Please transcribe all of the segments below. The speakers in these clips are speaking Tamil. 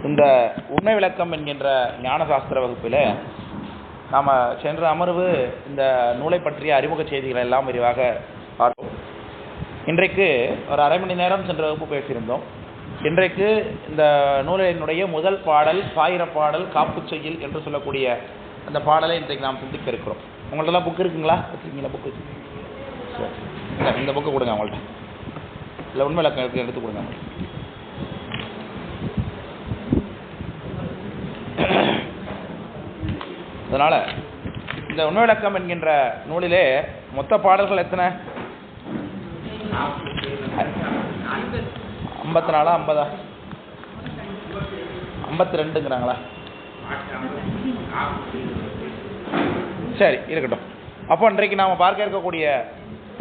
இந்த உண்மை விளக்கம் என்கின்ற ஞானசாஸ்திர வகுப்பில் நாம் சென்ற அமர்வு இந்த நூலை பற்றிய அறிமுக செய்திகளை எல்லாம் விரிவாக பார்த்தோம். இன்றைக்கு ஒரு அரை மணி நேரம் சென்ற வகுப்பு பேசியிருந்தோம். இன்றைக்கு இந்த நூலினுடைய முதல் பாடல் பாயிரப்பாடல் காப்புச்செய்யில் என்று சொல்லக்கூடிய அந்த பாடலை இன்றைக்கு நாம் சிந்திக்க இருக்கிறோம். உங்கள்ட்டலாம் புக் இருக்குங்களா? வச்சுருக்கீங்களா புக்கு? சரி, இல்லை இந்த புக்கு கொடுங்க அவங்கள்ட்ட. இல்லை உண்மை விளக்கம் எடுத்து கொடுங்க. அதனால் இந்த உண்மை விளக்கம் என்கின்ற நூலிலே மொத்த பாடல்கள் எத்தனை? 54 50 52ங்கிறாங்களா? சரி, இருக்கட்டும். அப்போ இன்றைக்கு நாம் பார்க்க இருக்கக்கூடிய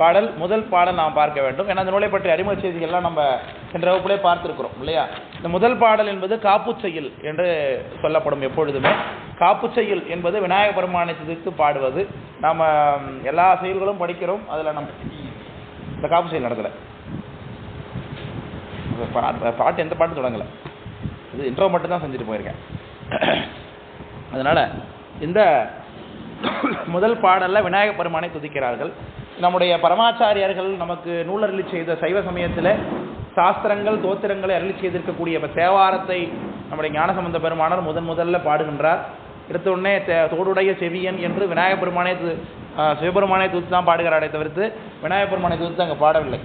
பாடல் முதல் பாடல் நாம் பார்க்க வேண்டும். ஏன்னா அந்த நூலை பற்றி அறிமுக செய்திகள்லாம் நம்ம சென்ற வகுப்பிலே பார்த்துருக்கிறோம் இல்லையா? இந்த முதல் பாடல் என்பது காப்புச்செய்யில் என்று சொல்லப்படும். எப்பொழுதுமே காப்புச்செய்யில் என்பது விநாயக பெருமானை துதித்து பாடுவது. நாம் எல்லா செயல்களும் படிக்கிறோம். அதில் நம்ம இந்த காப்புச்செய்யில் நடக்கலை, பாட்டு எந்த பாட்டும் தொடங்கலை, இது இன்ட்ரோ மட்டும்தான் செஞ்சுட்டு போயிருக்கேன். அதனால் இந்த முதல் பாடலில் விநாயக பெருமானை துதிக்கிறார்கள். நம்முடைய பரமாச்சாரியர்கள் நமக்கு நூலருளி செய்த சைவ சமயத்தில் சாஸ்திரங்கள் தோத்திரங்களை அருளி செய்திருக்கக்கூடிய தேவாரத்தை நம்முடைய ஞானசம்பந்த பெருமானார் முதல்ல பாடுகின்றார். எடுத்த உடனே தோடுடைய செவியன் என்று விநாயக பெருமானை சிவபெருமானை துதித்து தான் பாடுகிறாரே தவிர்த்து விநாயக பெருமானை துதித்து அங்கே பாடவில்லை.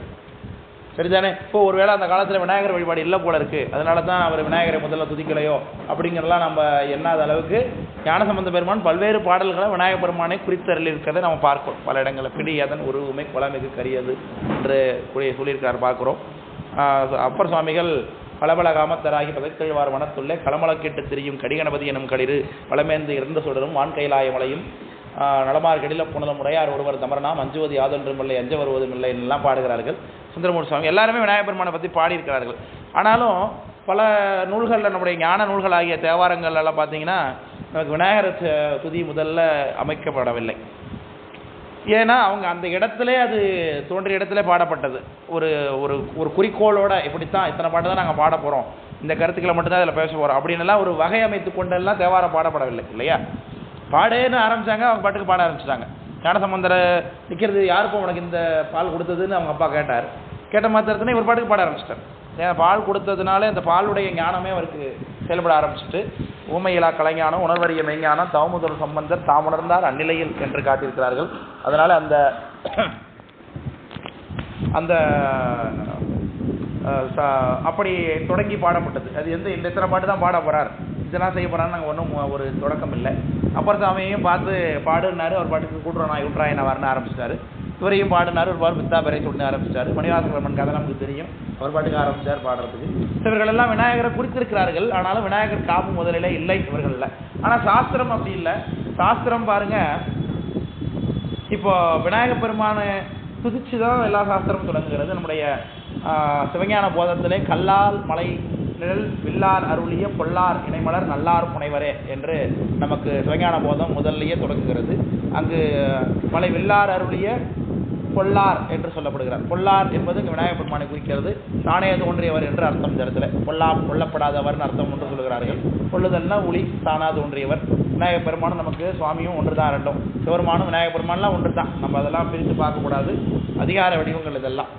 சரிதானே? இப்போ ஒருவேளை அந்த காலத்தில் விநாயகர் வழிபாடு இல்லை போல இருக்குது, அதனால தான் அவர் விநாயகரை முதல்ல துதிக்கலையோ அப்படிங்கிறலாம் நம்ம எண்ணாத அளவுக்கு ஞானசம்பந்த பெருமான் பல்வேறு பாடல்களை விநாயக பெருமானை குறித்து அருளியிருக்கிறதை நம்ம பார்க்கிறோம். பல இடங்களில் பிடி அதன் உருவுமை குலமிகு கரியது என்று சொல்லியிருக்கிறார் பார்க்குறோம். அப்பர் சுவாமிகள் பலபல காமத்தராகி பதக்கழ்வார் வனத்துள்ளே களமலக்கெட்டு திரியும் கடிகணபதி எனும் களிறு பழமேந்து இறந்து சுடரும் வான்கைலாய மலையும் நலமார் கெடில புனலும் முறையார் ஒருவர் தமரனாம் அஞ்சுவது யாதொன்றும் இல்லை அஞ்ச வருவதும் இல்லை என்னெல்லாம் பாடுகிறார்கள். சுந்தரமூர்த்தி சுவாமி எல்லாருமே விநாயகப் பெருமானை பற்றி பாடியிருக்கிறார்கள். ஆனாலும் பல நூல்களில் நம்முடைய ஞான நூல்கள் ஆகிய தேவாரங்கள் எல்லாம் பார்த்தீங்கன்னா நமக்கு விநாயகர் துதி முதல்ல அமைக்கப்படவில்லை. ஏன்னா அவங்க அந்த இடத்துல அது தோன்றிய இடத்துல பாடப்பட்டது. ஒரு ஒரு ஒரு குறிக்கோளோட இப்படித்தான் இத்தனை பாட்டு தான் நாங்கள் பாட போகிறோம், இந்த கருத்துக்களை மட்டும்தான் அதில் பேச போகிறோம் அப்படின்லாம் ஒரு வகை அமைத்து கொண்டெல்லாம் தேவாரம் பாடப்படவில்லை இல்லையா? பாடேன்னு ஆரம்பித்தாங்க, அவங்க பாட்டுக்கு பாட ஆரம்பிச்சிட்டாங்க. ஞானசம்பந்தரை நிற்கிறது யாருக்கும் உனக்கு இந்த பால் கொடுத்ததுன்னு அவங்க அப்பா கேட்டார். கேட்ட மாத்திரத்தினே இவர் பாட்டுக்கு பாட ஆரம்பிச்சிட்டார். ஏன்னா பால் கொடுத்ததுனால இந்த பாலுடைய ஞானமே அவருக்கு செயல்பட ஆரம்பிச்சுட்டு ஊமையிலா கலைஞானம் உணர்வறிய மெய்ஞானம் தவமுதல் சம்பந்தர் தாம் உணர்ந்தார் அந்நிலையில் என்று காட்டியிருக்கிறார்கள். அதனால் அந்த அந்த அப்படி தொடங்கி பாடப்பட்டது. அது இந்த இத்தனை பாட்டு தான் பாட போகிறார், இதெல்லாம் செய்ய போகிறான்னு நாங்கள் ஒன்றும் ஒரு தொடக்கம் இல்லை. அப்பர் சாமியையும் பார்த்து பாடுனாரு, அவர் பாட்டுக்கு கூட்டுறோம் நான் யுட்ராய் நான் வரணும் ஆரம்பிச்சிட்டாரு. இவரையும் பாடினார், ஒரு பாடு பித்தா பெரை சொல்லி ஆரம்பிச்சிட்டாரு. மணிவாசகர்மன் கதை நமக்கு தெரியும், அவர் பாட்டுக்கு ஆரம்பித்தார் பாடுறதுக்கு. இவர்கள் எல்லாம் விநாயகரை குறித்திருக்கிறார்கள். ஆனாலும் விநாயகர் காப்பு முதலிலே இல்லை இவர்களில். ஆனால் சாஸ்திரம் அப்படி இல்லை. சாஸ்திரம் பாருங்க, இப்போ விநாயக பெருமானை துதிச்சு தான் எல்லா சாஸ்திரமும் தொடங்குகிறது. நம்முடைய சிவஞான போதத்திலே கல்லால் மலை நிழல் வில்லார் அருளிய பொல்லார் இணைமலர் நல்லார் புனைவரே என்று நமக்கு சிவஞான போதம் முதல்லையே தொடங்குகிறது. அங்கு மலை வில்லார் அருளிய பொல்லார் என்று சொல்லப்படுகிறார். பொல்லார் என்பது இங்கே விநாயகப் பெருமானை குறிக்கிறது. தானே தோன்றியவர் என்று அர்த்தம். இந்த இடத்துல கொல்லப்படாதவர்னு அர்த்தம் என்று சொல்கிறார்கள். கொள்ளுதல்னா ஒளி, தானா தோன்றியவர். விநாயகப் பெருமானும் நமக்கு சுவாமியும் ஒன்று தான், ரெண்டும் சிவருமானும் விநாயகப் பெருமானெலாம் ஒன்று தான். நம்ம அதெல்லாம் பிரித்து பார்க்கக்கூடாது, அதிகார வடிவங்கள் இதெல்லாம்.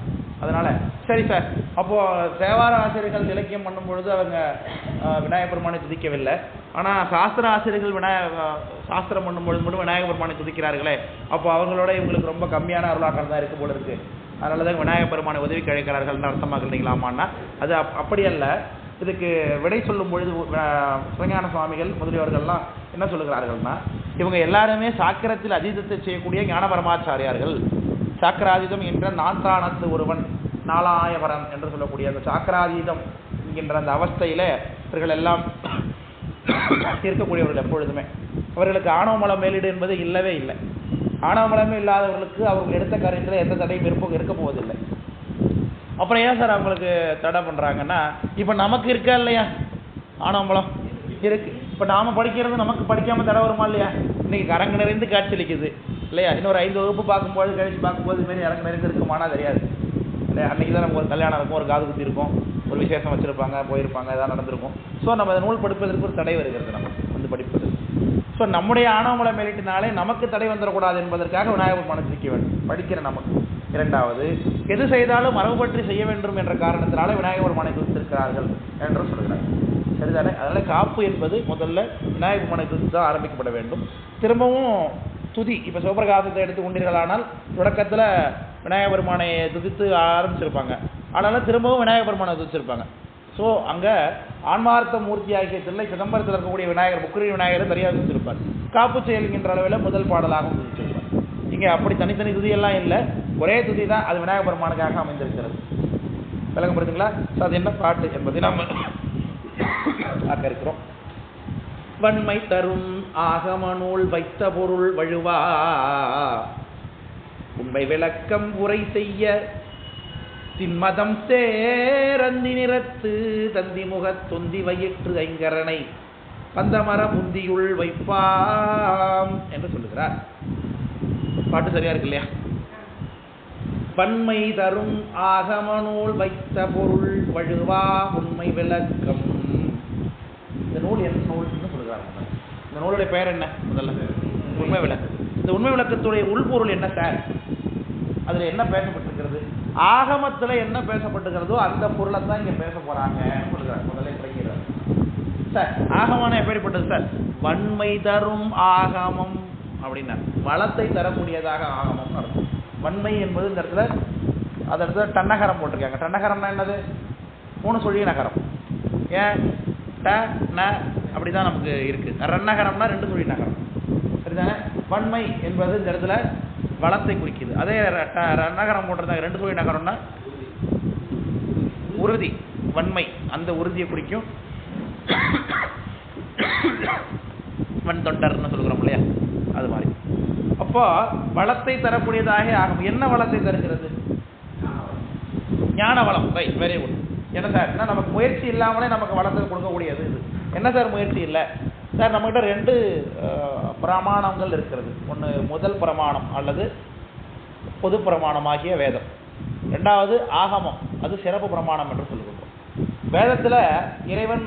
அதனால் சரி சார், அப்போது தேவார ஆசிரியர்கள் இலக்கியம் பண்ணும்பொழுது அவங்க விநாயகப் பெருமானை துதிக்கவில்லை. ஆனால் சாஸ்திர ஆசிரியர்கள் சாஸ்திரம் பண்ணும்பொழுது மட்டும் விநாயகப் பெருமானை துதிக்கிறார்களே, அப்போ அவங்களோட இவங்களுக்கு ரொம்ப கம்மியான அருளாக்கம் தான் இருக்கும் போல இருக்குது. அதனால தான் விநாயகப் பெருமானை உதவிக்கு அழைக்கிறார்கள்னு அர்த்தமாக்குறீங்களாமான்னா அது அப்படி அல்ல. இதுக்கு விடை சொல்லும் பொழுது சிவஞான சுவாமிகள் முதலியவர்கள்லாம் என்ன சொல்லுகிறார்கள்னா, இவங்க எல்லாருமே சாக்கிரத்தில் அதீதத்தை செய்யக்கூடிய ஞான பரமாச்சாரியார்கள். சாக்கராதீதம் என்ற நான்கானத்து ஒருவன் நாலாயவரன் என்று சொல்லக்கூடிய அந்த சாக்கராதீதம் என்கின்ற அந்த அவஸ்தையில் இவர்கள் எல்லாம் இருக்கக்கூடியவர்கள். எப்பொழுதுமே அவர்களுக்கு ஆணவமலம் மேலீடு என்பது இல்லவே இல்லை. ஆணவமலமே இல்லாதவர்களுக்கு அவர்கள் எடுத்த காரியத்தில் எந்த தடையும் இருக்க போவதில்லை. அப்புறம் ஏன் சார் அவங்களுக்கு தடை பண்ணுறாங்கன்னா, இப்போ நமக்கு இருக்கா இல்லையா ஆணவமலம் இருக்கு. இப்போ நாம் படிக்கிறது நமக்கு படிக்காமல் தடை வருமா இல்லையா? இன்னைக்கு கரங்கு நிறைந்து காட்சியளிக்குது இல்லையா? இன்னொரு 5 வகுப்பு பார்க்கும்போது கழிச்சு பார்க்கும்போது இதுமாரி இறங்கு நிறைந்து இருக்குமானா தெரியாது இல்லையா? அன்றைக்கி தான் நமக்கு ஒரு கல்யாணம் இருக்கும், ஒரு காது குத்தி இருக்கும், ஒரு விசேஷம் வச்சுருப்பாங்க, போயிருப்பாங்க, எதாவது நடந்திருக்கும். ஸோ நம்ம அந்த நூல் படிப்பதற்கு ஒரு தடை வருகிறது, நம்ம வந்து படிப்பது. ஸோ நம்முடைய ஆணவமலை மேலிட்டினாலே நமக்கு தடை வந்துடக்கூடாது என்பதற்காக விநாயகர் பெருமானை துதிக்க வேண்டும், படிக்கிற நமக்கு. இரண்டாவது, எது செய்தாலும் மரபு பற்றி செய்ய வேண்டும் என்ற காரணத்தினால விநாயகர் பெருமானை துதித்திருக்கிறார்கள் என்று சொல்கிறார். சரிதானே? அதனால் காப்பு என்பது முதல்ல விநாயகர் பெருமானை துதி தான் ஆரம்பிக்கப்பட வேண்டும். திரும்பவும் துதி, இப்போ சிவபிரகாசத்தை எடுத்து கொண்டீர்களானால் தொடக்கத்தில் விநாயகர் பெருமானை துதித்து ஆரம்பிச்சிருப்பாங்க, ஆனாலும் திரும்பவும் விநாயகர் பெருமானை துதிச்சிருப்பாங்க. ஸோ அங்கே ஆன்மார்த்த மூர்த்தி ஆகிய தில்லை சிதம்பரத்தில் இருக்கக்கூடிய விநாயகர், புக்குரி விநாயகரை சரியாக துதிச்சிருப்பார். காப்பு செயல்கின்ற அளவில் முதல் பாடலாகவும் துதிச்சிருப்பார். இங்கே அப்படி தனித்தனி துதியெல்லாம் இல்லை, ஒரே துதி தான், அது விநாயகர் பெருமானுக்காக அமைந்திருக்கிறது. விளக்கம் புரியுதுங்களா? ஸோ அது என்ன பாட்டு என்பதை நாம் பார்க்க இருக்கிறோம். வன்மை தரும் ஆகம நூல் வைத்த பொருள் வழுவா உண்மை விளக்கம் உரை செய்ய தின்மதம் சேரந்தி நிறத்து தந்தி முகத் தொந்தி வயிற்று ஐங்கரனை பந்தமர முந்தியுள் வைப்பாம் என்று சொல்லுகிறார். பாட்டு சரியா இருக்கு இல்லையா? வன்மை தரும் ஆகம நூல் வைத்த பொருள் வழுவா உண்மை விளக்கம். இந்த நூல் என்ன நூல்னு சொல்லுகிறார். இந்த நூலுடைய பெயர் என்ன? முதல்ல உண்மை விளக்கம். இந்த உண்மை விளக்கத்துடைய உள்பொருள் என்ன சார்? அதில் என்ன பேசப்பட்டிருக்கிறது? ஆகமத்தில் என்ன பேசப்பட்டிருக்கிறதோ அந்த பொருளை தான் இங்கே பேச போகிறாங்கன்னு சொல்லுகிறார். முதல்ல கிடைக்கிறார் சார். ஆகமான எப்படிப்பட்டது சார்? வன்மை தரும் ஆகமம் அப்படின்னா வளத்தை தரக்கூடியதாக ஆகமம்னு அர்த்தம். வன்மை என்பது இந்த இடத்துல அந்த இடத்துல டன்னகரம் போட்டிருக்காங்க. டன்னகரம்னா என்னது? 3 சொல்லி நகரம். ஏன் ட ந அப்படி தான் நமக்கு இருக்குது. ரன்னகரம்னா 2 சொல்லி நகரம். சரிதானே? வன்மை என்பது இந்த இடத்துல வளத்தை குறிக்குது. அதே ரன்னகரம் போட்டிருந்தாங்க 2 சொல்லி நகரம்னா உறுதி, வன்மை, அந்த உறுதியை குறிக்கும். வன் தொண்டர்னு சொல்கிறோம் இல்லையா, அது மாதிரி. அப்போ வளத்தை தரக்கூடியதாக ஆகும். என்ன வளத்தை தருகிறது? ஞான வளம். Right, very good. என்ன சார்? ஏன்னா நமக்கு முயற்சி இல்லாமலே நமக்கு வளத்தை கொடுக்கக்கூடியது இது. என்ன சார் முயற்சி இல்லை சார்? நம்மகிட்ட 2 பிரமாணங்கள் இருக்கிறது. ஒன்று முதல் பிரமாணம் அல்லது பொது பிரமாணமாகிய வேதம். 2வது ஆகமம், அது சிறப்பு பிரமாணம் என்று சொல்லுகின்றோம். வேதத்தில் இறைவன்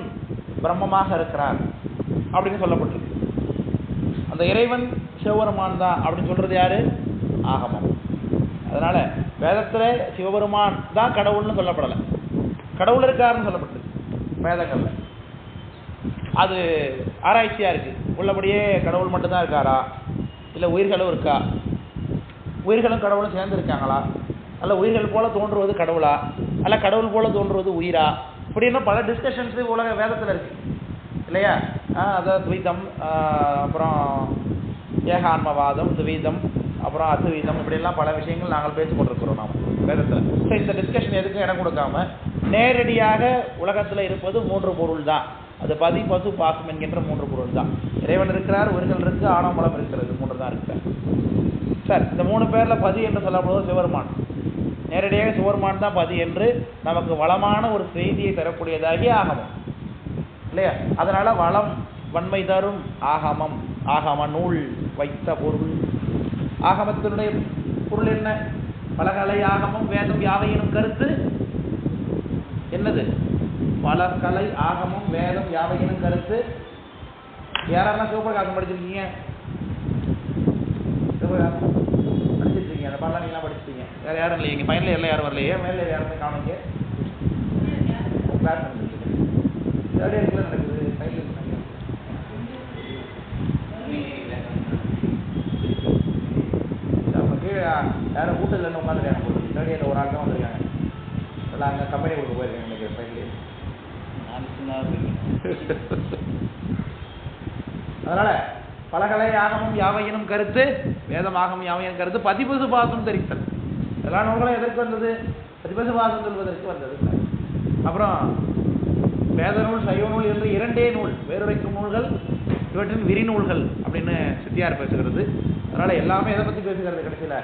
பிரம்மமாக இருக்கிறார் அப்படின்னு சொல்லப்பட்டிருக்கு. அந்த இறைவன் சிவபெருமான் தான் அப்படின்னு சொல்றது யாரு? ஆகமம். அதனால வேதத்தில் சிவபெருமான் தான் கடவுள்னு சொல்லப்படலை, கடவுள் இருக்காருன்னு சொல்லப்பட்டிருக்கு வேதங்கள்ல. அது ஆராய்ச்சியா இருக்கு. உள்ளபடியே கடவுள் மட்டும்தான் இருக்காரா, இல்லை உயிர்களும் இருக்கா, உயிர்களும் கடவுளும் சேர்ந்து இருக்காங்களா, அல்ல உயிர்கள் போல தோன்றுவது கடவுளா, அல்ல கடவுள் போல தோன்றுவது உயிரா, இப்படின்னு பல டிஸ்கஷன்ஸ் உலக வேதத்தில் இருக்கு இல்லையா? அதாவது துவைதம், அப்புறம் ஏகான்மவாதம், துவைதம், அப்புறம் அத்வைதம், இப்படியெல்லாம் பல விஷயங்கள் நாங்கள் பேசிக்கொண்டிருக்கிறோம் நாம் வேதத்தில். ஸோ இந்த டிஸ்கஷன் எதுக்கும் இடம் கொடுக்காம நேரடியாக உலகத்தில் இருப்பது 3 பொருள் தான். அது பதி, பசு, பாசம் என்கின்ற 3 பொருள் தான். இறைவன் இருக்கிறார், உயிர்கள் இருக்கு, ஆணவமலம் இருக்கிறது, 3 தான் இருக்கிறார். சார் இந்த 3 பேரில் பதி என்று சொல்லப்படுவது சிவபெருமான். நேரடியாக சிவபெருமான் தான் பதி என்று நமக்கு வளமான ஒரு செய்தியை தரக்கூடியதாகி ஆகமம் இல்லையா? அதனால வளம், வன்மை தரும் ஆகமம், ஆகம நூல் வைத்த பொருள். ஆகமத்தினுடைய பொருள் என்ன? பலகலை ஆகமம் வேதம் யாவையினும் கருத்து என்னது? பலகலை ஆகமம் வேதம் யாவையினும் கருத்து. யாரெல்லாம் சிவபிரகாசம் படிச்சிருக்கீங்க? சிவபிரகாசம் படிச்சிருக்கீங்க? அந்த பாடலாம் நீங்களாம் படிச்சிருக்கீங்க? வேற யாரும் இல்லையா? இங்கே ஃபைனல் இயரில் யாரும் வரலையே? மேலே யாருமே காணுங்க. கிளாஸ் நடந்துருக்கு, தேர்ட் இயர்க்குள்ள நடக்குது, ஃபைனல் இயர் கீழே யாரும் கூட்டம் இல்லைன்னு உட்காந்துருக்காங்க போட்டு. தேர்ட் இயரில் ஒரு ஆள் தான் வந்திருக்காங்க. எல்லாம் அங்கே கம்பெனி கொடுக்க போயிருக்காங்க நினைக்கிறேன் ஃபைனல் இயர். அதனால பலகலை ஆகமும் யாவையினும் கருத்து, வேதம் ஆகமும் யாவையினும் கருத்து, பதிபசு பாசம் தெரித்தல். எல்லா நூல்களும் எதற்கு வந்தது? பதிபசு பாசம் சொல்வதற்கு வந்தது. அப்புறம் வேத நூல், சைவ நூல் என்று 2 நூல், வேறுரைக்கும் நூல்கள், இவற்றின் விரிநூல்கள் அப்படின்னு சித்தியார் பேசுகிறது. அதனால எல்லாமே எதை பற்றி பேசுகிறது? கடைசியில்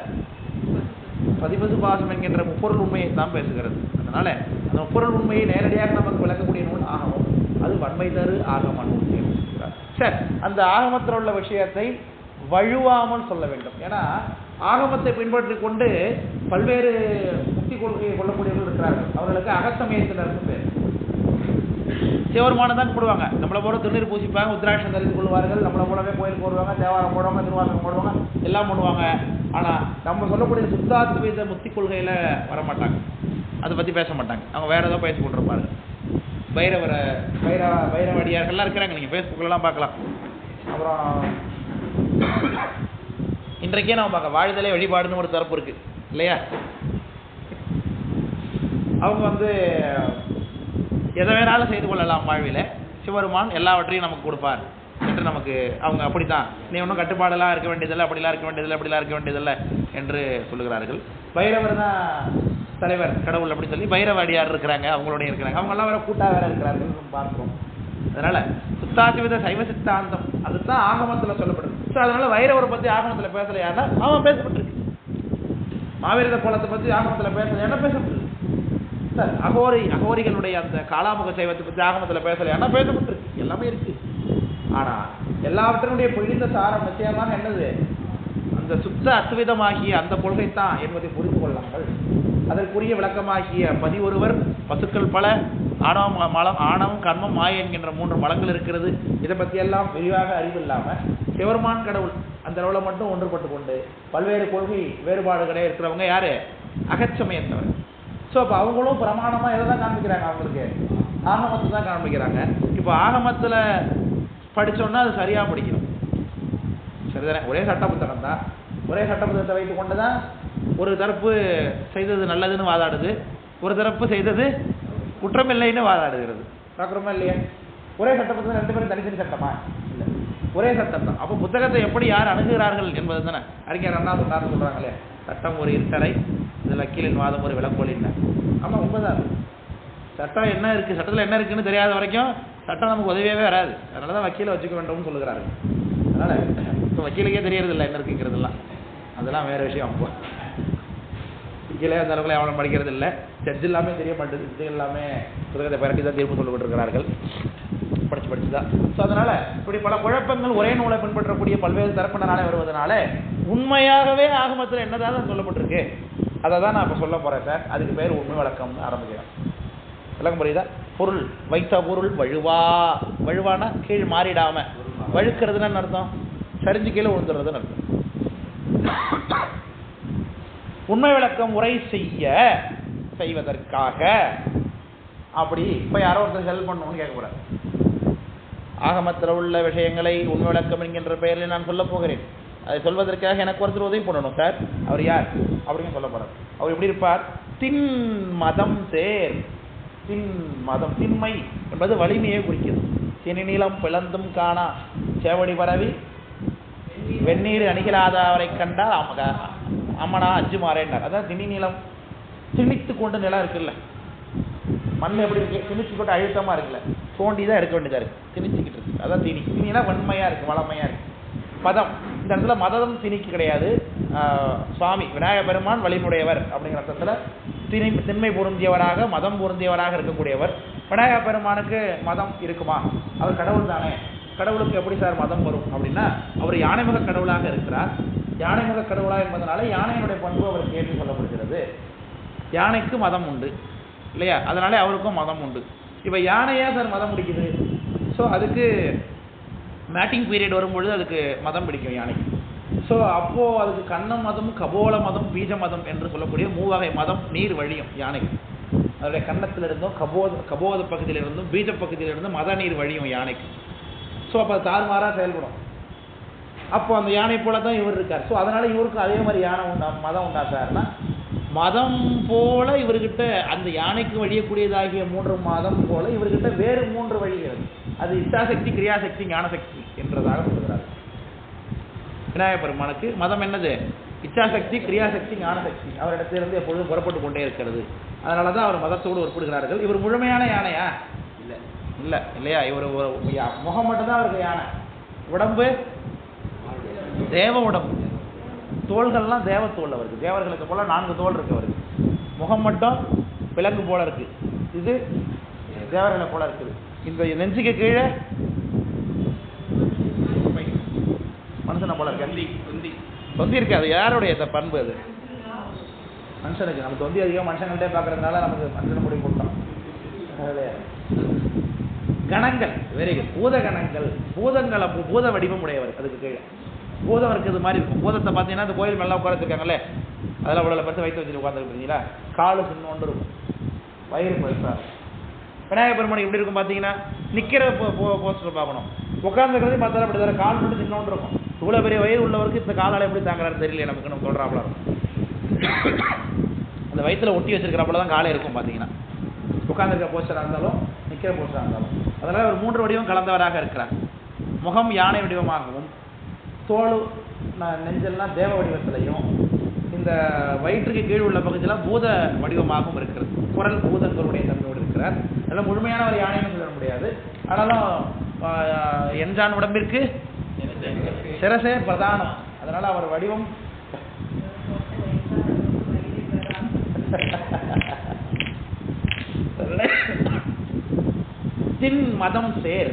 பதிபசு பாசம் என்கின்ற முப்பொருள் உண்மையை தான் பேசுகிறது. அதனால அந்த முப்பொருள் உண்மையை நேரடியாக நமக்கு விளக்கக்கூடிய நூல் ஆகமம். அது வன்மை தரு ஆகம நூல் சொல்கிறார். சரி, அந்த ஆகமத்தில் உள்ள விஷயத்தை வழுவாமல் சொல்ல வேண்டும். ஏன்னா ஆகமத்தை பின்பற்றி கொண்டு பல்வேறு முக்தி முத்தி கொள்கையை கொள்ளக்கூடியவர்கள் இருக்கிறார்கள். அவர்களுக்கு அகச்சமயத்தினர்னு பேர். சிவருமானை தான் கும்பிடுவாங்க. நம்மளை போல திருநீர் பூசிப்பாங்க, உத்ராட்சம் தெரிந்து கொள்வார்கள், நம்மளை போலவே கோயிலுக்கு வருவாங்க, தேவாரம் போடுவாங்க, திருவாசகம் போடுவாங்க, எல்லாம் பண்ணுவாங்க. ஆனால் நம்ம சொல்லக்கூடிய சுத்தாத்வைத முத்தி கொள்கையில் வரமாட்டாங்க, அதை பற்றி பேச மாட்டாங்க. அவங்க வேறு ஏதோ பேசி கொண்டிருப்பாங்க. பைரவடியார்கள்லாம் இருக்கிறாங்க, நீங்கள் ஃபேஸ்புக்கிலலாம் பார்க்கலாம். அப்புறம் இன்றைக்கே நம்ம பார்க்க வாழ்தலை வழிபாடுன்னு ஒரு தரப்பு இருக்குது இல்லையா? அவங்க எதை வேணாலும் செய்து கொள்ளலாம் வாழ்வில், சிவருமான் எல்லாவற்றையும் நமக்கு கொடுப்பார் என்று நமக்கு அவங்க அப்படித்தான், நீ ஒன்றும் கட்டுப்பாடெல்லாம் இருக்க வேண்டியதில்லை, அப்படிலாம் இருக்க வேண்டியதில்லை, அப்படிலாம் இருக்க வேண்டியதில்லை என்று சொல்லுகிறார்கள். பைரவர் தான் தலைவர் கடவுள் அப்படி சொல்லி பைரவாடியார் இருக்கிறாங்க, அவங்களோட இருக்கிறாங்க, அவங்கெல்லாம் வேற கூட்டாக வேற இருக்கிறார்கள் பார்க்கிறோம். அதனால சுத்தாத்வைத சைவ சித்தாந்தம் அதுதான் ஆகமத்தில் சொல்லப்படுது. ஸோ அதனால வைரவரை பற்றி ஆகமத்தில் பேசலையானா அவன் பேசப்பட்டிருக்கு. மாவீரத கோலத்தை பற்றி ஆகமத்தில் பேசலையானா பேசப்பட்டிருக்கு. சார் அகோரிகளுடைய அந்த காலாமுக சைவத்தை பற்றி ஆகமத்தில் பேசலையானா பேசப்பட்டிருக்கு. எல்லாமே இருக்கு. ஆனால் எல்லாவற்றினுடைய பொழிந்த சாரம் நிச்சயமாக என்னது? அந்த சுத்த அத்விதமாகிய அந்த கொள்கை தான் என்பதை புரிந்து கொள்ளாமல் அதற்குரிய விளக்கமாகிய 11 பசுக்கள் பல, ஆணவம் கர்மம் மாய என்கின்ற 3 மலங்கள் இருக்கிறது. இதை பற்றியெல்லாம் விரிவாக அறிவு இல்லாமல் சிவருமான் கடவுள் அந்த அளவில் மட்டும் ஒன்றுபட்டு கொண்டு பல்வேறு கொள்கை வேறுபாடுகளே இருக்கிறவங்க யாரு? அகச்சமயத்தவர். ஸோ அப்போ அவங்களும் பிரமாணமாக எதை தான் காண்பிக்கிறாங்க? அவங்களுக்கு ஆகமத்தை தான் காண்பிக்கிறாங்க. இப்போ ஆகமத்தில் படித்தோன்னா அது சரியாக படிக்கணும், சரிதானே? ஒரே சட்ட புத்தகம் தான், ஒரே சட்ட புத்தகத்தை வைத்து கொண்டு தான் ஒரு தரப்பு செய்தது நல்லதுன்னு வாதாடுது, ஒரு தரப்பு செய்தது குற்றமில்லைன்னு வாதாடுகிறது. பார்க்குறோமா இல்லையா? ஒரே சட்ட புத்தகம் 2 பேரும் தனித்தனி சட்டமா? இல்லை, ஒரே சட்டம் தான். அப்போ புத்தகத்தை எப்படி யார் அணுகுகிறார்கள் என்பது தானே அறிஞர் அண்ணா சொன்னார்னு சொல்கிறாங்களே, சட்டம் ஒரு இருட்டறை, இதில் வக்கீலின் வாதம் ஒரு விளக்கோலின்னு. ஆமாம், உண்மைதான். சட்டம் என்ன இருக்குது, சட்டத்தில் என்ன இருக்குன்னு தெரியாத வரைக்கும் சட்டம் நமக்கு உதவியாகவே வராது. அதனால தான் வக்கீலை வச்சுக்க வேண்டும்னு சொல்லுகிறார்கள். அதனால் இப்போ வக்கீலுக்கே தெரியறதில்லை என்ன இருக்குங்கிறதுலாம், அதெல்லாம் வேறு விஷயம். அப்போ வக்கீலே அந்த அளவுக்கு அவனை படிக்கிறது இல்லை, ஜட்ஜ் எல்லாமே தெரிய மாட்டேது, இது எல்லாமே புத்தகத்தை பரட்டி தான் தீர்ப்பு சொல்லப்பட்டிருக்கிறார்கள், படித்து தான். ஸோ அதனால் இப்படி பல குழப்பங்கள் ஒரே நூலை பின்பற்றக்கூடிய பல்வேறு தரப்பினராலே வருவதனால உண்மையாகவே ஆகமத்தில் என்னதான் சொல்லப்பட்டிருக்கு அதை தான் நான் இப்போ சொல்ல போகிறேன் சார். அதுக்கு பேர் உண்மை விளக்கம்னு ஆரம்பிக்கிறேன். விளக்கம் புரியுதா? பொருள் வைத்த பொருள் வழுவானா கீழ் மாறிடாம, வழுக்கிறதுன்னு அர்த்தம் சரிஞ்சு கீழே விழுந்துடுறதுன்னு அர்த்தம். உண்மை விளக்கம் உரை செய்வதற்காக அப்படி இப்போ யாரோ ஒருத்தர் ஹெல்ப் பண்ணணும்னு கேட்க போறாரு. ஆகமத்தில் உள்ள விஷயங்களை உண்மை விளக்கம் என்கின்ற பெயரில் நான் சொல்ல போகிறேன். அதை சொல்வதற்காக எனக்கு ஒருத்தர் உதவி பண்ணணும் சார். அவர் யார் அப்படின்னு சொல்ல போறார். அவர் எப்படி இருப்பார்? தின் மதம் சேர். தின் மதம், திண்மை என்பது வலிமையை குறிக்கிறது. திணி நீளம் பிளந்தும் காணா சேவடி பரவி வெந்நீர் அணிகளாத அவரை கண்டால் அம்மனா அஞ்சு மாறேன்னார். அதான் திணி நீளம், திணித்து கொண்டு நிலம் இருக்குல்ல, மண் எப்படி இருக்கு? திணிச்சு கொண்டு அழுத்தமா இருக்குல்ல, தோண்டி தான் எடுக்க வேண்டியதா இருக்கு, திணிச்சுக்கிட்டு இருக்கு. அதான் திணி. திணிலாம் வன்மையா இருக்கு, வளமையா இருக்கு. பதம், இந்த இடத்துல மதம் திணிக்கு கிடையாது. சுவாமி விநாயக பெருமான் வலிமுடையவர் அப்படிங்கிற அர்த்தத்தில் திண்மை பொருந்தியவராக மதம் பொருந்தியவராக இருக்கக்கூடியவர். விநாயக பெருமானுக்கு மதம் இருக்குமா? அவர் கடவுள் தானே. கடவுளுக்கு எப்படி சார் மதம் வரும் அப்படின்னா, அவர் யானைமுக கடவுளாக இருக்கிறார். யானைமுக கடவுளாக என்பதனால யானையினுடைய பண்பு அவருக்கு ஏற்றி சொல்லப்படுகிறது. யானைக்கு மதம் உண்டு இல்லையா? அதனால அவருக்கும் மதம் உண்டு. இப்போ யானையா சார் மதம் பிடிக்குது? ஸோ அதுக்கு மேட்டிங் பீரியட் வரும்பொழுது அதுக்கு மதம் பிடிக்கும் யானைக்கு. ஸோ அப்போது அதுக்கு கண்ண மதம், கபோல மதம், பீஜ மதம் என்று சொல்லக்கூடிய 3 வகை மதம் நீர் வழியும் யானைக்கு. அதனுடைய கன்னத்திலிருந்தும் கபோத பகுதியிலிருந்தும் பீஜ பகுதியிலிருந்தும் மத நீர் வழியும் யானைக்கு. ஸோ அப்போ அது தாறுமாறாக செயல்படும். அப்போ அந்த யானை போல தான் இவர் இருக்கார். ஸோ அதனால் இவருக்கும் அதே மாதிரி யானை மதம் உண்டா சார்னா, மதம் போல இவர்கிட்ட அந்த யானைக்கு வழியக்கூடியதாகிய 3 மதம் போல இவர்கிட்ட வேறு 3 வழிகிறது. அது இச்சாசக்தி, கிரியாசக்தி, ஞானசக்தி என்றதாக சொல்கிறார். விநாயக பெருமானுக்கு மதம் என்னது? இச்சாசக்தி, கிரியாசக்தி, ஞானசக்தி அவரிடத்திலிருந்து எப்பொழுதும் புறப்பட்டு கொண்டே இருக்கிறது. அதனால தான் அவர் மதத்தோடு ஒப்பிடுகிறார்கள். இவர் முழுமையான யானையா? இல்லை இல்லையா? இவர் ஒரு முகம் மட்டும்தான் அவருக்கு யானை. உடம்பு தேவ உடம்பு, தோள்கள்லாம் தேவத்தோல் அவருக்கு. தேவர்களுக்கு போல 4 தோல் இருக்கு அவருக்கு. முகம் மட்டும் விலங்கு போல இருக்கு, இது தேவர்களை போல இருக்குது. இந்த நெஞ்சுக்கு கீழே மனுஷனை போல இருக்கு, தொந்தி இருக்கு. அது யாருடைய பண்பு? அது மனுஷனுக்கு நமக்கு வந்து அதிகம் மனுஷங்கள்டே பார்க்கறதுனால நமக்கு மனுஷனை முடி போட்டோம். கணங்கள் வெரி குட். பூத கணங்கள், பூதங்களை பூத வடிவம் உடையவர். அதுக்கு கீழே பூதம் இருக்குது மாதிரி இருக்கும். பூதத்தை பார்த்தீங்கன்னா இந்த கோயில் மேலே உட்காந்துருக்காங்கல்ல, அதெல்லாம் அவ்வளோ பார்த்து வயிற்று வச்சுட்டு உட்காந்துருக்கீங்களா, காலு சின்னோண்டு இருக்கும், வயிறு பெருசாக. விநாயகர் பெருமான் எப்படி இருக்கும் பார்த்தீங்கன்னா, நிற்கிற போஸ்டர் பார்க்கணும், உட்காந்துருக்கிறது பார்த்தாலும் அப்படி தர கால் மட்டும் சின்னோண்டு இருக்கும். இவ்வளோ பெரிய வயிறு உள்ளவருக்கு இந்த காலால் எப்படி தாங்குறாரு தெரியல நமக்கு, நம்ம சொல்கிறாப்புல இருக்கும். அந்த வயிற்றில் ஒட்டி வச்சிருக்கிறப்பல தான் காலை இருக்கும் பார்த்தீங்கன்னா, உட்காந்துருக்க போஸ்டராக இருந்தாலும் நிற்கிற போஸ்டராக இருந்தாலும். அதனால் ஒரு 3 வடிவம் கலந்தவராக இருக்கிறார். முகம் யானை வடிவமாகவும், தோல் நெஞ்செல்லாம் தேவ வடிவத்திலையும், இந்த வயிற்றுக்கு கீழ் உள்ள பகுதியெல்லாம் பூத வடிவமாகவும் இருக்கிறது. குரல் பூதங்களுடைய தன்மையோடு இருக்கிறார். அதெல்லாம் முழுமையான ஒரு யானைன்னு சொல்ல முடியாது. ஆனாலும் எஞ்சான் உடம்பிற்கு சிரசே பிரதானம். அதனால அவர் வடிவம் தின் மதம் சேர்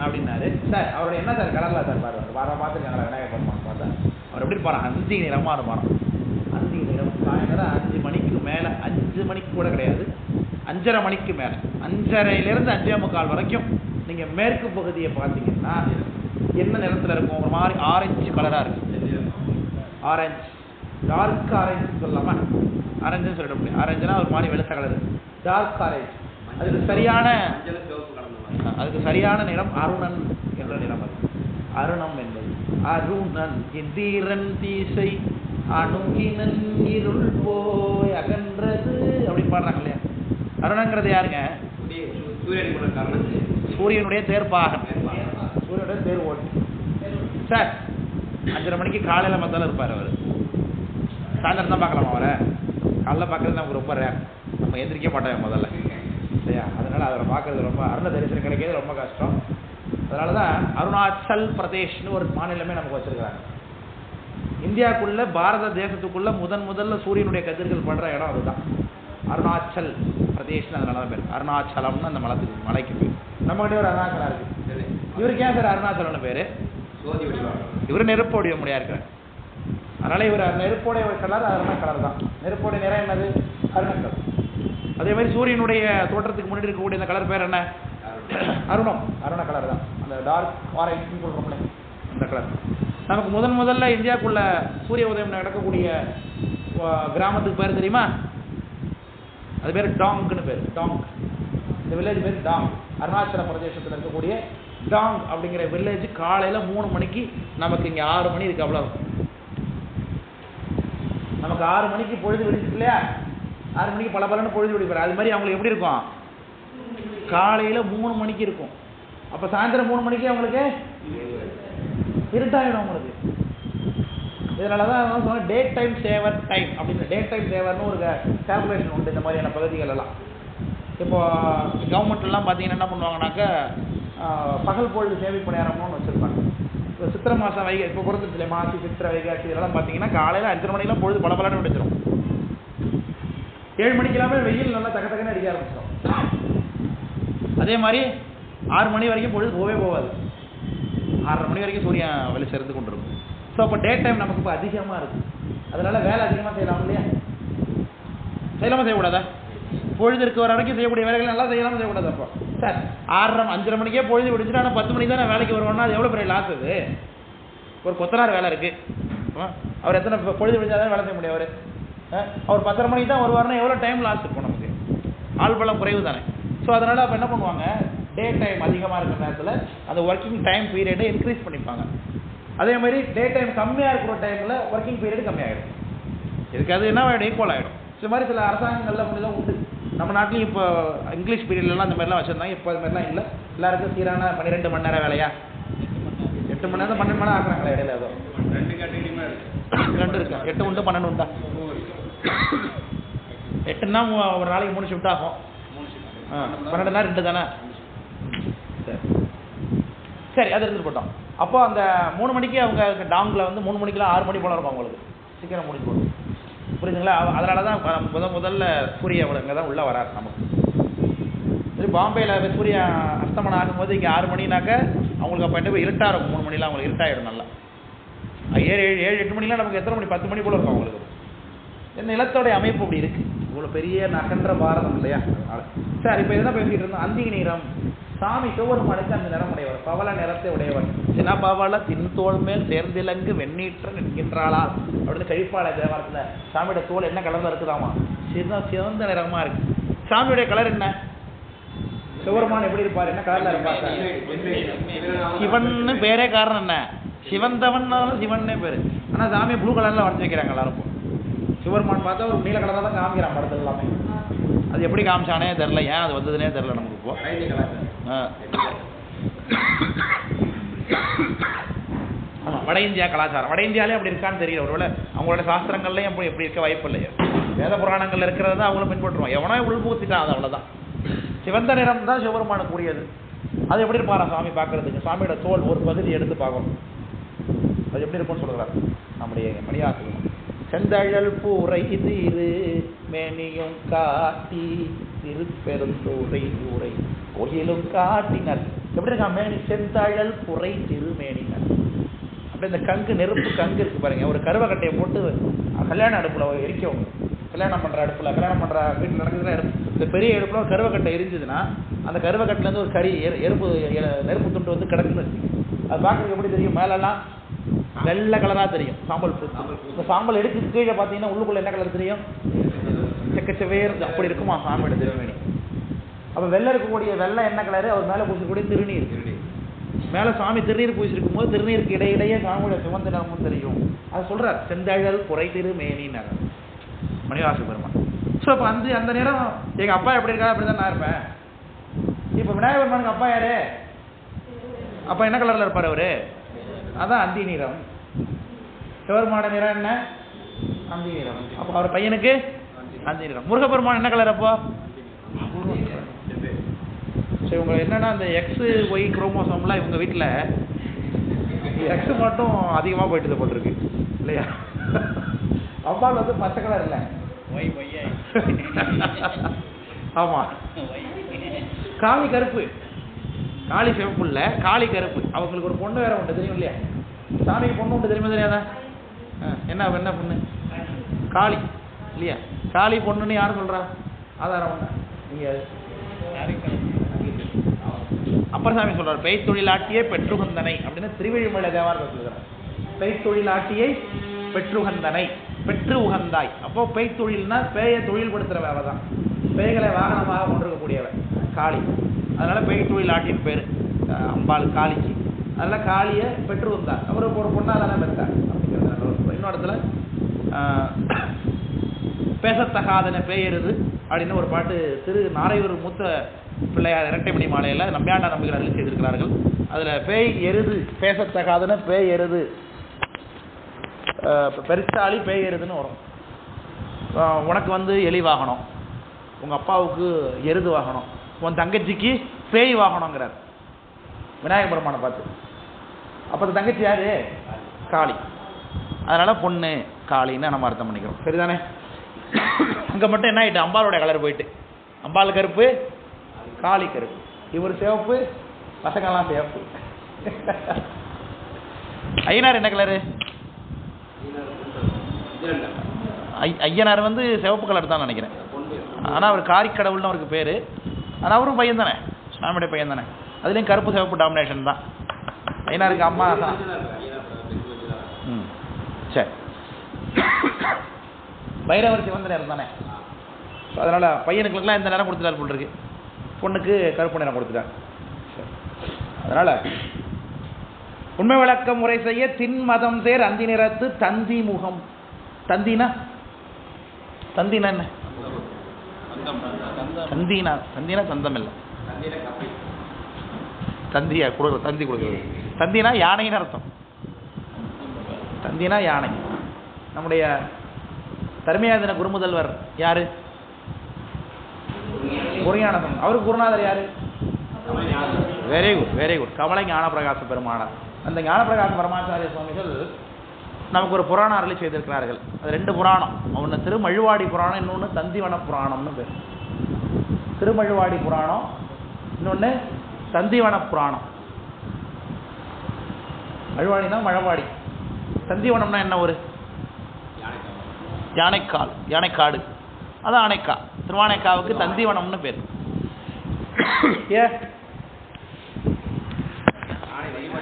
அப்படின்னாரு. சார் அவருடைய என்ன சார் கலர்ல சார் பாருவார், பார்த்துருக்காங்களா விநாயகர் பெருமான் பார்த்தா அவர் எப்படி இருப்பாராம், அந்தி நிறமாக இருப்பாராம். அந்தி நிறம் சாயந்தரம் 5 மணிக்கு மேலே, 5 மணிக்கு கூட கிடையாது, 5:30 மணிக்கு மேலே, 5:30லேருந்து 5:45 வரைக்கும் நீங்கள் மேற்கு பகுதியை பார்த்தீங்கன்னா என்ன நிறத்தில் இருக்கும், ஒரு மாதிரி ஆரஞ்சு கலராக இருக்கு. ஆரஞ்சு, டார்க் ஆரஞ்சு சொல்லலாமா, ஆரஞ்சுன்னு சொல்லிட முடியும். ஆரஞ்சுனா ஒரு மாதிரி வெளுத்த கலர், டார்க் ஆரஞ்சு. அதுக்கு சரியான நிறம் அருணன் என்ற நிறம். அது அருணம் என்பது அருணன் எந்திரன் தீசை அணுகினன் இருள் போய் அகன்றது அப்படி பாடுறாங்க இல்லையா. அருணங்கிறது யாருங்க, சூரியனுடைய தேர்ப்பாகன், சூரியனுடைய தேர் ஓட்டு. சார் 5:30 மணிக்கு காலையில் மத்தாலும் இருப்பார் அவர். சாயந்தரம் தான் பார்க்கலாமா அவரை, காலைல பார்க்கறது நமக்கு ரொம்ப ரேர், நம்ம எந்திரிக்க மாட்டோம் முதல்ல இல்லையா. அதனால அவரை பார்க்கறது ரொம்ப, அருண தரிசனம் கிடைக்கிறது ரொம்ப கஷ்டம். அதனால தான் அருணாச்சல் பிரதேஷ்னு ஒரு மாநிலமே நமக்கு வச்சிருக்காங்க. இந்தியாவுக்குள்ள பாரத தேசத்துக்குள்ள முதல்ல சூரியனுடைய கதிர்கள் படுற இடம் அதுதான், அருணாச்சல் பிரதேஷ்னு. அதனால தான் பேர் அருணாச்சலம்னு அந்த மலைக்கு பேர். நம்மகிட்ட ஒரு அருணாச்சலம் இருக்கு. இவருக்கு ஏன் சார் அருணாச்சலம்னு பேரு, இவர் நெருப்பு வடிவ முடியா இருக்கிறார். அதனால இவர் நெருப்போடைய கலர் அருண கலர் தான். நெருப்போடைய நிறம் என்னது, அருணக்கலர். அதே மாதிரி சூரியனுடைய தோற்றத்துக்கு முன்னாடி இருக்கக்கூடிய இந்த கலர் பேர் என்ன, அருணம், அருண கலர் தான். அந்த டார்க் ஆரஞ்சுன்னு சொல்றோம்ல அந்த கலர். நமக்கு முதல்ல இந்தியாவுக்குள்ள சூரிய உதயம் நடக்கக்கூடிய கிராமத்துக்கு பேர் தெரியுமா, அது பேர் டாங்க்னு பேர். டாங், இந்த வில்லேஜ் பேர் டாங். அருணாச்சல பிரதேசத்தில் இருக்கக்கூடிய டாங் அப்படிங்கிற வில்லேஜ் காலையில் 3 மணிக்கு, நமக்கு இங்கே 6 மணி இருக்கு, அவ்வளோ இருக்கும். நமக்கு 6 மணிக்கு பொழுது விடிச்சு இல்லையா, 6 மணிக்கு பலன்னு பொழுது விடிப்பாரு. அது மாதிரி அவங்களுக்கு எப்படி இருக்கும், காலையில் 3 மணிக்கு இருக்கும். அப்போ சாயந்தரம் 3 மணிக்கு அவங்களுக்கு இருட்டாயிடும் அவங்களுக்கு. இதனால தான் சொன்னால் டே டைம் சேவர் டைம் அப்படின்னு. டே டைம் சேவர்னு ஒரு கால்குலேஷன் உண்டு இந்த மாதிரியான பகுதிகள் எல்லாம். இப்போ கவர்மெண்ட்லாம் பார்த்தீங்கன்னா என்ன பண்ணுவாங்கன்னாக்கா, பகல் பொழுது சேமிப்பு நேரம்னு வச்சுருப்பாங்க. இப்போ சித்திரை மாதம் வைகை, இப்போ பிறந்துச்சுல மாசி சித்திரை வைகாசி இதெல்லாம் பார்த்தீங்கன்னா காலையில் 5:30 மணிக்கெலாம் பொழுது பலன்னு விடுச்சிடும். 7 மணிக்கெல்லாமே வெயில் நல்லா தக்கன்னு அடிக்க ஆரம்பிச்சிடும். அதே மாதிரி 6 மணி வரைக்கும் பொழுது போகாது. 6:30 மணி வரைக்கும் சூரியன் வெளிச்சம் இருந்து கொண்டு இருக்கும். ஸோ அப்போ டே டைம் நமக்கு இப்போ அதிகமாக இருக்குது. அதனால வேலை அதிகமாக செய்யலாம் இல்லையா, செய்யலாமா செய்யக்கூடாதா, பொழுது இருக்க வர வரைக்கும் செய்யக்கூடிய வேலைகள் நல்லா செய்யலாமா செய்யக்கூடாது. அப்போ சார் 5:30 மணிக்கே பொழுது விடிச்சுட்டு ஆனால் 10 மணிக்கு தான் நான் வேலைக்கு வருவேன்னா அது எவ்வளோ பெரிய லாஸ். அது ஒரு கொத்தனார் வேலை இருக்குது, அவர் எத்தனை பொழுது விடிஞ்சாதான் வேலை செய்ய முடியும். அவர் 10:30 மணிக்கு தான் வருவார்னா எவ்வளோ டைம் லாஸ் இருக்கும் நமக்கு, ஆள் பலம் குறைவு தானே. ஸோ அதனால் அப்போ என்ன பண்ணுவாங்க, டே டைம் அதிகமாக இருக்கிற நேரத்தில் அந்த ஒர்க்கிங் டைம் பீரியடை இன்க்ரீஸ் பண்ணிப்பாங்க. அதே மாதிரி டே டைம் கம்மியாக இருக்கிற டைமில் ஒர்க்கிங் பீரியட் கம்மியாகிடும். இதுக்கு அது என்ன ஆகிடும், ஈக்குவல் ஆகிடும். இது மாதிரி சில அரசாங்கங்கள்ல அப்படிலாம் உண்டு. நம்ம நாட்டிலையும் இப்போ இங்கிலீஷ் பீரியட்லாம் இந்த மாதிரிலாம் வச்சுருந்தாங்க. இப்போ அது மாதிரிலாம் இல்லை. எல்லாருக்கும் சீரான 12 மணி நேரம் வேலையா, 8 மணி நேரம் 12 மணி நேரம் ஆக்குறாங்களா இடையில. ஏதோ 2 இருக்கா, 8 உண்டு 12 உண்டா. 8ன்னா ஒரு நாளைக்கு 3 ஷிஃப்ட் ஆகும், 12னா 2 தானே. சரி அது எடுத்துட்டு போட்டோம். அப்போ அந்த 3 மணிக்கு அவங்க டாங்கில் வந்து 3 மணிக்கெல்லாம் 6 மணி போல இருக்கும் அவங்களுக்கு, சீக்கிரம் முடிஞ்சு போகும். புரியுதுங்களா. அதனால தான் முதல்ல சூரிய இங்கே தான் உள்ளே வராது நமக்கு. சரி பாம்பேயில் சூரிய அஸ்தமனம் ஆகும்போது இங்கே 6 மணினாக்க அவங்களுக்கு அப்போ என்ன இருட்டாக இருக்கும். 3 மணிலாம் அவங்களுக்கு இருட்டாயிடும் நல்லா. 7 8 மணிலாம் நமக்கு எத்தனை மணி, 10 மணி போல இருக்கும் அவங்களுக்கு. நிலத்தோடைய அமைப்பு அப்படி இருக்கு. இவ்வளோ பெரிய நகன்ற பாரதம் இல்லையா? சரி, இப்போ என்ன பேசிட்டு இருந்தோம்? அந்தி நிறம். சாமி சிவபெருமானுக்கு அந்த நிறம் உடையவர், பவள நிறத்தை உடையவர். சின்ன பவள தின்தோள் மேல் சேர்ந்திலங்கு வெண்ணீற்றன் என்கின்றாளா அப்படின்னு கழிப்பாள தேவாரத்தில் சாமியோட தோல் என்ன கலர்ல இருக்குதாமா? சிவந்த நிறமா இருக்கு. சாமியுடைய கலர் என்ன? சிவபெருமான் எப்படி இருப்பார்? என்ன கலர்ல இருப்பார்? சிவன் பேரே காரணம் என்ன? சிவந்தவன்னாலும் சிவன்னே பேரு. ஆனா சாமி ப்ளூ கலர்ல வரைஞ்சி வைக்கிறாங்க எல்லாரும். சிவபெருமான் பார்த்தா ஒரு நீல கலராக தான் காமிக்கிறான் படத்துல எல்லாமே. அது எப்படி காமிச்சானே தெரில, ஏன் அது வந்ததுனே தெரில நமக்கு. இப்போ ஆமாம், வட இந்தியா கலாச்சாரம். வட இந்தியாலே அப்படி இருக்கான்னு தெரியல. ஒருவேளை அவங்களோட சாஸ்திரங்கள்லையும் அப்படி எப்படி இருக்க வாய்ப்பு இல்லையா? வேத புராணங்கள் இருக்கிறத தான் அவங்களும் பின்பற்றுவோம். எவனோ உள்புகுத்திட்டான், அது அவ்வளோதான். சிவந்த நிறம் தான் சிவபெருமானுக்கு கூடியது. அது எப்படி இருப்பாரா சாமி பார்க்கறதுக்கு? சாமியோட தோல் ஒரு பகுதி எடுத்து பார்க்கணும். அது எப்படி இருக்கும்னு சொல்லுறாரு நம்முடைய மணியாசிரியர். செந்தழல் பூரை திரு மேனியும் காட்டி திருப்பெருந்தூரை ஊரை கோயிலும் காட்டினர். எப்படி இருக்கா மேனி? செந்தழல் புரை திருமேனினர். அப்படி இந்த கங்கு, நெருப்பு கங்கு இருக்கு பாருங்க. ஒரு கருவக்கட்டையை போட்டு கல்யாண அடுப்புல எரிக்கவங்க. கல்யாணம் பண்ற அடுப்புல, கல்யாணம் பண்ற வீட்டில் நடக்குதுன்னா இந்த பெரிய அடுப்புல ஒரு கருவக்கட்டை எரிஞ்சதுன்னா அந்த கருவக்கட்டில இருந்து ஒரு கறி எறும்பு நெருப்பு துண்டு வந்து கிடக்குன்னு. அது பார்க்கறதுக்கு எப்படி தெரியும்? மேலெல்லாம் வெள்ளை கலரா தெரியும். சாம்பல். இந்த சாம்பல் எடுத்து கீழே பார்த்தீங்கன்னா உள்ளுக்குள்ள என்ன கலர் தெரியும்? செக்கச்சவேர். அப்படி இருக்குமா சாமியோட திருமேனி? அப்ப வெள்ளை இருக்கக்கூடிய வெள்ளை என்ன கலரு? அவர் மேல பூசக்கூடிய திருநீர். மேல சாமி திருநீர் பூசிருக்கும் போது திருநீருக்கு இடையிடையே சாமியோட சிவந்த நிறமும் தெரியும். அது சொல்றார், செந்தழல் புரை திருமேனினர் மணிவாச பெருமான். ஸோ அப்போ அந்த நிறம் எங்க அப்பா எப்படி இருக்கா அப்படிதான் நான் இருப்பேன். இப்ப விநாயகர் பெருமானுக்கு அப்பா யாரு? அப்பா என்ன கலர்ல இருப்பாரு அவரு? அதான் அந்தி நிறம். சிவபெருமான நிறம் என்ன? அந்தி நிறம். அப்போ அவர் பையனுக்கு அந்தி நிறம். முருகப்பெருமான் என்ன கலர் அப்போ? சரி, உங்க என்னன்னா இந்த எக்ஸ் ஒய் குரோமோசோம்லாம் இவங்க வீட்டில் எக்ஸ் மட்டும் அதிகமாக போயிட்டு போட்டிருக்கு இல்லையா? அப்பால் வந்து பச்சை கலர் இல்லை. ஆமா, காளி கருப்பு. காளி சிவப்பு இல்ல, காளி கருப்பு. அவங்களுக்கு ஒரு பொண்ணு வேற உண்டு, தெரியும் இல்லையா? சாமிக்கு பொண்ணு உண்டு, தெரியுமா தெரியாதா? என்ன என்ன பொண்ணு? காளி இல்லையா? காளி பொண்ணுன்னு யாரும் சொல்றா? ஆதாரம் உண்டா? நீங்க அப்பர் சாமி சொல்றாரு, பெய்தொழிலாட்டியே பெற்றுகந்தனை அப்படின்னு திருவிழிமலை தேவாரத்தை சொல்கிறார். பெய்தொழிலாட்டியை பெற்றுகந்தனை, பெற்று உகந்தாய். அப்போ பெய்தொழில்னா பேயை தொழில்படுத்துற வேலை தான். பேய்களை வாகனமாக கொண்டிருக்கக்கூடியவர் காளி. அதனால பெய்தொழிலாட்டின்னு பேரு அம்பாள் காளிக்கு. அதனால காளியை பெற்று வந்தார். அவருக்கு ஒரு பொண்ணா தானே பெற்றார் அப்படிங்கிறது. இன்னொரு இடத்துல பேசத்தகாதன பேயருது அப்படின்னு ஒரு பாட்டு திரு நாரையூர் மூத்த பிள்ளையார் இரட்டைமணி மாலையில நம்பியாண்ட நம்பிகள் அருளி செய்திருக்கிறார்கள். அதுல பேய் எருது, பேசத்தகாதன பேய் எருது, பெருச்சாளி பேய் எருதுன்னு வரும். உனக்கு வந்து எலி வாகனம், உங்க அப்பாவுக்கு எருது வாகனம், உன் தங்கச்சிக்கு பேய் வாகனங்கிறார் விநாயகர் பெருமானை பார்த்து. அப்ப அந்த தங்கச்சி யாரு? காளி. அதனால பொண்ணு காளின்னு நம்ம அர்த்தம் பண்ணிக்கிறோம். சரிதானே? அங்க மட்டும் என்ன ஆயிட்டு? அம்பாளுடைய கலர் போயிட்டு. அம்பாள் கருப்பு, காளி கருப்பு. இவர் சிவப்பு, பசங்கள்லாம் சிவப்பு. ஐயனார் என்ன கலரு? ஐயனார் வந்து சிவப்பு கலர் தான் நினைக்கிறேன். ஆனா அவர் காரிக்கடவுள்னு அவருக்கு பேரு. ஆனா அவரும் பையன் தானே, சாமியுடைய பையன் தானே. அதுலயும் கருப்பு சிவப்பு டாமினேஷன் தான். ஐயனாருக்கு அம்மா தான். சரி, பைரவர் சிவந்த நேரம் தானே. அதனால பையனுக்குலாம் இந்த நேரம் கொடுத்துட்டாரு போல் இருக்கு, பொண்ணுக்கு கருப்பு நேரம் கொடுத்துட்டார். அதனால உண்மை விளக்கம் முறை செய்ய தின்மதம் சேர் அந்தி நிறத்து தந்தி முகம். தந்தினா தந்தினா என்ன? தந்தினா தந்தினா தந்தம் இல்லை. தந்தியா கொடுக்குற, தந்தி கொடுக்குறது. தந்தினா யானைன்னு அர்த்தம். தந்தினா யானை. நம்முடைய தர்மயாதன குருமுதல்வர் யாரு? குருஞானம். அவருக்கு குருநாதர் யாரு? Very good, very good. கமலை ஞானப்பிரகாச பெருமானார். அந்த ஞானப்பிரகாச பரமாச்சாரிய சுவாமிகள் நமக்கு ஒரு புராணம் அருளி செய்திருக்கிறார்கள். அது 2 புராணம். ஒன்று திருமழுவாடி புராணம், இன்னொன்று தந்திவன புராணம்னு பேர். திருமழுவாடி புராணம், இன்னொன்று தந்திவன புராணம். மழுவாடினா மழவாடி, தந்திவனம்னா என்ன? ஒரு யானைக்கால், யானைக்காடு, அதான் ஆனைக்கா. திருவானைக்காவுக்கு தந்திவனம்னு பேர்.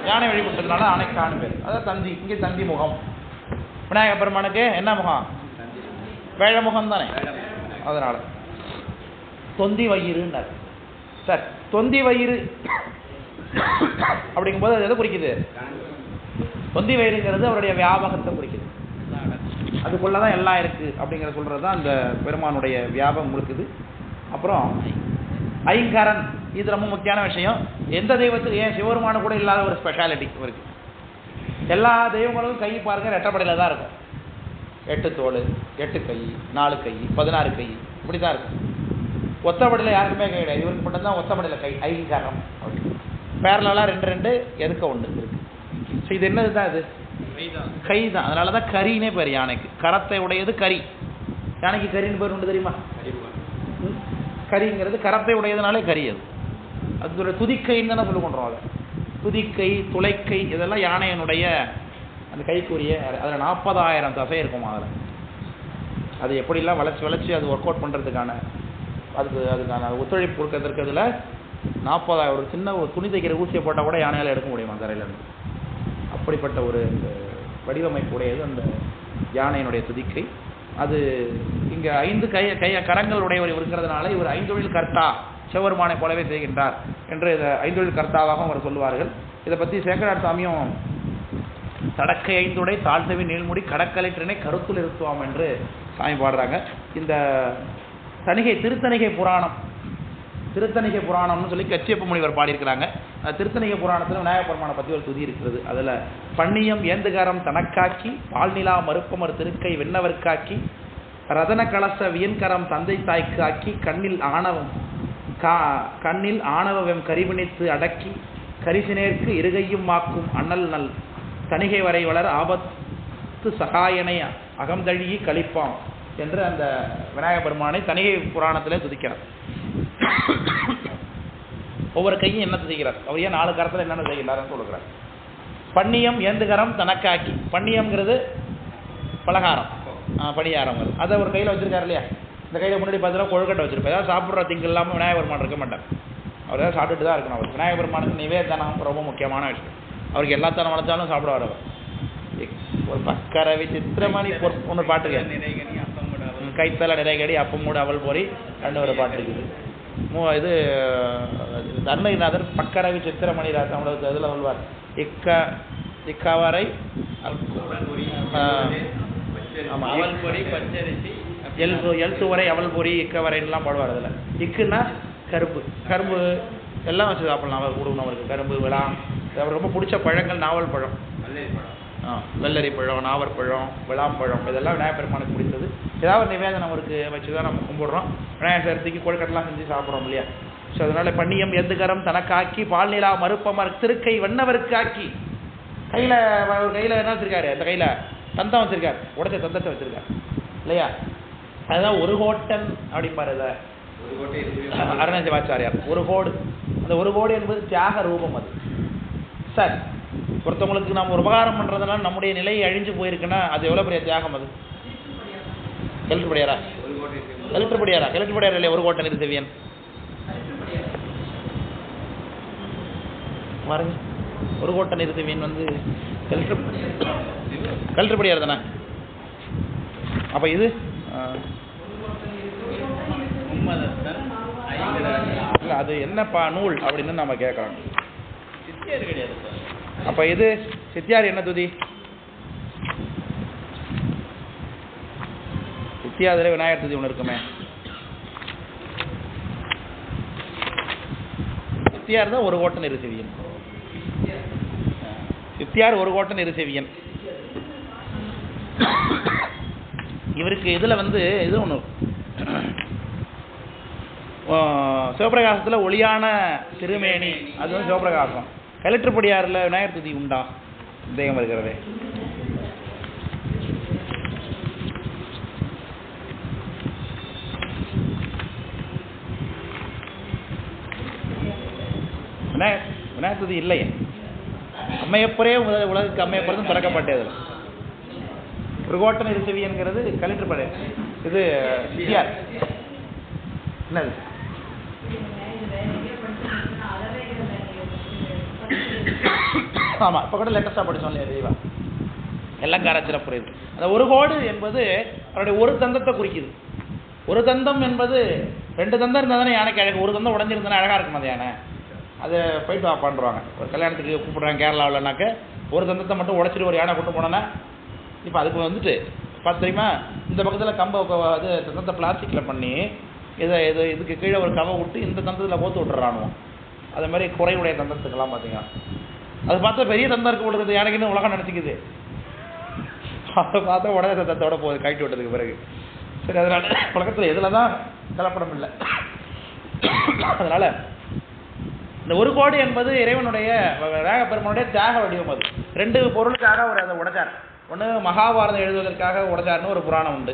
யானை வழிபட்டதுனால ஆனைக்கான்னு பேர். அதான் தந்தி, இங்கே தந்தி முகம். விநாயகப் பெருமானுக்கு என்ன முகம்? வேழ முகம் தானே, அதனால தொந்தி வயிறுன்னார். சார், தொந்தி வயிறு அப்படிங்கும்போது அது எதை குறிக்குது? தொந்தி வயிறுங்கிறது அவருடைய வியாபகத்தை குறிக்குது. அதுக்குள்ளதான் எல்லாம் இருக்கு அப்படிங்கிற சொல்றது தான் அந்த பெருமானுடைய வியாபகம் இருக்குது. அப்புறம் ஐங்கரன், இது ரொம்ப முக்கியமான விஷயம். எந்த தெய்வத்துக்கு, ஏன் சிவபெருமான கூட இல்லாத ஒரு ஸ்பெஷாலிட்டி இருக்கு. எல்லா தெய்வங்களுக்கும் கை பாருங்க ரெட்டப்படையில் தான் இருக்கும். 8 தோல், 8 கை, 4 கை, 16 கை, இப்படி தான் இருக்கும். ஒத்தப்படையில் யாருக்குமே கை கிடையாது. இவருக்கு மட்டும்தான் ஒத்தப்படையில் கை, ஐங்கரம். பேரலாம் 2 எதுக்க 1 இருக்கு. ஸோ இது என்னது தான்? இது கை தான். அதனால தான் கரினே பேர் யானைக்கு. கரத்தை உடையது கரி. யானைக்கு கரின்னு பேர் உண்டு தெரியுமா? கரிங்கிறது கரத்தை உடையதுனாலே கரி. அது அதோட துதிக்கைன்னு தானே சொல்லி கொண்டுறோம். அதை துதிக்கை, துளைக்கை, இதெல்லாம் யானையினுடைய அந்த கைக்குரிய. அதில் 40,000 தசை இருக்குமா. அதில் அது எப்படிலாம் வளைச்சி அது ஒர்க் அவுட் பண்ணுறதுக்கான அதுக்கான ஒத்துழைப்பு கொடுக்கறதுக்கு அதில் 40,000 ஒரு சின்ன ஒரு துணி தைக்கிற ஊசியை போட்டால் கூட யானையால் எடுக்க முடியுமா தரையிலேருந்து. அப்படிப்பட்ட ஒரு வடிவமைப்பு உடையது அந்த யானையினுடைய துதிக்கை. அது இங்கே 5 கரங்களுடைய இருக்கிறதுனால இவர் 5 தொழில் கர்த்தா, சிவபெருமானை போலவே செய்கின்றார் என்று இதை 5 தொழில் கர்த்தாவாக அவர் சொல்லுவார்கள். இதை பற்றி சேக்கரார் சாமியும் தடக்கை 5 தாழ்த்தவி நீள்முடி கடற்கலிற்றினை கருத்துள் இருத்துவாம் என்று சாமி பாடுறாங்க. இந்த திருத்தணிகை புராணம்னு சொல்லி கச்சியப்ப முனிவர் பாடியிருக்கிறாங்க. திருத்தணிகை புராணத்தில் விநாயகப் பெருமானை பற்றி ஒரு துதி இருக்கிறது. அதில் பண்ணியம் ஏந்துகாரம் தனக்காக்கி, பால்நிலா மறுப்பமர் திருக்கை வெண்ணவர்க்காக்கி, ரதன கலச வியன்கரம் தந்தை தாய்க்கு ஆக்கி, கண்ணில் ஆணவம் கரிபிணித்து அடக்கி, கரிசினேற்கு இருகையும் மாக்கும் அண்ணல் நல் தணிகை வரை வளர் ஆபத்து சகாயனை அகம்தழியி கழிப்பாம் என்று அந்த விநாயகப் பெருமானை தணிகை புராணத்திலே துதிக்கிறார். ஒவ்வொரு கையும் என்ன செய்கிறார், அவர் ஏன் 4 கரத்தில் என்னென்ன செய்கிறார்னு சொல்லுகிறார். பண்ணியம் ஏந்துகரம் தனக்காக்கி, பண்ணியம்ங்கிறது பலகாரம், பணியாரம். அதை ஒரு கையில் வச்சிருக்காரு இல்லையா. இந்த கையில் முன்னாடி பார்த்தீங்கன்னா கொழுக்கட்டை வச்சிருப்பேன். ஏதாவது சாப்பிட்ற திங்கு இல்லாமல் விநாயகப் பெருமான் இருக்க மாட்டார். அவர் ஏதாவது சாப்பிட்டுட்டு தான் இருக்கணும். அவர் விநாயகப் பெருமானுக்கு நிவேதனம் ரொம்ப முக்கியமான விஷயம். அவருக்கு எல்லாத்தனம் வளர்த்தாலும் சாப்பிடுவார். அவர் ஒரு பக்கரவி சித்திரமணி ஒன்று பாட்டுங்க, கைத்தல நிறைகடி அப்பமூடு அவள் போரி ரெண்டு ஒரு பாட்டு இருக்குது. இது தர்மநாதர் பக்கரவி சித்திரமணி ராசம் இதில் சொல்வார். இக்கவரை எழுத்துவரை அவள் பொறி இக்கவரைலாம் பாடுவார். அதில் இக்குன்னா கரும்பு எல்லாம் வச்சு சாப்பிடலாம். அவர் கொடுக்கணும் அவருக்கு. கரும்பு, விளாம், அவர் ரொம்ப பிடிச்ச பழங்கள் நாவல் பழம், வெள்ளரி பழம், நாவற்பழம், விளாம்பழம், இதெல்லாம் விநாயகப் பெருமானுக்கு பிடிச்சது. ஏதாவது நிவேதனம் அவருக்கு வச்சு தான் நம்ம கும்பிடுறோம். விநாயகர் சதுர்த்திக்கு கொழுக்கட்டெல்லாம் செஞ்சு சாப்பிட்றோம் இல்லையா. ஸோ அதனால் பண்ணியம் எந்துகரம் தனக்காக்கி, பால்நிலா மறுப்பமர் திருக்கை வெண்ணவர்க்காக்கி. கையில் என்ன வச்சிருக்காரு, அந்த கையில் தந்தம் வச்சிருக்காரு, உடச்ச தந்தத்தை வச்சிருக்காரு இல்லையா. அதுதான் ஒரு கோட்டன் அப்படிம்பாரு. இதை அருணாச்சலாச்சாரியார் ஒரு கோடு. அந்த ஒரு கோடு என்பது தியாக ரூபம். அது சார் ஒருத்தவங்களுக்கு நாம் ஒரு உபகாரம் பண்ணுறதுனால நம்முடைய நிலை அழிஞ்சு போயிருக்குன்னா அது எவ்வளோ பெரிய தியாகம். அது கெலுற்றுப்படியாரா இல்லையா. ஒரு கோட்டை நிறுத்தவியன் பாருங்க. ஒரு கோட்டை நிறுத்தவியன் வந்து கெலுற்றுப்படியார் தானே. அப்போ இது இல்லை, அது என்னப்பா நூல் அப்படின்னு நம்ம கேட்குறோம். கிடையாது. அப்ப இது சித்தியார் என்ன துதி? சித்தியாதிலே விநாயகர் துதி ஒன்று இருக்குமே. சித்தியார் தான் ஒரு கோட்டன் இருசெவியன். சித்தியார் ஒரு கோட்டன் இருசெவியன். இவருக்கு இதுல வந்து இது ஒன்று சிவபிரகாசத்துல ஒளியான திருமேனி, அது வந்து சிவபிரகாசம். கலெக்டர்படியாரில் விநாயகர் துதி உண்டா? சந்தேகம் இருக்கிறதே. விநாயகர் துதி இல்லையே. அம்மையப்பரே உலகுக்கு அம்மையப்பர் தான் பிறக்கப்பட்டதில். மிருகோட்ட நிறுத்தவியங்கிறது கலெக்டர் பழைய இது சிஆர் என்னது ஆமாம் இப்போ கூட லேட்டஸ்டாக படித்தோம் இல்லையா தெய்வா எல்லாம் காராச்சில புரியுது. அந்த ஒரு கோடு என்பது அவருடைய ஒரு தந்தத்தை குறிக்குது. ஒரு தந்தம் என்பது 2 தந்தம் இருந்தால் தானே யானைக்கு அழகு. ஒரு தந்தம் உடஞ்சிருந்தானே அழகாக இருக்கும் அந்த யானை. அதை போயிட்டு பண்ணுறாங்க ஒரு கல்யாணத்துக்கு கூப்பிட்றாங்க கேரளாவில்னாக்க ஒரு தந்தத்தை மட்டும் உடச்சிட்டு ஒரு யானை கொண்டு போனோன்னா இப்போ அதுக்கு வந்துட்டு பார்த்து தெரியுமா இந்த பக்கத்தில் கம்பை அது தந்தத்தை பிளாஸ்டிக்கில் பண்ணி இதுக்கு கீழே ஒரு கவை விட்டு இந்த தந்தத்தில் கோத்து விட்டுறானுவோம். அதே மாதிரி குறைவுடைய தந்தத்துக்கெல்லாம் பார்த்தீங்கன்னா அது பார்த்தா பெரிய தந்தம் இருக்க விடுறது யானைக்குன்னு உலகம் நினச்சிக்குது. அதை பார்த்தா உடனே தந்தத்தோட போகுது கைட்டு விட்டதுக்கு பிறகு. சரி, அதனால் உலகத்தில் எதில் தான் கலப்படம் இல்லை. அதனால் இந்த ஒரு கோடி என்பது இறைவனுடைய பெருமனுடைய தியாக வடிவம். அது 2 பொருளுக்காக அவர் அதை உடைச்சார். ஒன்று மகாபாரதம் எழுதுவதற்காக உடைச்சார்னு ஒரு புராணம் உண்டு.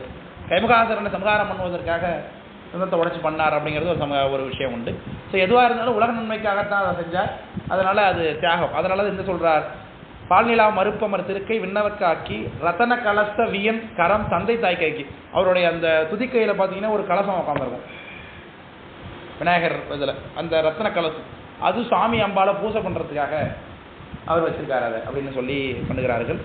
கைமுகாசுரனை சம்ஹாரம் பண்ணுவதற்காக தந்தத்தை உடைச்சி பண்ணார் அப்படிங்கிறது ஒரு விஷயம் உண்டு. ஸோ எதுவாக இருந்தாலும் உலக நன்மைக்காகத்தான் அதை செஞ்சார். அதனால் அது தியாகம். அதனால என்ன சொல்கிறார், பால்நிலா மறுப்பமர் திருக்கை விண்ணவர்க்கு ஆக்கி ரத்தன கலச வியன் கரம் தந்தை தாய் கைக்கு. அவருடைய அந்த துதிக்கையில் பார்த்தீங்கன்னா ஒரு கலசம் உட்காந்துருக்கும் விநாயகர் இதில். அந்த ரத்தன கலசம் அது சாமி அம்பால பூஜை பண்ணுறதுக்காக அவர் வச்சிருக்காரு அதை அப்படின்னு சொல்லி பண்ணுகிறார்கள்.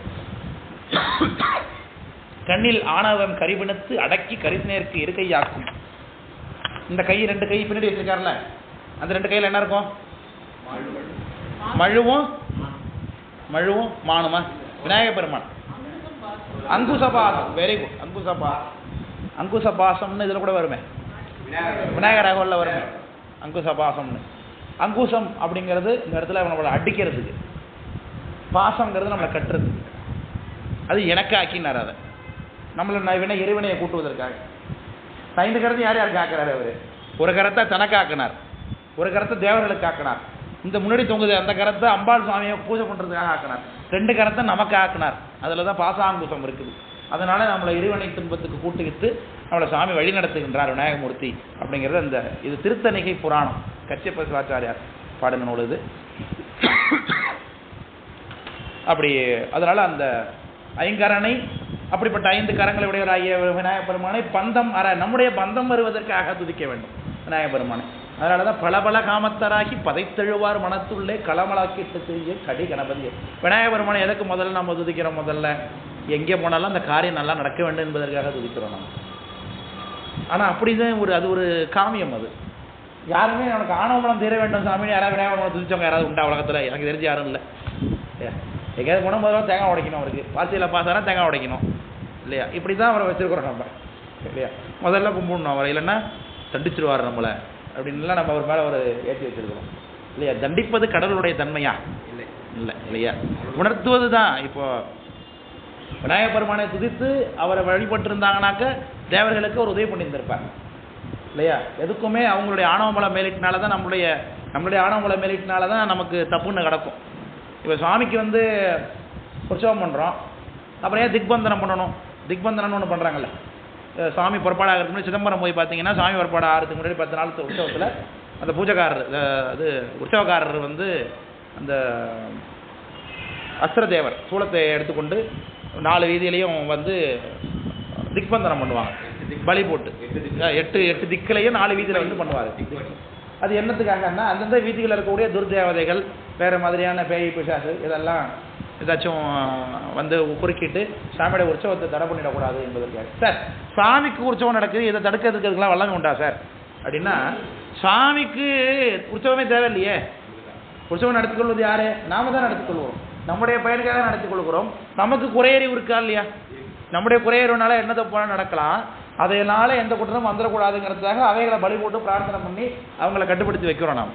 கண்ணில் ஆணவம் கரிவினத்து அடக்கி கரிசினேருக்கு இருக்கையாக்கும். இந்த கை 2 கை பின்னாடி வச்சிருக்காருல்ல, அந்த 2 கையில் என்ன இருக்கும்? மழுவும் மானுமா விநாயக பெருமான். அங்குசபாசம், வெரி குட். அங்குசபாசம்னு இதில் கூட வருமே, விநாயகர் ராகவல்ல வருமே அங்குசபாசம்னு. அங்குசம் அப்படிங்கிறது இந்த இடத்துல நம்மளை அடிக்கிறதுக்கு, பாசங்கிறது நம்மளை கட்டுறது. அது எனக்கு ஆக்கினார். அதை நம்மளை இறைவனையை கூட்டுவதற்காக 5 கரத்தை யார் காக்கிறார் அவர்? ஒரு கரத்தை தனக்கு ஆக்கினார், ஒரு கரத்தை தேவர்களுக்கு ஆக்கினார். இந்த முன்னாடி தொங்குது அந்த கரத்தை அம்பாள் சுவாமியை பூஜை பண்ணுறதுக்காக ஆக்கினார். 2 கரத்தை நமக்கு ஆக்கினார். அதில் தான் பாசாங்குசம் இருக்குது. அதனால் நம்மளை இறைவனை துன்பத்துக்கு கூட்டுவித்து நம்மளை சாமி வழி நடத்துகின்றார் விநாயகமூர்த்தி அப்படிங்கிறது. அந்த இது திருத்தணிகை புராணம், கச்சியப்ப சிவாச்சாரியார் பாடின நூல் இது. அப்படி அதனால் அந்த ஐங்கரனை அப்படிப்பட்ட 5 கரங்களை உடையவராகிய விநாயக பெருமானை பந்தம் நம்முடைய பந்தம் வருவதற்காக துதிக்க வேண்டும் விநாயக பெருமானை. அதனால தான் பல காமத்தராகி பதைத்தெழுவார் மனத்துள்ளே களமலாக்கிட்டு தெரிய கடி கணபதி. விநாயக பெருமானை எதுக்கு முதல்ல நம்ம துதிக்கிறோம்? முதல்ல எங்கே போனாலும் அந்த காரியம் நல்லா நடக்க வேண்டும் என்பதற்காக துதிக்கிறோம் நம்ம. ஆனால் அப்படிதான் அது ஒரு காமியம். அது யாருமே எனக்கு ஆணவமனம் தீர வேண்டும் சாமின்னு யாராவது விநாயக பெருமானை துதிச்சவங்க யாராவது உண்டா உலகத்தில்? எனக்கு தெரிஞ்சு யாரும் இல்லை. எங்கேயாவது போனால் முதல்ல தேங்காய் உடைக்கணும், அவருக்கு பாசியில் பாசாரா தேங்காய் உடைக்கணும் இல்லையா? இப்படி தான் அவரை வச்சுருக்கிறோம் நம்ம இல்லையா? முதல்ல கும்பிடணும் அவரை, இல்லைன்னா தண்டிச்சிருவார் நம்மளை அப்படின்லாம் நம்ம அவர் மேலே ஒரு ஏற்றி வச்சுருக்கிறோம் இல்லையா? தண்டிப்பது கடவுளுடைய தன்மையா? இல்லை இல்லையா? உணர்த்துவது தான். இப்போது விநாயக பெருமானை துதித்து அவரை வழிபட்டிருந்தாங்கனாக்க தேவர்களுக்கு ஒரு உதவி பண்ணியிருந்திருப்பாங்க இல்லையா? எதுக்குமே அவங்களுடைய ஆணவமலை மேலிட்டினால தான் நம்மளுடைய ஆணவமலை மேலிட்டினால தான் நமக்கு தப்புன்னு கிடக்கும். இப்போ சுவாமிக்கு உற்சவம் பண்ணுறோம், அப்புறம் ஏன் திக்பந்தனம் பண்ணணும்? திக்பந்தனம்னு ஒன்று பண்ணுறாங்கல்ல, சாமி புறப்பாடாகிறதுக்கு முன்னாடி சிதம்பரம் போய் பார்த்தீங்கன்னா சாமி புறப்பாடு ஆகிறதுக்கு முன்னாடி 10 நாள் உற்சவத்தில் அந்த பூஜைக்காரர் உற்சவக்காரர் அந்த அஸ்திரதேவர் சூளத்தை எடுத்துக்கொண்டு 4 வீதியிலையும் திக்பந்தனம் பண்ணுவாங்க. பலி போட்டு 8 திக்கிலையும் 4 வீதியில் பண்ணுவார். அது என்னத்துக்காகன்னா அந்தந்த வீதிகளில் இருக்கக்கூடிய துர்தேவதைகள், வேறு மாதிரியான பேய் பிசாசு இதெல்லாம் ஏதாச்சும் குறுக்கிட்டு சாமியோட உற்சவத்தை தடை பண்ணிடக்கூடாது என்பதற்காக. சார், சாமிக்கு உற்சவம் நடக்குது, இதை தடுக்கிறதுக்கெல்லாம் வல்லமை உண்டா சார் அப்படின்னா, சாமிக்கு உற்சவமே தேவையில்லையே. உற்சவம் நடத்திக்கொள்வது யாரு? நாம தான் நடத்திக்கொள்வோம். நம்முடைய பயனுக்காக நடத்தி கொள்கிறோம். நமக்கு குறையறிவு இருக்கா இல்லையா? நம்முடைய குறையறிவுனால என்ன தப்பான நடக்கலாம், அதனால எந்த குற்றமும் வந்துடக்கூடாதுங்கிறதுக்காக அவைகளை பலி போட்டு பிரார்த்தனை பண்ணி அவங்கள கட்டுப்படுத்தி வைக்கிறோம் நாம்.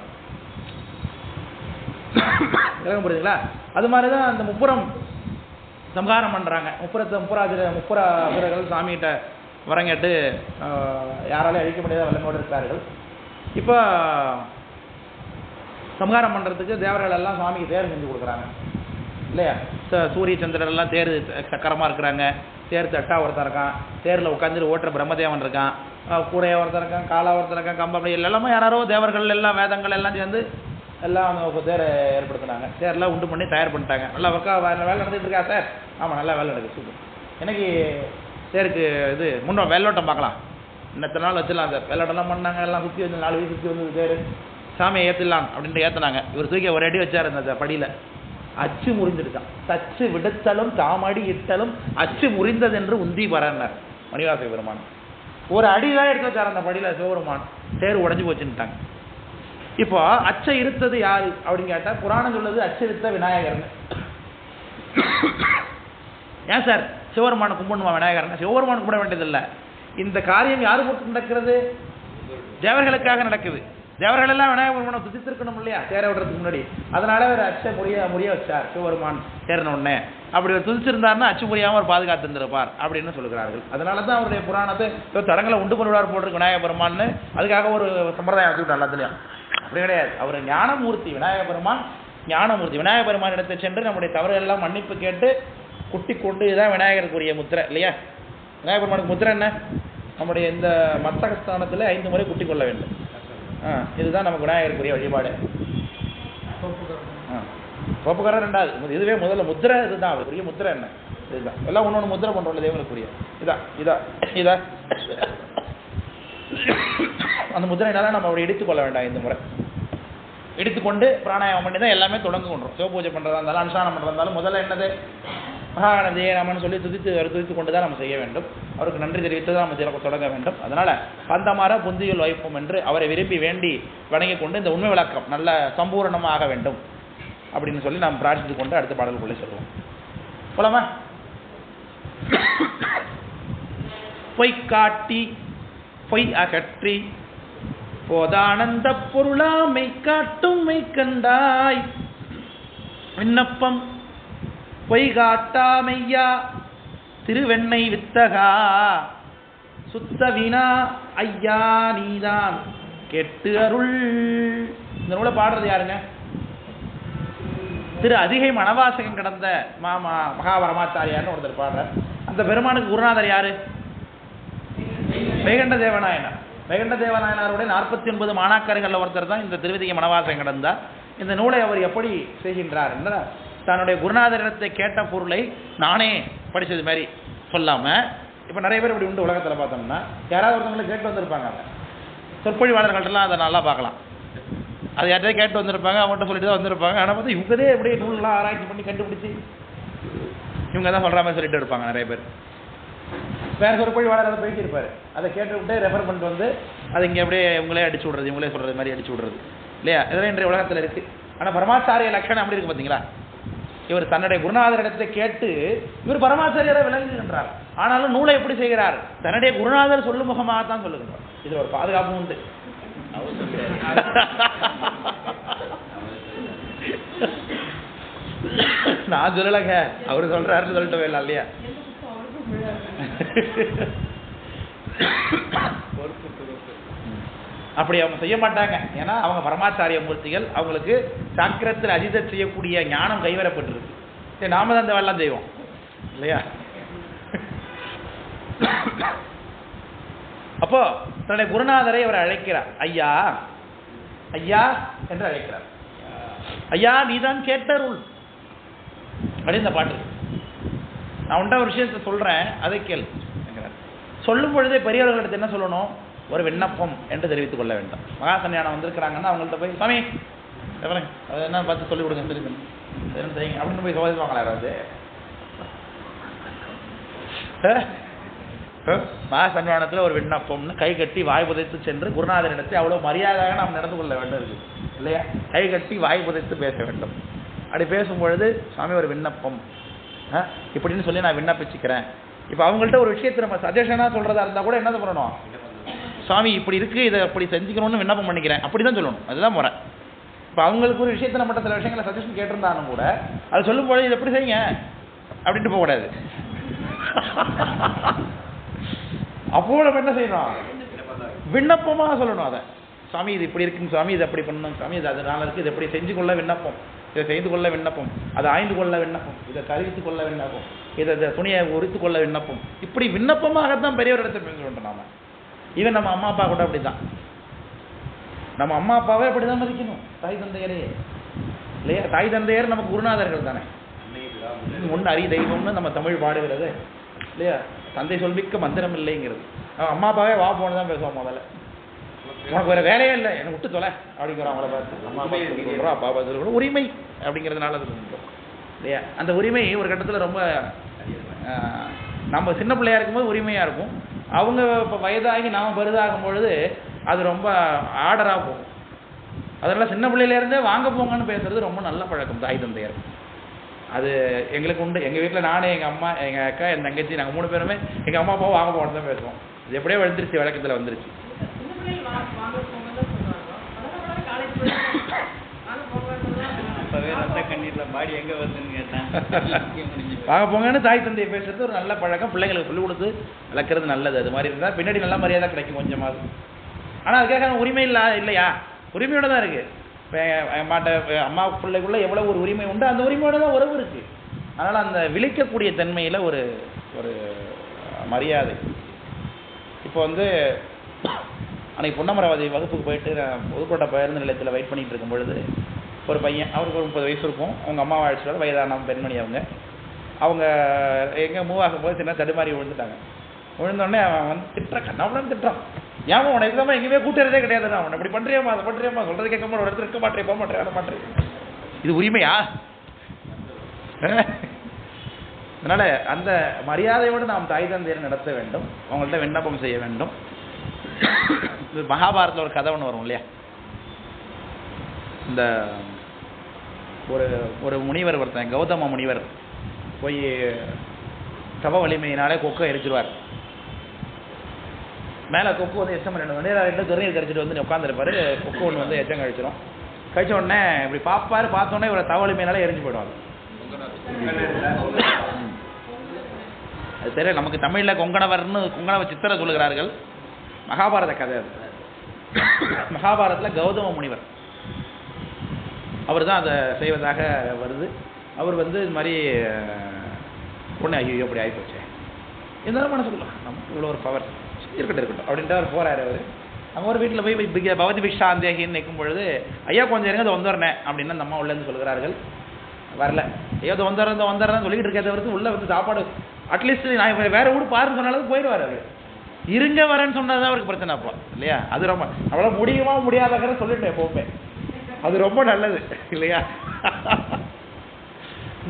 புரியுதுங்களா? அது மாதிரி தான் அந்த முப்புறம் சம்ஹாரம் பண்ணுறாங்க. முப்புராசுரர்கள் சாமிகிட்ட வரங்கேட்டு யாராலையும் அழிக்க முடியாத வல்லமையோடு இருக்கிறார்கள். இப்போ சம்ஹாரம் பண்ணுறதுக்கு தேவர்கள் எல்லாம் சுவாமிக்கு தேர் செஞ்சு கொடுக்குறாங்க இல்லையா? சூரிய சந்திரரெல்லாம் தேர் சக்கரமாக இருக்கிறாங்க, தேர் தட்டா ஒருத்தர் இருக்கான், தேரில் உட்காந்துட்டு ஓட்டுற பிரம்மதேவன் இருக்கான், கூரையா ஒருத்தர் இருக்கான், காலா ஒருத்தர் இருக்கான், கம்பம் எல்லாமே யாரோ தேவர்கள் எல்லாம் வேதங்கள் எல்லாம் சேர்ந்து எல்லாம் அந்த தேரை ஏற்படுத்தினாங்க. தேரெல்லாம் உண்டு பண்ணி தயார் பண்ணிட்டாங்க. நல்லா ஒர்க்காக வேலை நடந்துகிட்டு இருக்கா சார்? ஆமாம், நல்லா வேலை நடக்குது, சூப்பர். எனக்கு தேருக்கு இது முன்னே வெள்ளோட்டம் பார்க்கலாம், இன்னத்த நாள் வச்சிடலாம். அந்த வெள்ளோட்டம்லாம் பண்ணாங்க, எல்லாம் சுற்றி வந்து 4 வீடு சுற்றி வந்து தேர் சாமியை ஏற்றிடலாம் அப்படின்ட்டு ஏற்றினாங்க. இவர் தூக்கி ஒரு அடி வச்சார் அந்த படியில், அச்சு முறிந்துடுச்சான். தச்சு விடுத்தலும் தாமடி இட்டலும் அச்சு முறிந்தது என்று உந்தி பரன்னார் மணிவாசக பெருமான். ஒரு அடிதான் எடுத்து வச்சார் அந்த படியில் சிவபெருமான், தேர் உடஞ்சி போச்சுட்டாங்க. இப்போ அச்சை இருத்தது யாரு அப்படின்னு கேட்டா புராணம் சொல்லுது அச்சு இருத்த விநாயகர்னு. ஏன் சார் சிவபெருமானை கும்பிடணுமா விநாயகர்னு? சிவபெருமான் கும்பிட வேண்டியதில்லை. இந்த காரியம் யாரு போட்டு நடக்கிறது? தேவர்களுக்காக நடக்குது. தேவர்கள் எல்லாம் விநாயகர் பெருமானை துதித்திருக்கணும் இல்லையா தேரை விடுறதுக்கு முன்னாடி. அதனால ஒரு அச்சை முறிய வச்சார் சிவபெருமான் தேர்ன உடனே. அப்படி ஒரு துதிச்சிருந்தாருன்னா அச்சு முறியாம அவர் பாதுகாத்து இருந்திருப்பார் அப்படின்னு சொல்லுகிறார்கள். அதனாலதான் அவருடைய புராணத்தை தடங்களை உண்டு பண்ணுவார் போட்டிருக்கு விநாயகர் பெருமான்னு. அதுக்காக ஒரு சம்பிரதாயம் வச்சுக்கிட்டு எல்லாத்துலயும். அப்படி கிடையாது. அவர் ஞானமூர்த்தி. விநாயகர் பெருமான் ஞானமூர்த்தி. விநாயகர் பெருமான் இடத்தை சென்று நம்முடைய தவறு எல்லாம் மன்னிப்பு கேட்டு குட்டி கொண்டு, இதுதான் விநாயகருக்குரிய முத்திரை இல்லையா? விநாயகர் பெருமானுக்கு முத்திரை என்ன? நம்முடைய இந்த மத்தகஸ்தானத்தில் 5 முறை குட்டி கொள்ள வேண்டும். இதுதான் நமக்கு விநாயகருக்குரிய வழிபாடு. கோப்புக்காரர் 2வது, இதுவே முதல்ல முத்திரை. இதுதான் அவருக்குரிய முத்திரை. என்ன இதுதான் எல்லாம் ஒன்று முத்திரை பண்ணுறோம் தேவனுக்குரிய. இதா அந்த முத்திரைனால நம்ம அப்படி எடுத்துக்கொள்ள வேண்டாம். 5 முறை எடுத்துக்கொண்டு பிராணாயாமம் பண்ணி தான் எல்லாமே தொடங்க கொண்டோம். சிவபூஜை பண்ணுறதா இருந்தாலும் அனுஷ்டானம் பண்ணுறதா இருந்தாலும் முதல்ல என்னது மகாகணபதியே நமன்னு சொல்லி துதித்து கொண்டு தான் நம்ம செய்ய வேண்டும். அவருக்கு நன்றி தெரிவித்து தான் நம்ம தொடங்க வேண்டும். அதனால் பந்தமாற புந்தியில் வைப்போம் என்று அவரை விரும்பி வேண்டி வணங்கி கொண்டு இந்த உண்மை விளக்கம் நல்ல சம்பூர்ணமாக ஆக வேண்டும் அப்படின்னு சொல்லி நாம் பிரார்த்தித்து கொண்டு அடுத்த பாடலுக்குள்ளே சொல்லுவோம். போலாமா? பொய் காட்டி பொய் அகற்றி போதானந்த பொருளாமை காட்டும் மெய் கண்டாய் விண்ணப்பம் பொய் காட்டாமையா திருவெண்ணை வித்தகா சுத்த வினா ஐயா நீதான் கெட்டு அருள். இந்த நூலை பாடுறது யாருங்க? திரு அதிகை மணவாசகம் கடந்த மாமா மகாபரமாச்சாரியார்னு ஒருத்தர் பாடுறார். அந்த பெருமானுக்கு குருநாதர் யாரு? வைகண்ட தேவநாயனார். வைகண்ட தேவநாயனாருடைய 49 மாணாக்கர்கள் ஒருத்தர் தான் இந்த திருவதிகை மணவாசகம் கடந்தார். இந்த நூலை அவர் எப்படி செய்கின்றார் என்றால், தன்னுடைய குருநாதரிடத்தை கேட்ட பொருளை நானே படித்தது மாதிரி சொல்லாமல், இப்போ நிறைய பேர் இப்படி உண்டு உலகத்தில் பார்த்தோம்னா, யாராவது ஒருத்தவங்களை கேட்டு வந்திருப்பாங்க. சொற்பொழிவாளர்கள்ட்டெல்லாம் அதை நல்லா பார்க்கலாம். அது யார்கிட்ட கேட்டு வந்திருப்பாங்க, அவங்கள்ட்ட சொல்லிட்டு தான் வந்திருப்பாங்க. ஆனால் பார்த்து இவங்கதே எப்படியே நூல்லாம் ஆராய்ச்சி பண்ணி கண்டுபிடிச்சி இவங்க தான் சொல்கிற மாதிரி சொல்லிட்டு இருப்பாங்க நிறைய பேர். வேறு சொற்பொழிவாளர் அதை பேசியிருப்பார், அதை கேட்டுவிட்டு ரெஃபர் பண்ணிட்டு வந்து அதை இங்கே அப்படியே இவங்களே அடிச்சு விட்றது, இவங்களே சொல்கிறது மாதிரி அடிச்சு விட்றது இல்லையா? இதெல்லாம் இன்றைய உலகத்தில் இருக்குது. ஆனால் பரமாச்சாரிய லட்சணம் அப்படி இருக்குது பார்த்தீங்களா? இவர் தன்னுடைய குருநாதரிடத்தை கேட்டு இவர் பரமாச்சாரியரை விளங்குகின்றார். ஆனாலும் நூலை எப்படி செய்கிறார்? தன்னுடைய குருநாதர் சொல்லும் முகமாக தான் சொல்லுகின்றார். இதில் ஒரு பாதுகாப்பும் உண்டு. நான் சொல்லலைங்க, அவரு சொல்றாருன்னு சொல்லிட்டு போயிடலாம் இல்லையா? அப்படி அவங்க செய்ய மாட்டாங்க. ஏன்னா அவங்க பரமாச்சாரிய மூர்த்திகள். அவங்களுக்கு சாக்கிரத்தில் அஜித செய்யக்கூடிய ஞானம் கைவரப்பட்டிருக்கு. சரி, நாம தான் இந்த வேலைலாம் செய்வோம் இல்லையா? அப்போ தன்னுடைய குருநாதரை அவர் அழைக்கிறார். ஐயா ஐயா என்று அழைக்கிறார். ஐயா நீதான் கேட்டருள் அப்படின்னு இந்த பாட்டு. நான் உண்ட ஒரு விஷயத்தை சொல்றேன், அதை கேள். சொல்லும் பொழுதே பெரியவர்களிடத்து என்ன சொல்லணும்? ஒரு விண்ணப்பம் என்று தெரிவித்துக் கொள்ள வேண்டும். மகாசன்யானம் வந்திருக்கிறாங்கன்னா அவங்கள்ட்ட போய் சாமி அதை என்ன பார்த்து சொல்லிக் கொடுங்க, தெரியுது செய்யுங்க அப்படின்னு போய் சோதிப்பாங்களா யாராவது? மகாசன்யானத்தில் ஒரு விண்ணப்பம்னு கை கட்டி வாய் புதைத்து சென்று குருநாதரிடத்தை அவ்வளோ மரியாதையாக நாம் நடந்து கொள்ள வேண்டும் இருக்கு இல்லையா? கை கட்டி வாய் புதைத்து பேச வேண்டும். அப்படி பேசும்பொழுது சுவாமி ஒரு விண்ணப்பம் இப்படின்னு சொல்லி நான் விண்ணப்பிச்சுக்கிறேன். இப்போ அவங்கள்ட்ட ஒரு விஷயத்தை நம்ம சஜஷனாக சொல்கிறதா இருந்தால் கூட என்ன பண்ணணும்? சுவாமி இப்படி இருக்குது, இதை அப்படி செஞ்சுக்கணும்னு விண்ணப்பம் பண்ணிக்கிறேன் அப்படி தான் சொல்லணும். அதுதான் முறை. இப்போ அவங்களுக்கு ஒரு விஷயத்தை நம்மகிட்ட சில விஷயங்களை சஜஷன் கேட்டிருந்தாலும் கூட அது சொல்லும்போது இதை எப்படி செய்யுங்க அப்படின்ட்டு போகக்கூடாது. அப்போ நம்ம என்ன செய்யணும்? விண்ணப்பமாக சொல்லணும். அதை சுவாமி இது இப்படி இருக்குங்க சுவாமி, இது அப்படி பண்ணணும் சுவாமி, இது அதனால இருக்குது, இது எப்படி செஞ்சு கொள்ள விண்ணப்பம், இதை செய்து கொள்ள விண்ணப்பம், அதை ஆய்ந்து கொள்ள விண்ணப்பம், இதை கருவித்து கொள்ள விண்ணப்பம், இதை துணியை உரித்து கொள்ள விண்ணப்பம். இப்படி விண்ணப்பமாகத்தான் பெரியவரிடத்தில் பேச வேண்டும். நாம ஈவன் நம்ம அம்மா அப்பா கூட அப்படிதான். நம்ம அம்மா அப்பாவே அப்படிதான் மதிக்கணும். தாய் தந்தையரே இல்லையா? தாய் தந்தையர் நமக்கு குருநாதர்கள் தானே. ஒன்று அறி தெய்வம்னு நம்ம தமிழ் பாடுகிறது. இல்லையா? தந்தை சொல்மிக்க மந்திரம் இல்லைங்கிறது. அம்மா அப்பாவே வா போன்னு தான் பேசுவான் முதல்ல. உனக்கு வேறு வேலையே இல்லை, என்னை விட்டு தொலை அப்படிங்கிறோம். அவங்கள பார்த்து அம்மா அப்பா சொல்கிறோம், அப்பா அப்பா சொல்கிறோம். உரிமை அப்படிங்கிறதுனால அது சொல்கிறோம் இல்லையா? அந்த உரிமை ஒரு கட்டத்தில் ரொம்ப நம்ம சின்ன பிள்ளையாக இருக்கும்போது உரிமையாக இருக்கும். அவங்க இப்போ வயதாகி நாம் பெரிதாகும் பொழுது அது ரொம்ப ஆர்டராக போகும். அதனால் சின்ன பிள்ளையிலேருந்தே வாங்க போங்கன்னு பேசுகிறது ரொம்ப நல்ல பழக்கம் தாய் தந்தையர். அது எங்களுக்கு உண்டு. எங்கள் வீட்டில் நானே, எங்கள் அம்மா, எங்கள் அக்கா, என் தங்கச்சி, நாங்கள் 3 பேருமே எங்கள் அம்மா அப்பாவும் வாங்க போகணும் தான் பேசுவோம். இது எப்படியோ வந்துருச்சு, வழக்கத்தில் வந்துருச்சு. வாங்க போங்கன்னு தாய் தந்தையை பேசுறது ஒரு நல்ல பழக்கம். பிள்ளைங்களுக்கு சொல்லிக் கொடுத்து வளர்க்குறது நல்லது. அது மாதிரி இருந்தால் பின்னாடி நல்ல மரியாதை கிடைக்கும் கொஞ்சமாவது. ஆனால் அதுக்காக உரிமை இல்லையா? உரிமையோட தான் இருக்குது. இப்போ அம்மா பிள்ளைக்குள்ளே எவ்வளோ ஒரு உரிமை உண்டு, அந்த உரிமையோட தான் உறவு இருக்குது. அதனால் அந்த விழிக்கக்கூடிய தன்மையில் ஒரு ஒரு மரியாதை. இப்போ வந்து அன்றைக்கி பொன்னமராவதி வகுப்புக்கு போயிட்டு நான் புதுக்கோட்டை பேருந்து நிலையத்தில் வெயிட் பண்ணிகிட்டு இருக்கும் பொழுது ஒரு பையன், அவருக்கு ஒரு 30 வயசு இருக்கும். அவங்க அம்மாவை அழைச்சிட்டு வயதான பெண்மணி அவங்க எங்கே மூவ் ஆகும்போது சின்ன தடுமாறி விழுந்துட்டாங்க. விழுந்தோடனே அவன் வந்து திட்டுறான், கண்ணாமலாம் திட்டுறான். ஏன் உன எக்ஸாமாக எங்கேயுமே கூட்டுறதே கிடையாது, நான் அவனை இப்படி பண்ணுறியாமா அதை பண்ணுறியாமா, சொல்கிறது கேட்க மாட்டேன், ஒரு இடத்துல இருக்க மாட்டேன், போக மாட்டேன், வர மாட்டேன். இது உரிமையா? அதனால் அந்த மரியாதையோடு நாம் தாய் தந்தையரை நடத்த வேண்டும். அவங்கள்ட்ட விண்ணப்பம் செய்ய வேண்டும். மகாபாரத்தில் ஒரு கதை ஒன்று வரும் இல்லையா? இந்த ஒரு முனிவர் ஒருத்தன், கௌதம முனிவர் போய் தவ வலிமையினாலே கொக்கை எரிச்சிருவார். மேலே கொக்கு வந்து எச்சம் பண்ணிடுவோம். நேரம் துறையை கழிச்சிட்டு வந்து உட்காந்துருப்பாரு. கொக்கு ஒன்று வந்து எச்சம் கழிச்சிடும். கழிச்ச உடனே இப்படி பார்த்தோன்னே இவரை தவ வலிமையினாலே எரிஞ்சு போயிடுவாங்க. அது தெரியல நமக்கு தமிழில் கொங்கணவ சித்திர சொல்லுகிறார்கள். மகாபாரத கதை அது. மகாபாரதத்தில் கௌதம முனிவர் அவர் தான் அதை செய்வதாக வருது. அவர் வந்து இது மாதிரி பொண்ணு ஐயோ அப்படி ஆகிப்போச்சு, இருந்தாலும் மனசுக்கலாம் நமக்கு இவ்வளோ ஒரு பவர் இருக்கட்டும் அப்படின்ட்டு அவர் போகிறாரு. அவர் அங்கே ஒரு வீட்டில் போய் பவதி பிக்ஷாந்தேகின்னு நிற்கும் பொழுது, ஐயா கொஞ்சம் இருங்க அதை வந்துடுறேன் அப்படின்னு அந்த அம்மா உள்ளேருந்து சொல்கிறார்கள். வரல. ஐயோ அதை வந்துடுறேன் சொல்லிக்கிட்டு இருக்கிறதவருக்கு உள்ளே வந்து சாப்பாடு அட்லீஸ்ட் நான் வேறு வீடு பாருன்னு சொன்னாலும் போயிடுவார். அவர் இருங்க வரேன்னு சொன்னது தான் அவருக்கு பிரச்சனை அப்போ இல்லையா? அது ரொம்ப அவ்வளோ முடியுமா முடியாதங்கிற சொல்லிட்டேன் எப்போவுமே. அது ரொம்ப நல்லது இல்லையா?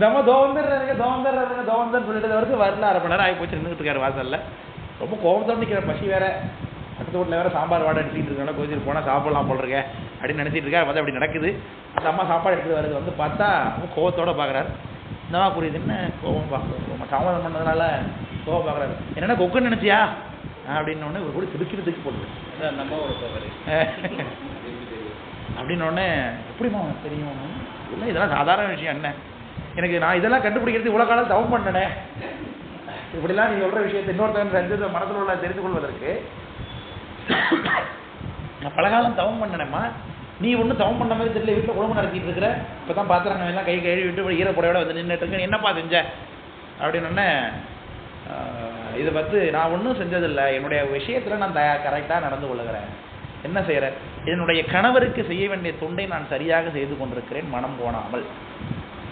நம்ம தோவந்தர்ன்னு சொல்லிட்டு வரைக்கும் வரல. 1/2 மணி நேரம் ஆகி போச்சு, நின்றுட்டு இருக்காரு வாசல்ல. ரொம்ப கோபத்தோடு நிற்கிற, பசி வேற, அடுத்த வீட்டில் வேற சாம்பார் வாடை அடிச்சிட்டு இருக்காங்க. கோச்சிட்டு போனால் சாப்பிடலாம் போல் இருக்கேன் அப்படின்னு நினச்சிட்டு இருக்காரு. வந்து அப்படி நடக்குது. அந்த அம்மா சாப்பாடு எடுத்து வருது. வந்து பார்த்தா கோபத்தோடு பார்க்குறாரு. என்னவா புரியுதுன்னு கோபம் பார்க்குறோம். தாமதம் பண்ணதுனால கோபம் பார்க்குறாரு. என்னென்ன கொக்குன்னு நினச்சியா அப்படின்னு ஒன்று இவர் கூட திடுக்கி போட்டு அப்படின்னோடனே எப்படிமா தெரியும்? இல்லை இதெல்லாம் சாதாரண விஷயம். என்ன எனக்கு நான் இதெல்லாம் கண்டுபிடிக்கிறது இவ்வளோ காலம் தவம் பண்ணனே. இப்படிலாம் நீ சொல்கிற விஷயத்தை இன்னொருத்தன் மனத்தில் உள்ள தெரிந்து கொள்வதற்கு நான் பலகாலம் தவம் பண்ணனேம்மா. நீ ஒன்றும் தவம் பண்ண மாதிரி தெரியல, வீட்டில் குடும்பம் நடத்திட்டு இருக்கிற. இப்போ தான் பாத்திரம் எல்லாம் கை கழுவி விட்டு ஈரப்படையோட வந்து நின்றுட்டு இருக்கேன், என்னப்பா செஞ்ச அப்படின்னோடனே இதை பார்த்து நான் ஒன்றும் செஞ்சதில்லை, என்னுடைய விஷயத்தில் நான் கரெக்டாக நடந்து கொள்ளுகிறேன். என்ன செய்கிறேன்? என்னுடைய கணவருக்கு செய்ய வேண்டிய தொண்டை நான் சரியாக செய்து கொண்டிருக்கிறேன், மனம் போனாமல்.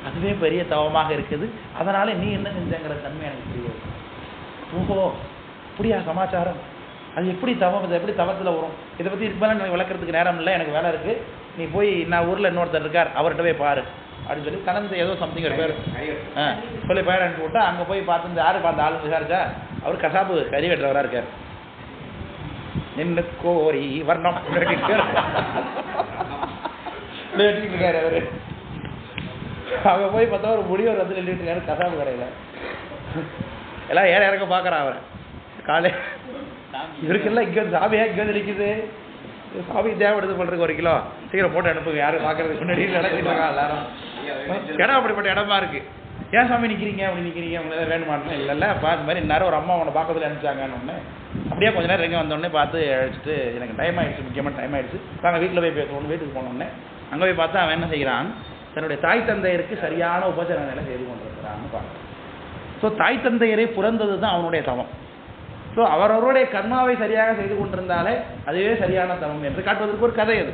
அதுவே பெரிய தவமாக இருக்குது. அதனால நீ என்ன செஞ்சங்கிற தன்மை எனக்கு தெரியாது. ஓஹோ அப்படியா சமாச்சாரம்? அது எப்படி தவம், அது எப்படி தவத்தில் வரும்? இதை பற்றி இதுக்கு மேலே எனக்கு விளக்கிறதுக்கு நேரம் இல்லை, எனக்கு வேலை இருக்குது. நீ போய் நான் ஊரில் இன்னொருத்தர் இருக்கார், அவர்கிட்ட போய் பாரு அப்படின்னு சொல்லி கலந்து ஏதோ சம்திங் பேர் சொல்லி பேர் அனுப்பி விட்டா. அங்கே போய் பார்த்து யாரு பார்த்த ஆளு விசாரிச்சா அவர் கசாப்பு கறி வெட்டுறவராக இருக்கார். நின்று கோரி வர்ணம் இருக்காரு அவரு. அங்கே போய் பார்த்தா ஒரு முடிவர் வந்து நின்றுட்டு இருக்காரு கசாப்பு கடையில். எல்லாம் ஏற இறக்க பார்க்குறான் அவரை. காலை இவருக்கெல்லாம் இங்கே வந்து சாமியா இங்கே வந்து நிற்கிது, சாமி தேவைப்படுது பண்ணுறதுக்கு 1 கிலோ சீக்கிரம் போட்டு அனுப்புங்க, யாரும் பார்க்கறதுக்கு முன்னாடி நடந்துட்டு இருக்காங்க எல்லாரும். இடம் அப்படிப்பட்ட இடமா இருக்குது. ஏன் சாமி நிற்கிறீங்க அப்படி நிற்கிறீங்க, உங்களுக்கு எதாவது வேணுமாட்டேன்னு இல்லைல்ல பார்த்து மாதிரி இந்நேரம் ஒரு அம்மா உன்னை பார்க்கறதுல அனுப்பிச்சாங்கன்னு ஒன்று. அப்படியே கொஞ்ச நேரம் எங்கே வந்தோடனே பார்த்து அழைச்சிட்டு எனக்கு டைம் ஆகிடுச்சு, முக்கியமாக டைம் ஆகிடுச்சு, நாங்கள் வீட்டில் போய் பேசுவோம். வீட்டுக்கு போனோடனே அங்கே போய் பார்த்தா அவன் என்ன செய்கிறான், தன்னுடைய தாய் தந்தையருக்கு சரியான உபச்சாரங்களை செய்து கொண்டிருக்கிறான்னு பார்க்குறான். ஸோ தாய் தந்தையரை புறந்தது தான் அவனுடைய தவம். ஸோ அவரவருடைய கர்மாவை சரியாக செய்து கொண்டிருந்தாலே அதுவே சரியான தவம் என்று காட்டுவதற்கு ஒரு கதை அது.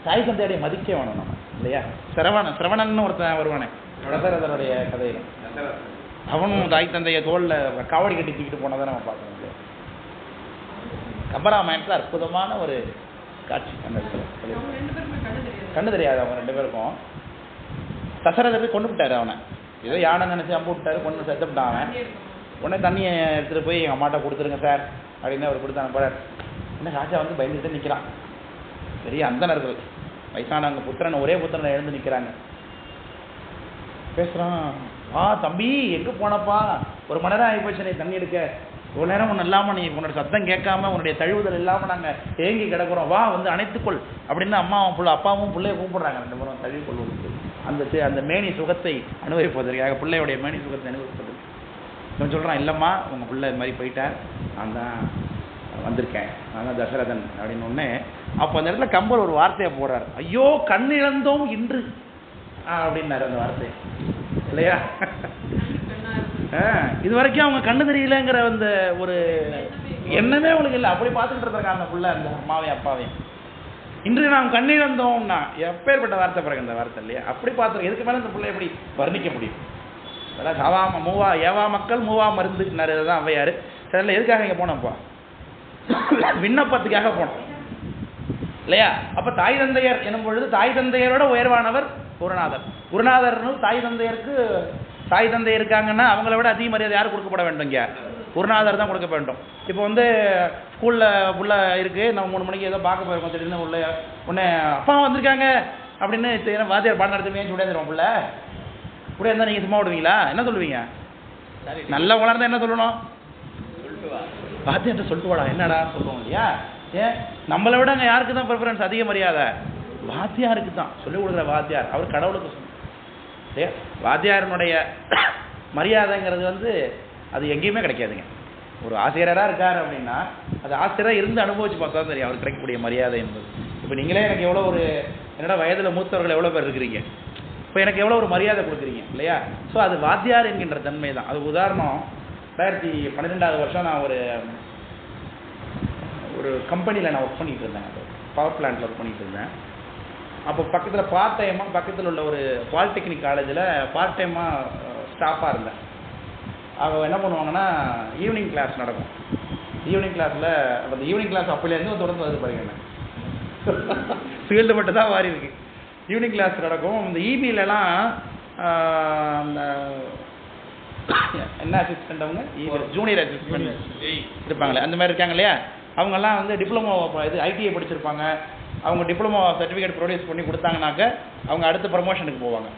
தாய் தந்தையுடைய மதிக்க வேணும் நம்ம இல்லையா? சிரவணன் ஒருத்தன் வருவானே தசரதனுடைய கதையில். அவனும் தாய் தந்தைய தோளில் காவடி கட்டி தூக்கிட்டு போனதை நம்ம பார்க்க முடியாது. கம்பராமாயணத்தில் அற்புதமான ஒரு காட்சி அந்த இடத்துல. கண்ணு தெரியாது அவங்க 2 பேருக்கும். தசரதை போய் கொண்டு விட்டாரு அவனை, ஏதோ யானை நினச்சி அம்பு விட்டாரு, கொண்டு செத்துவிட்டான் அவன். உடனே தண்ணியை எடுத்துகிட்டு போய் எங்கள் அம்மாட்ட கொடுத்துருங்க சார் அப்படின்னு அவர் கொடுத்து அனுப்புறார். என்ன ராஜா வந்து பயந்துட்டு நிற்கிறான். பெரிய அந்தணர்கள் வயசானவங்க, புத்திரன் ஒரே புத்திரனை எழுந்து நிற்கிறாங்க. பேசுகிறான், தம்பி எங்கே போனப்பா, 1 மணி நேரம் ஆகி போச்சு நீ தண்ணி எடுக்க, இவ்வளோ நேரம் ஒன்றும் இல்லாமல் நீ உன்னோட சத்தம் கேட்காம உன்னுடைய தழுவுதல் இல்லாமல் நாங்கள் தேங்கி கிடக்கிறோம், வா வந்து அணைத்துக்கொள் அப்படின்னு அப்பாவும் பிள்ளைய கூப்பிடுறாங்க. 2 பேரும் தழுவி கொள்வது அந்த மேனி சுகத்தை அனுபவிப்பதற்காக, பிள்ளையுடைய மேனி சுகத்தை அனுபவிப்பதற்கு. இவன் சொல்கிறான், இல்லைம்மா உங்கள் பிள்ளை இது மாதிரி போயிட்டார், நான் தான் வந்திருக்கேன், நான் தான் தசரதன் அப்படின்னு ஒன்று. அப்போ அந்த இடத்துல கம்பர் ஒரு வார்த்தையை போடுறார், ஐயோ கண் இழந்தோம் இன்று அப்படின்னாரு அந்த வார்த்தை இல்லையா. இது வரைக்கும் அவங்க கண்ணு தெரியலங்கிற அந்த ஒரு எண்ணமே அவங்களுக்கு இல்லை, அப்படி பார்த்துக்கிட்டு இருக்காங்க அந்த பிள்ளை அந்த அம்மாவையும் அப்பாவையும். இன்று நாம் கண் இழந்தோம்னா எப்பேற்பட்ட வார்த்தை பிறகு இந்த வார்த்தை இல்லையா. அப்படி பார்த்துருக்கோம். எதுக்கு மேலே இந்த பிள்ளை எப்படி வர்ணிக்க முடியும். அதெல்லாம் ஏவா மக்கள் மூவா மருந்துனாரு, அதுதான் ஔவையார். சரில எதுக்காக இங்கே போனோம்ப்பா, விண்ணப்பத்துக்காக போனோம் இல்லையா. அப்போ தாய் தந்தையர் எனும் பொழுது தாய் தந்தையரோட உயர்வானவர் குருநாதர். குருநாதர்னு தாய் தந்தை இருக்காங்கன்னா அவங்கள விட அதிக மரியாதை யார் கொடுக்கப்பட வேண்டும், இங்கே குருநாதர் தான் கொடுக்க வேண்டும். இப்போ வந்து ஸ்கூலில் புள்ள இருக்குது, நம்ம 3 மணிக்கு ஏதோ பார்க்க போயிருக்கோம், திடீர்னு உடனே அப்பா வந்திருக்காங்க அப்படின்னு வாத்தியார் பாடம் நடத்துவீங்கன்னு சொல்லிடுறோம். புள்ள கூட இருந்தால் நீங்கள் சும்மா விடுவீங்களா, என்ன சொல்லுவீங்க? நல்லா வளர்ந்தா என்ன சொல்லணும், வாத்தியார்ட்ட சொல்லிட்டு வாடா என்னடா சொல்லுவோம் இல்லையா. ஏன் நம்மளை விட அங்கே யாருக்கு தான் ப்ரிஃபரன்ஸ், அதிக மரியாதை வாத்தியாருக்கு தான். சொல்லிக் கொடுக்குற வாத்தியார் அவர் கடவுளுக்கு சொல்லணும். வாத்தியாரனுடைய மரியாதைங்கிறது வந்து அது எங்கேயுமே கிடைக்காதுங்க. ஒரு ஆசிரியராக இருக்கார் அப்படின்னா அது ஆசிரியராக இருந்து அனுபவிச்சு பார்த்தா தெரியும் அவருக்கு கிடைக்கக்கூடிய மரியாதை என்பது. இப்போ நீங்களே எனக்கு எவ்வளோ ஒரு என்னோட வயதில் மூத்தவர்கள் எவ்வளோ பேர் இருக்கிறீங்க, இப்போ எனக்கு எவ்வளோ ஒரு மரியாதை கொடுக்குறீங்க இல்லையா. ஸோ அது வாத்தியார் என்கின்ற தன்மை தான். அது உதாரணம் 2012 வருஷம் நான் ஒரு கம்பெனியில் நான் ஒர்க் பண்ணிகிட்டு இருந்தேன், பவர் பிளான்ட்டில் ஒர்க் பண்ணிகிட்டு இருந்தேன். அப்போ பக்கத்தில் பார்ட் டைமாக பக்கத்தில் உள்ள ஒரு பாலிடெக்னிக் காலேஜில் பார்ட் டைமாக ஸ்டாஃபாக இருந்தேன். அவங்க என்ன பண்ணுவாங்கன்னா ஈவினிங் கிளாஸ் நடக்கும். ஈவினிங் கிளாஸில் அந்த ஈவினிங் கிளாஸ் அப்போலேருந்து தொடர்ந்து வருது பாருங்க, ஃபீல்டு மட்டும் தான் மாறி இருக்கு. ஈவினிங் கிளாஸ் நடக்கும். இந்த இபிலலாம் அந்த என்ன அசிஸ்டண்ட் அவங்க ஜூனியர் அசிஸ்டண்ட் இருப்பாங்களே அந்த மாதிரி இருக்காங்க இல்லையா. அவங்கெல்லாம் வந்து டிப்ளமோ ஐடிஐ படிச்சிருப்பாங்க. அவங்க டிப்ளமோ சர்டிஃபிகேட் ப்ரொடியூஸ் பண்ணி கொடுத்தாங்கனாக்க அவங்க அடுத்த ப்ரமோஷனுக்கு போவாங்க.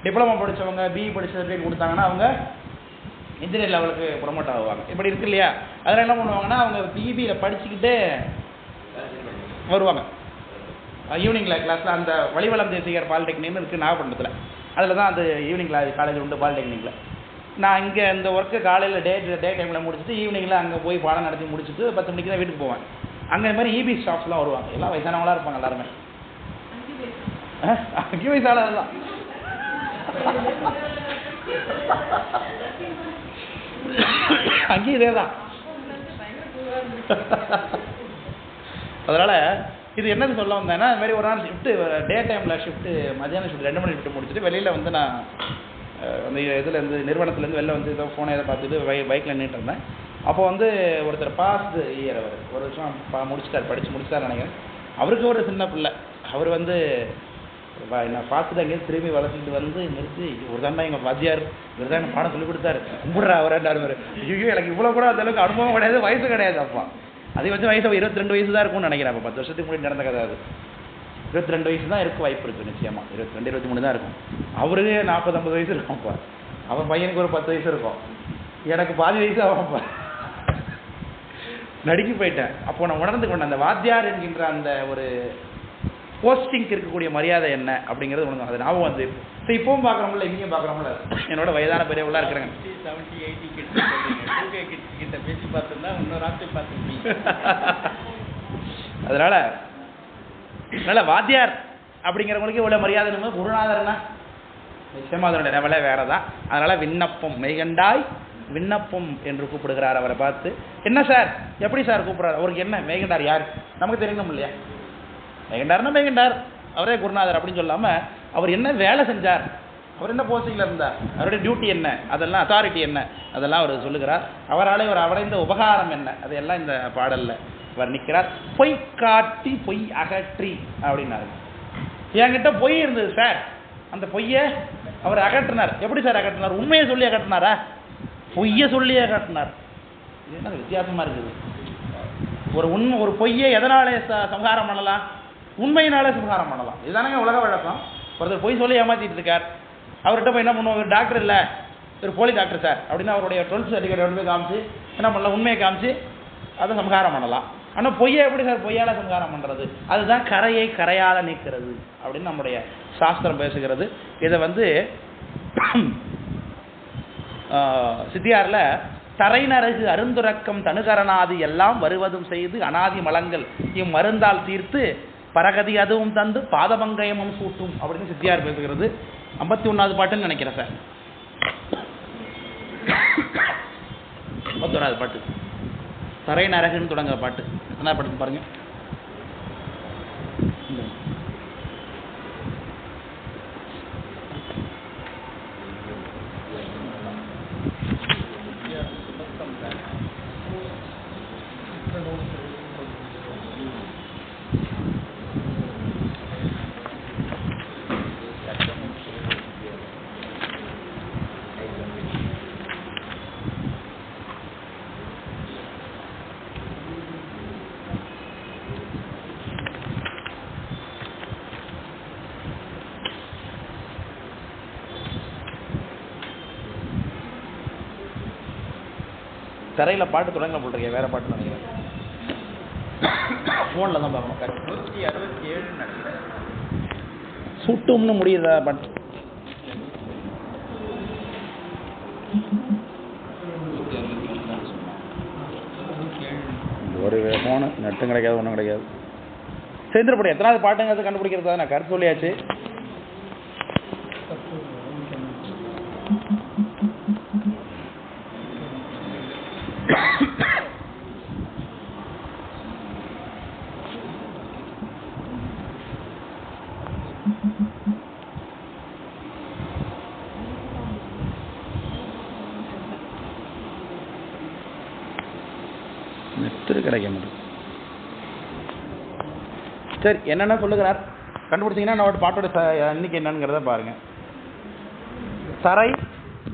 டிப்ளமோ படித்தவங்க பிஇ படித்த சர்டிஃபிகேட் கொடுத்தாங்கன்னா அவங்க இன்ஜினியர் லெவலுக்கு ப்ரொமோட் ஆகுவாங்க. இப்படி இருக்கு இல்லையா. அதில் என்ன பண்ணுவாங்கன்னா அவங்க பிஇபியில் படிச்சுக்கிட்டே வருவாங்க. ஈவினிங் கிளாஸில் அந்த வலிவலம் தேசிகர் பாலிடெக்னிக்னு இருக்குது நாகப்பட்டினத்தில். அதில் தான் அந்த ஈவினிங் காலேஜ் உண்டு பாலிடெக்னிக்கில். நான் இங்கே இந்த ஒர்க்கு காலையில் டே டைமில் முடிச்சுட்டு ஈவினிங்கில் அங்கே போய் பாடம் நடத்தி முடிச்சுட்டு 10 மணிக்கு தான் வீட்டுக்கு போவேன். அங்கே இந்த மாதிரி இபி ஸ்டாஃப்ஸ்லாம் வருவாங்க. எல்லாம் வயசானவங்களாக இருப்பாங்க எல்லாருமே. 5 வயசானது தான். அங்கேயும் இதே தான். அதனால் இது என்னது சொல்ல வந்தேன்னா, இந்த மாதிரி ஒரு நாள் ஷிஃப்ட்டு டே டைமில் ஷிஃப்ட்டு மதியானம் ஷிஃப்ட் 2 மணி ஷிஃப்ட்டு முடிச்சுட்டு வெளியில் வந்து நான் அந்த இதுலேருந்து நிறுவனத்துலேருந்து வெளில வந்து ஏதோ ஃபோனை எதை பார்த்துட்டு பைக்கில் நின்றுட்டு இருந்தேன். அப்போ வந்து ஒருத்தர் பாஸ்டு இயர், அவர் 1 வருஷம் முடிச்சிட்டார், படித்து முடிச்சிட்டார் நினைக்கிறேன். அவருக்கு ஒரு சின்ன பிள்ளை. அவர் வந்து நான் பார்த்துட்டு அங்கேயும் திரும்பி வளர்த்துட்டு வந்து நிறுத்தி, ஒரு தாண்டா எங்கள் வாத்தியார் இவர் தான் எனக்கு பாடம் சொல்லி கொடுத்தாரு, கும்பிட்றா அவராண்டாரு. ஐயோ எனக்கு இவ்வளோ கூட அந்த அளவுக்கு அனுபவம் கிடையாது, வயசு கிடையாது. அப்பா அதே வச்சு வயசு 22 வயசு தான் இருக்கும்னு நினைக்கிறேன். அப்போ 10 வருஷத்துக்கு முன்னாடி நடந்த கதை அது. 22 வயசு தான் இருக்க வாய்ப்பு இருக்குது நிச்சயமாக. 22 23 தான் இருக்கும். அவருக்கு 40-50 வயசு இருக்கும். அப்போ அவன் பையனுக்கு ஒரு 10 வயசு இருக்கும். எனக்கு பாதி வயசு அவன்ப்பா. நடுக்கி போயிட்டேன். அப்போ நான் உணர்ந்து கொண்டேன் அந்த வாத்தியார் என்கின்ற அந்த ஒரு போஸ்டிங்க்கு இருக்கக்கூடிய மரியாதை என்ன அப்படிங்கிறது உணர்ந்து. அது ஞாபகம் வந்து இப்போ இப்பவும் பார்க்குறோம்ல, இங்கேயும் பார்க்குறோம்ல. என்னோட வயதான பெரியவங்களா இருக்கிறாங்க. 70-80 கிட்ட பேசி பார்த்துருந்தா இன்னொரு ஆட்சி பார்த்துருப்பீங்க. அதனால வாத்தியார் அப்படிங்கிறவங்களுக்கு இவ்வளோ மரியாதை நம்ம குருநாதர்னா நிச்சயமாக அதனுடைய லெவலே வேறு தான். அதனால் விண்ணப்பம் மெய்கண்டாய் விண்ணப்பம் என்று கூப்பிடுகிறார் அவரை பார்த்து. என்ன சார் எப்படி சார் கூப்பிட்றாரு, அவருக்கு என்ன மெய்கண்டார் யார் நமக்கு தெரியணும் இல்லையா. மெய்கண்டார்னா மெய்கண்டார், அவரே குருநாதர் அப்படின்னு சொல்லாமல் அவர் என்ன வேலை செஞ்சார் அவர் என்ன போஸ்டிங்கில் இருந்தார், அவருடைய டியூட்டி என்ன, அதெல்லாம் அத்தாரிட்டி என்ன, அதெல்லாம் அவர் சொல்லுகிறார். அவரால் இவர் அடைந்த உபகாரம் என்ன, அதையெல்லாம் இந்த பாடலில் வர்ணிக்கிறார். பொய் காட்டி பொய் அகற்றி அப்படின்னாரு. என்கிட்ட பொய் இருந்தது சார், அந்த பொய்யை அவர் அகற்றினார். எப்படி சார் அகற்றினார்? உண்மையை சொல்லி அகற்றினாரா, பொய்யை சொல்லி அகற்றினார்? இது என்ன வித்தியாசமாக இருக்குது. ஒரு பொய்யை எதனாலே சம்ஹாரம் பண்ணலாம்? உண்மையினாலே சம்ஹாரம் பண்ணலாம். இதுதானங்க உலக வழக்கம். ஒருத்தர் பொய் சொல்லி ஏமாற்றிட்டு இருக்கார், அவர்கிட்ட போய் என்ன பண்ணுவோம், ஒரு டாக்டர் இல்லை, ஒரு போலி டாக்டர் சார் அப்படின்னு அவருடைய 12th சர்டிஃபிகேட் போய் காமிச்சு என்ன பண்ணலாம், உண்மையை காமிச்சு அதை சம்ஹாரம் பண்ணலாம். ஆனால் பொய்யை எப்படி சார் பொய்யால் சம்ஹாரம் பண்ணுறது? அதுதான் கரையை கரையால் நீக்கிறது அப்படின்னு நம்முடைய சாஸ்திரம் பேசுகிறது. இதை சித்தியாரில் தரைநரகு அருந்துரக்கம் தனுகரணாதி எல்லாம் வருவதும் செய்து அனாதி மலங்கள் இம்மருந்தால் தீர்த்து பரகதி அதுவும் தந்து பாதபங்கயமும் சூட்டும் அப்படின்னு சித்தியார் பேசுகிறது. 51வது பாட்டுன்னு நினைக்கிறேன் சார். 51வது பாட்டு தரை நரகுன்னு தொடங்குற பாட்டு. என்ன பாட்டுன்னு பாருங்க. தரையில் பாட்டு தொடங்க போட்டிருக்கேன், வேற பாட்டு நினைக்கிறேன். ஃபோனில் தான் பார்க்கணும். 167 நினைக்கிறேன். சுட்டும்னு முடியுதா பாட்டு? ஒரு ஃபோனு நெட்டும் கிடைக்காது, ஒன்றும் கிடைக்காது. சேர்ந்துருப்படி எத்தனாவது பாட்டுங்கிறது கண்டுபிடிக்கிறதா நான் கருத்து சொல்லியாச்சு. கிடைக்க முடியும். சரி, என்னென்ன சொல்லுகிறார் கண்டுபிடிச்சிங்கன்னா நம்ம பாட்டோட எண்ணிக்கை என்னங்கிறத பாருங்க. தரை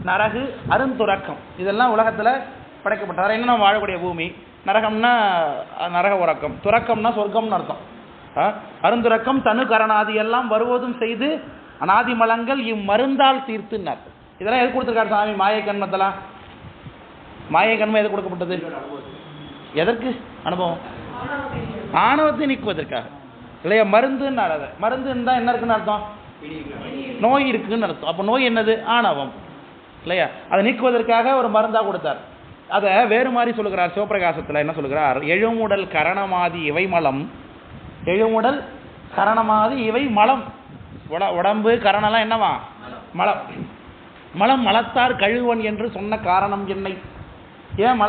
நரகு அருந்துறக்கம் இதெல்லாம் உலகத்தில் படைக்கப்பட்ட. தரைன்னா நம்ம வாழக்கூடிய பூமி, நரகம்னா நரக உறக்கம், துறக்கம்னா சொர்க்கம்னு அர்த்தம். அருந்துறக்கம் தனு கரணாதி எல்லாம் வருவதும் செய்து அனாதி மலங்கள் இம்மருந்தால் தீர்த்துனார். இதெல்லாம் எது கொடுத்துருக்காரு சாமி? மாயை கண்மத்தெல்லாம். மாயை கண்மம் எது கொடுக்கப்பட்டது? எதற்கு அனுபவம்? ஆணவத்தை நீக்குவதற்காக இல்லையா? மருந்துன்னு அதை மருந்து இருந்தால் என்ன இருக்குன்னு அர்த்தம்? நோய் இருக்குன்னு அர்த்தம். அப்போ நோய் என்னது? ஆணவம் இல்லையா? அதை நீக்குவதற்காக ஒரு மருந்தாக கொடுத்தார். அதை வேறு மாதிரி சொல்லுகிறார் சிவபிரகாசத்தில். என்ன சொல்லுகிறார்? எழுமுடல் கரணமாதி இவை மலம். எழுமுடல் கரணமாதி இவை மலம். உடம்பு கரணம்லாம் என்னவா? மலம். மலம் மலத்தார் கழுவன் என்று சொன்ன காரணம் என்னை. ஏன்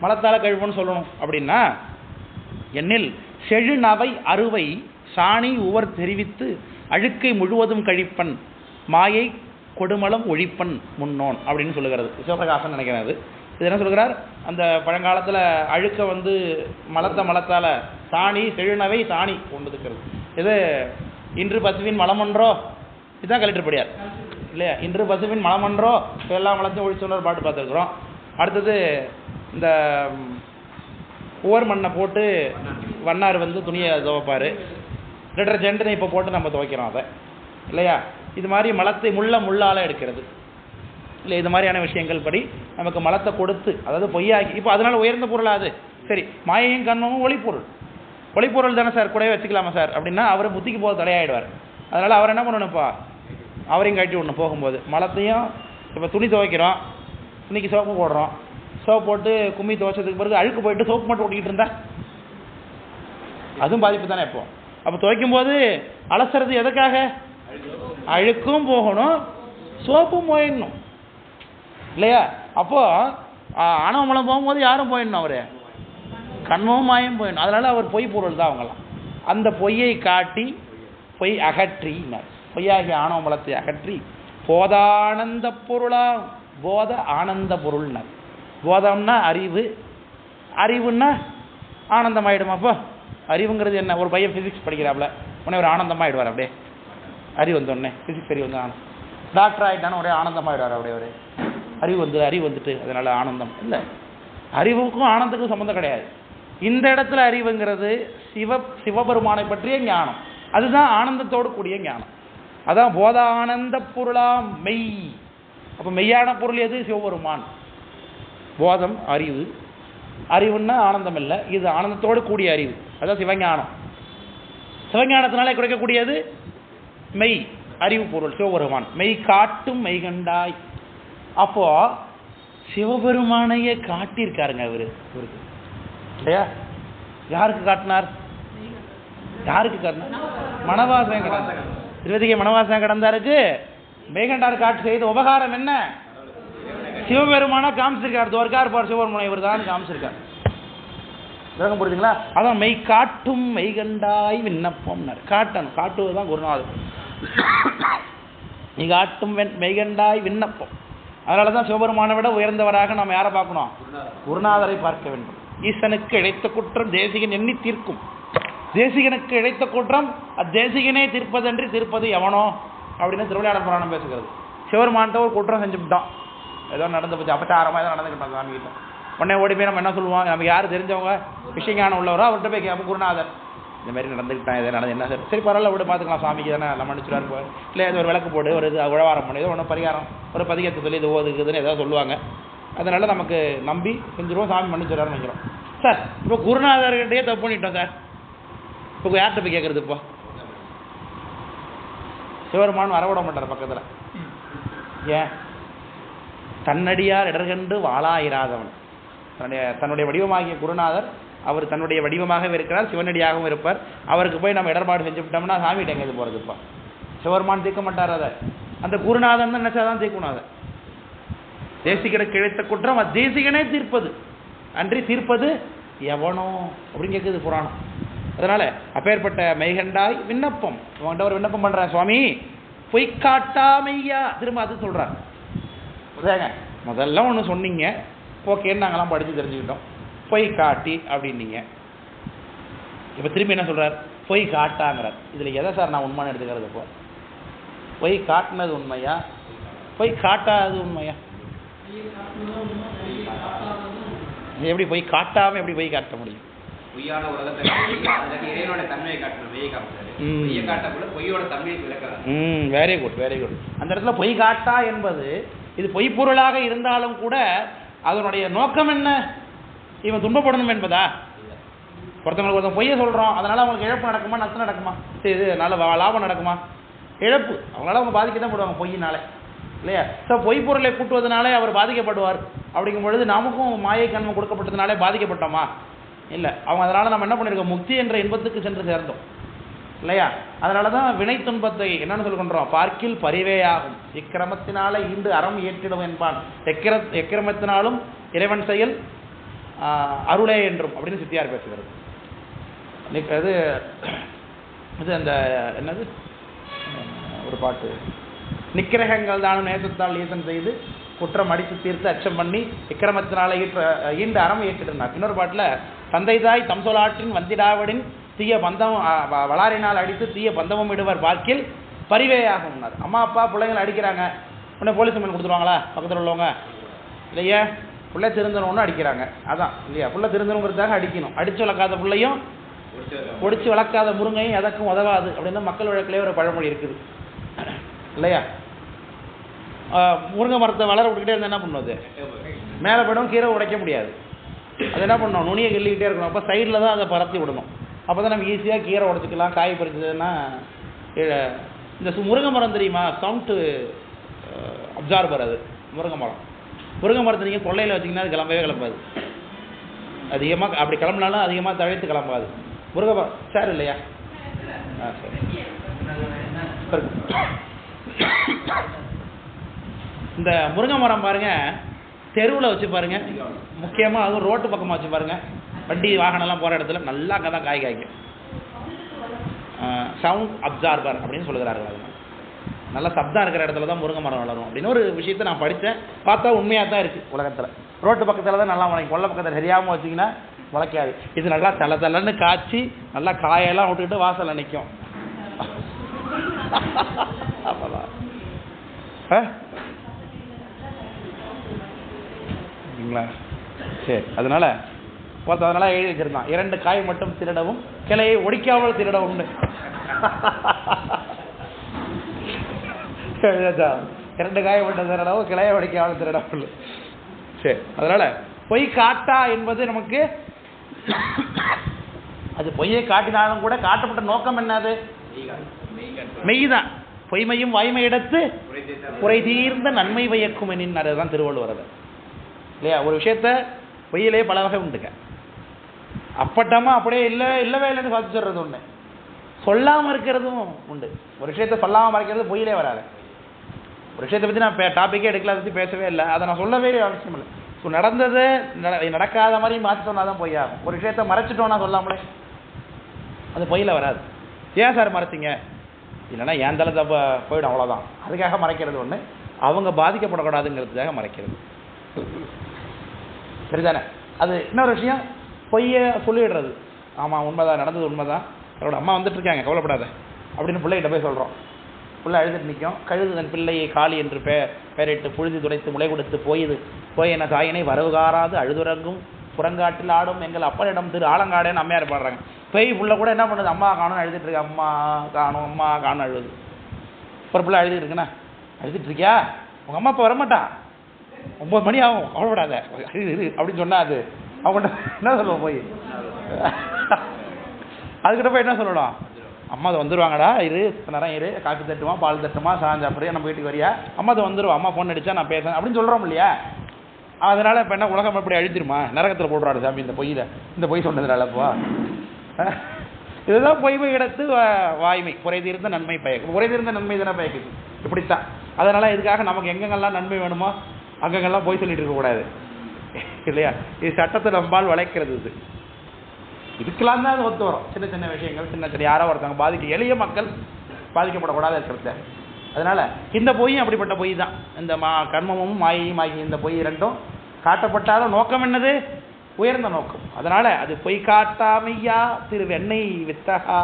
மலத்தால் கழுவன்னு சொல்லணும் அப்படின்னா, என்னில் செழு நவை அறுவை சாணி உவர் தெரிவித்து அழுக்கை முழுவதும் கழிப்பன் மாயை கொடுமலம் ஒழிப்பன் முன்னோன் அப்படின்னு சொல்லுகிறது சிவபிரகாசன் நினைக்கிறது. இது என்ன சொல்கிறார்? அந்த பழங்காலத்தில் அழுக்க மலத்தால் சாணி செழுநவை சாணி கொண்டுக்கிறது. இது இன்று பசுவின் மலமன்றோ, இதுதான் கலெக்டர்படியார் இல்லையா? இன்று பசுவின் மலமன்றோ எல்லா மலத்தையும் ஒழிச்சுன்னு பாட்டு பார்த்துருக்குறோம். அடுத்தது இந்த ஓர் மண்ணை போட்டு வண்ணார் துணியை துவைப்பார். டிட்டர்ஜென்ட்னு இப்போ போட்டு நம்ம துவைக்கிறோம் அதை இல்லையா? இது மாதிரி மலத்தை முள்ளால் எடுக்கிறது இல்லை? இது மாதிரியான விஷயங்கள் படி நமக்கு மலத்தை கொடுத்து, அதாவது பொய்யாக்கி, இப்போ அதனால் உயர்ந்த பொருளாக அது. சரி, மாயையும் கண்மமும் ஒளிப்பொருள் தானே சார், கூடவே வச்சுக்கலாமா சார் அப்படின்னா அவர் புத்திக்கு போக தடையாயிடுவார். அதனால் அவர் என்ன பண்ணணும்ப்பா, அவரையும் கட்டி விடணும். போகும்போது மலத்தையும், இப்போ துணி துவைக்கிறோம், துணிக்கு சோப்பு போடுறோம், சோப்பு போட்டு கும்மி துவைச்சதுக்கு பிறகு அழுக்கு போயிட்டு சோப்பு மட்டும் ஓட்டிக்கிட்டு இருந்தா அதுவும் பாதிப்பு தானே. இப்போ அப்போ துவைக்கும் போது அலசுறது எதுக்காக? அழுக்கும் போகணும், சோப்பும் போயிடணும் இல்லையா? அப்போ ஆணவ மலம் போகும்போது யாரும் போயிடணும், அவரு கண்மமும் மாயம் போயிடணும். அதனால அவர் பொய் பொருள் தான் அவங்களாம். அந்த பொய்யை காட்டி பொய் அகற்றினார். பொய்யாகிய ஆணவ மலத்தை அகற்றி போதானந்த பொருளா, போத ஆனந்த பொருள்னா. போதம்னா அறிவு, அறிவுன்னா ஆனந்தமாயிடுமா? அப்போ அறிவுங்கிறது என்ன? ஒரு பையன் ஃபிசிக்ஸ் படிக்கிறாப்புல, உடனே ஒரு ஆனந்தமாயிடுவார். அப்படியே அறிவு வந்தோடனே ஃபிசிக்ஸ் அறிவு வந்து ஆனந்தம். டாக்டர் ஆகிட்டானே ஒரே ஆனந்தமாயிடுவார். அப்படியே ஒரு அறிவு வந்துட்டு அதனால ஆனந்தம் இல்லை. அறிவுக்கும் ஆனந்தத்துக்கும் சம்மந்தம் கிடையாது. இந்த இடத்துல அறிவுங்கிறது சிவபெருமானை பற்றிய ஞானம். அதுதான் ஆனந்தத்தோடு கூடிய ஞானம். அதான் போதானந்த பொருளாம் மெய். அப்போ மெய்யான பொருள் எது? சிவபெருமான். போதம் அறிவு, அறிவுன்னா ஆனந்தம் இல்லை, இது ஆனந்தத்தோடு கூடிய அறிவு. அதான் சிவஞானம். சிவஞானத்தினாலே கிடைக்கக்கூடியது மெய் அறிவு பொருள் சிவபெருமான். மெய் காட்டும் மெய்கண்டாய். அப்போ சிவபெருமானையே காட்டியிருக்காருங்க இவரு இல்லையா? யாருக்கு காட்டினார்? யாருக்கு காட்டினார்? மணவாசம் கடந்தார். திருவதிகை மணவாசம் கடந்தாருக்கு மெய்கண்டார் காட்டு செய்த உபகாரம் என்ன? சிவபெருமானா காமிச்சிருக்கார். துவர்கார் பார் சிவபெருமானை இவர் தான் காமிச்சிருக்கார். விளக்கம் புரியுதுங்களா? அதான் மெய் காட்டும் மெய்கண்டாய் விண்ணப்பம். காட்டணும், காட்டுவதுதான் குருநாதர். நீ காட்டும் மெய்கண்டாய் விண்ணப்பம். அதனால தான் சிவபெருமானை விட உயர்ந்தவராக நாம் யாரை பார்க்கணும்? குருநாதரை பார்க்க வேண்டும். ஈசனுக்கு இழைத்த குற்றம் தேசிகன் எண்ணி தீர்க்கும். தேசிகனுக்கு இழைத்த குற்றம் அத்தேசிகனே தீர்ப்பதன்றி தீர்ப்பது எவனோ அப்படின்னு திருவிளையாடல் புராணம் பேசுகிறது. சிவபெருமான்கிட்ட ஒரு குற்றம் செஞ்சுவிட்டான், ஏதோ நடந்து போச்சு, அபச்சாரமாக ஏதோ நடந்துக்கிட்டோம் சாமி கிட்ட. உடனே ஓடி போய் நம்ம என்ன சொல்லுவாங்க? நம்ம யார் தெரிஞ்சவங்க விஷயஞானம் உள்ளவரோ அவர்கிட்ட போய் கேட்போம், குருநாதர் இந்த மாதிரி நடந்துக்கிட்டான், இதை நடந்து என்ன சார்? சரி பரவாயில்ல விட பார்த்துக்கலாம், சாமிக்கு தானே நம்ம மன்னிச்சுடாரு போய். இல்லை ஏதோ ஒரு விளக்கு போடு, ஒரு இது உழவாரம் பண்ணி, ஏதோ ஒன்று பரிகாரம், ஒரு பதிகத்தை சொல்லி இது ஓதுக்குதுன்னு ஏதாவது சொல்லுவாங்க. அதனால நமக்கு நம்பி செஞ்சுருவோம், சாமி மன்னிச்சுடாருன்னு நினைக்கிறோம். சார் இப்போ குருநாதர்கிட்டயே தப்பு பண்ணிட்டோம் சார், இப்போ யார்கிட்ட போய் கேட்குறது? இப்போ சிவபெருமான் வரவிட மாட்டார் பக்கத்தில். ஏன்? தன்னடியார் இடர்கண்டு வாழாயிராதவன். தன்னுடைய வடிவமாகிய குருநாதர் அவர் தன்னுடைய வடிவமாகவே இருக்கிறார், சிவனடியாகவும் இருப்பார். அவருக்கு போய் நம்ம இடர்பாடு செஞ்சு விட்டோம்னா சாமிகிட்ட எங்கே போகிறதுப்பா? சிவபெருமான் தீர்க்க மாட்டார். அதை அந்த குருநாதன் தான் நினைச்சாதான் தீர்க்கணும். அதை தேசிகனுக்கு இழைத்த குற்றம் அத்தேசிகனே தீர்ப்பது அன்றி தீர்ப்பது எவனோ அப்படின்னு கேட்குது புராணம். அதனால அப்பேற்பட்ட மெய்கண்டாய் விண்ணப்பம். அவன்கிட்ட ஒரு விண்ணப்பம் பண்றேன், சுவாமி பொய்க்காட்டாமையா. திரும்ப அது சொல்றார். முதல்ல ஒன்று சொன்னீங்க, ஓகேன்னு நாங்களாம் படித்து தெரிஞ்சுக்கிட்டோம். பொய் காட்டி அப்படின்னீங்க. இப்போ திரும்பி என்ன சொல்றார்? பொய் காட்டாங்கிறார். இதில் எதை சார் நான் உண்மைன்னு எடுத்துக்கிறது? இப்போ பொய் காட்டினது உண்மையா, பொய் காட்டாதது உண்மையா? எப்படி பொய் காட்டாமல் எப்படி பொய் காட்ட முடியும்? பொய்யான உலகத்தை இறைவனோட தன்மையை காட்டணும். பொய்யை காட்டக்குள்ள பொய்யோட தன்மையை விளக்குறாரு. Very good, very good. அந்த இடத்துல பொய் காட்டா என்பது இது பொய்ப்பொருளாக இருந்தாலும் கூட அதனுடைய நோக்கம் என்ன? இவன் துன்பப்படணும் என்பதா? ஒருத்தவங்களுக்கு ஒருத்தன் பொய்யை சொல்கிறோம், அதனால் அவங்களுக்கு இழப்பு நடக்குமா, நஷ்டம் நடக்குமா? சரி, இது நல்ல லாபம் நடக்குமா? இழப்பு. அவங்களால அவங்க பாதிக்க தான் போடுவாங்க பொய்யினாலே, இல்லையா? ஸோ பொய்ப்பொருளை கூட்டுவதனாலே அவர் பாதிக்கப்படுவார். அப்படிங்கும் பொழுது நமக்கும் மாயை கண்மம் கொடுக்கப்பட்டதுனாலே பாதிக்கப்பட்டோமா? இல்லை. அவங்க அதனால் நம்ம என்ன பண்ணியிருக்கோம்? முக்தி என்ற இன்பத்துக்கு சென்று சேர்ந்தோம், இல்லையா? அதனால தான் வினை துன்பத்தை என்னன்னு சொல்கின்றோம்? பார்க்கில் பரிவேயாகும் இக்கிரமத்தினால ஈண்டு அறம் ஏற்றிடும் என்பான். எக்கிரமத்தினாலும் இறைவன் செயல் அருளே என்றும் அப்படின்னு சித்தியார் பேசுகிறது. அது இது அந்த என்னது ஒரு பாட்டு, நிக்கிரகங்கள் தானும் நேசத்தால் ஈசன் செய்து குற்றம் அடித்து தீர்த்து அச்சம் பண்ணி இக்கிரமத்தினால ஈண்டு அறம் ஏற்றிடுனார். இன்னொரு பாட்டில் தந்தை தாய் தம் சொலாற்றின் வந்திடாவடின் தீய பந்தம் வளாரினால் அடித்து தீய பந்தமும் இடுவர் பார்க்கில் பரிவேயாகும்னார். அம்மா அப்பா பிள்ளைங்களை அடிக்கிறாங்க, உடனே போலீஸ் கம்ப்ளைண்ட் கொடுத்துருவாங்களா பக்கத்தில் உள்ளவங்க? இல்லையா? பிள்ளை திருந்தணும்னு அடிக்கிறாங்க, அதான் இல்லையா? பிள்ளை திருந்தணுங்கிறதுக்காக அடிக்கணும். அடித்து வளர்க்காத பிள்ளையும் ஒடிச்சு வளர்க்காத முருங்கையும் எதற்கும் உதவாது அப்படின்னு மக்கள் வழக்கிலே ஒரு பழமொழி இருக்குது, இல்லையா? முருங்கை மரத்தை வளர விட்டுக்கிட்டே இருந்தால் என்ன பண்ணுவது? மேலே போய்டும், கீரை உடைக்க முடியாது. அது என்ன பண்ணணும்? நுனியை கிள்ளிக்கிட்டே இருக்கணும். அப்போ சைடில் தான் அதை பரத்தி விடணும். அப்போ தான் நம்ம ஈஸியாக கீரை உடச்சிக்கலாம். காய் பறிச்சதுன்னா இந்த முருங்கை மரம் தெரியுமா? சவுண்டு அப்சார்பர் அது முருங்கை மரம். முருங்கை மரத்தை நீங்கள் கொள்ளையில் வச்சிங்கன்னா அது கிளம்பவே கிளம்பாது. அதிகமாக அப்படி கிளம்பினாலும் அதிகமாக தழைத்து கிளம்பாது. முருங்கை மரம் சார் இல்லையா? சரி. இந்த முருங்கை மரம் பாருங்கள், தெருவில் வச்சு பாருங்கள், முக்கியமாக அதுவும் ரோட்டு பக்கமாக வச்சு பாருங்கள், வண்டி வாகனம்லாம் போகிற இடத்துல நல்லா அங்கே தான் காய்க்கும். சவுண்ட் அப்சார்பர் அப்படின்னு சொல்லுகிறார்கள். அது நல்ல சப்தம் இருக்கிற இடத்துல தான் முருங்கை மரம் வளரும் அப்படின்னு ஒரு விஷயத்தை நான் படித்தேன். பார்த்தா உண்மையாக தான் இருக்குது. உலகத்தில் ரோட்டு பக்கத்தில் தான் நல்லா முளைக்கும், கொல்லை பக்கத்தில் சரியாமல் வச்சிங்கன்னா முளைக்காது. இது நல்லா தலை காய்ச்சி நல்லா காயெல்லாம் விட்டுக்கிட்டு வாசலில் நிற்கும். அப்போதான் சரிங்களா? சரி, அதனால எழுதி வச்சிருந்தான், 2 காய் மட்டும் திருடவும் கிளையை ஒடிக்காமல் திருடவும். 2 காய் மட்டும் திருடவும் கிளையை ஒடிக்காமல் திருடவும். சரி, அதனால பொய் காட்டா என்பது நமக்கு அது பொய்யை காட்டினாலும் கூட காட்டப்பட்ட நோக்கம் என்னது? மெய்தான். பொய்மையும் வாய்மை எடுத்து குறை தீர்ந்த நன்மை பயக்கும் எனின், அதுதான் திருவள்ளுவர் இல்லையா? ஒரு விஷயத்த பொய்யிலே பல வகை உண்டுங்க. அப்பட்டமா அப்படியே இல்லவே இல்லைன்னு சாதிச்சுடுறது ஒன்று, சொல்லாமல் இருக்கிறதும் உண்டு. ஒரு விஷயத்த சொல்லாமல் மறைக்கிறது பொய்யிலே வராது. ஒரு விஷயத்தை பற்றி நான் டாப்பிக்கே எடுக்கல, அதை பற்றி பேசவே இல்லை, அதை நான் சொல்லவே அவசியம் இல்லை. ஸோ நடந்தது நடக்காத மாதிரி மாற்றி சொன்னால் தான் பொய்யாகும். ஒரு விஷயத்த மறைச்சிட்டோன்னா சொல்லாமலே அது பொய்யில் வராது. ஏன் சார் மறைச்சிங்க? இல்லைன்னா ஏன் தலை தப்ப போயிடும், அவ்வளோதான். அதுக்காக மறைக்கிறது ஒன்று, அவங்க பாதிக்கப்படக்கூடாதுங்கிறதுக்காக மறைக்கிறது. சரிதானே? அது இன்னொரு விஷயம், பொய்யை சொல்லிடுறது. ஆமாம் உண்மைதான், நடந்தது உண்மைதான், அவரோட அம்மா வந்துட்டு இருக்காங்க கவலைப்படாத அப்படின்னு பிள்ளைகிட்ட போய் சொல்கிறோம். பிள்ளை அழுதுட்டு நிற்கும். கழுது தன் பிள்ளையை காளி என்று பெயரிட்டு புழுதி துடைத்து முளை கொடுத்து போயின தாயினை வரவுகாராது அழுதுறங்கும் புறங்காட்டில் ஆடும் எங்கள் அப்பனிடம் திரு ஆலங்காடேன்னு அம்மையார் பாடுறாங்க. பெய் புள்ள கூட என்ன பண்ணுது? அம்மா காணும் அழுதுட்டு இருக்கு, அம்மா காணும் அழுது. ஒரு பிள்ளை அழுதுட்டு இருக்குண்ணா, அழுதுட்டு இருக்கியா? உங்கள் அம்மா இப்போ வரமாட்டா, 9 மணி ஆகும், கவலைப்படாத அப்படின்னு சொன்னா அது அவங்கள்ட்ட என்ன சொல்லுவோம்? போய் அதுக்கிட்ட போய் என்ன சொல்லணும்? அம்மா அது வந்துடுவாங்கடா, நேரம் காஃபி தட்டுமா பால் தட்டுமா சாஞ்சா அப்படியே நம்ம வீட்டுக்கு வரியா, அம்மா அது வந்துடுவா, அம்மா ஃபோன் அடிச்சா நான் பேசுறேன் அப்படின்னு சொல்கிறோம் இல்லையா? அதனால இப்போ என்ன உலகம் எப்படி அழிச்சிருமா? நரகத்தில் போடுறாரு சாமி இந்த பொய் சொன்னதுனாலப்பா. இதுதான் பொய்மை இடத்து வாய்மை, குறை தீர்ந்த நன்மை பயக்கும். குறை தீர்ந்த நன்மை தானே பயக்குது, இப்படித்தான். அதனால இதுக்காக நமக்கு எங்கெங்கெல்லாம் நன்மை வேணுமோ அங்கெங்கெல்லாம் போய் சொல்லிட்டு இருக்கக்கூடாது இல்லையா? இது சட்டத்தை நம்பால் வளைக்கிறது. இதுக்கெல்லாம் தான் அது ஒத்து வரும். சின்ன சின்ன விஷயங்கள், சின்ன யாரோ ஒருத்தவங்க எளிய மக்கள் பாதிக்கப்படக்கூடாது இருக்கிறத. அதனால இந்த பொய்யும் அப்படிப்பட்ட பொய் தான். இந்த கர்மமும் மாயையும் ஆகிய இந்த பொய் இரண்டும் காட்டப்பட்டாலும் நோக்கம் என்னது? உயர்ந்த நோக்கம். அதனால அது பொய் காட்டாமையா திரு வெண்ணெய் வித்தகா.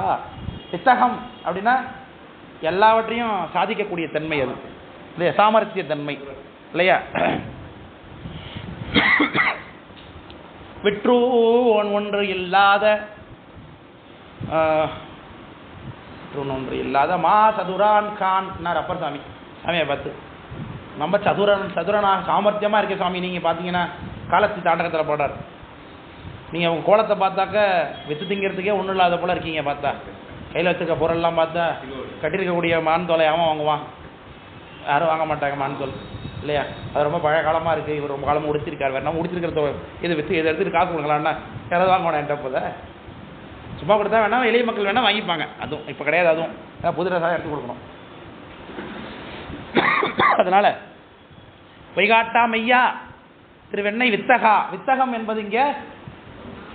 வித்தகம் அப்படின்னா எல்லாவற்றையும் சாதிக்கக்கூடிய தன்மை அது இல்லையா? சாமர்த்திய தன்மை இல்லையா? விற்று ஒன்று இல்லாத மா சதுரான் கான் அப்பர் சாமி சாமியை பார்த்து, நம்ம சதுரனாக சாமர்த்தியமாக இருக்கே சாமி, நீங்கள் பார்த்தீங்கன்னா காலத்தி தாண்டகத்தில் போடுறார். நீங்கள் உங்கள் கோலத்தை பார்த்தாக்க வித்து திங்கிறதுக்கே ஒன்றும் இல்லாத போல இருக்கீங்க. பார்த்தா கையில் வச்சுருக்க பொருள்லாம் பார்த்தா கட்டியிருக்கக்கூடிய மான் தோலை அவன் வாங்குவான், யாரும் வாங்க மாட்டாங்க மான் தோல் இல்லையா? அது ரொம்ப பழைய காலமாக இருக்குது, இவர் ரொம்ப காலமாக உடிச்சிருக்காரு, வேணா உடிச்சிருக்கிறத இது விற்று இதை எடுத்துகிட்டு காசு கொடுக்கலான்னா யாராவது வாங்கணும் என்கிட்ட போத சும்மா கொடுத்தா வேணா எளிய மக்கள் வேணால் வாங்கிப்பாங்க. அதுவும் இப்போ கிடையாது, அதுவும் புது ரசாக எடுத்து கொடுக்கணும். அதனால் பொய்காட்டா மெய்யா திரு வெண்ணெய் வித்தகா. வித்தகம் என்பது இங்கே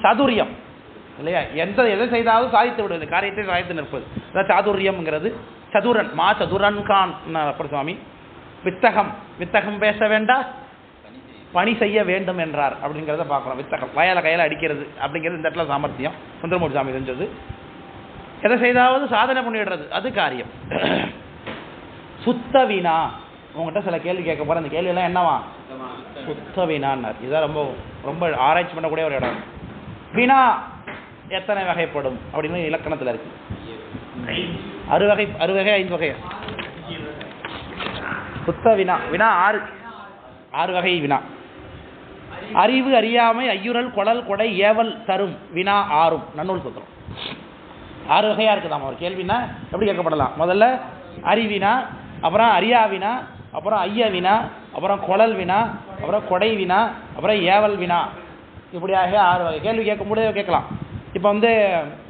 சாதுரியம் இல்லையா? எதை செய்தாலும் சாதித்து விடுவது, காரியத்தை சாதித்து நிற்பது, அதான் சாதுரியம்ங்கிறது. சதுரன் மா சதுரன் கான் அப்பர் சுவாமி. வித்தகம் பேச வேண்டாம், பணி செய்ய வேண்டும் என்றார் அப்படிங்கிறத பார்க்கலாம். வித்தகம் கையால் அடிக்கிறது அப்படிங்கிறது இந்த இடத்துல சாமர்த்தியம். சுந்தரமூர்த்தி சாமி செஞ்சது. எதை செய்தாவது சாதனை பண்ணிடுறது, அது காரியம். சுத்த வீணா. உங்கள்கிட்ட சில கேள்வி கேட்க போகிறேன், அந்த கேள்வியெல்லாம் என்னவா? சுத்த வீணான்னார். இதுதான் ரொம்ப ரொம்ப ஆராய்ச்சி பண்ணக்கூடிய ஒரு இடம். வீணா எத்தனை வகைப்படும் அப்படின்னு இலக்கணத்தில் இருக்கு. 6 வகை 5 வகை. சுத்த வினா 6 வகை வினா. அறிவு அறியாமை ஐயுறல் கொடல் கொடை ஏவல் தரும் வினா 6ம் நன்னூல் சுத்திரம். 6 வகையா இருக்குதாம். ஒரு கேள்வினா எப்படி கேட்கப்படலாம்? முதல்ல அறிவினா, அப்புறம் அறியாவினா, அப்புறம் ஐய வினா, அப்புறம் கொடல் வினா, அப்புறம் கொடை வினா, அப்புறம் ஏவல் வினா. இப்படியாக 6 வகை கேள்வி கேட்கும்போது கேட்கலாம்.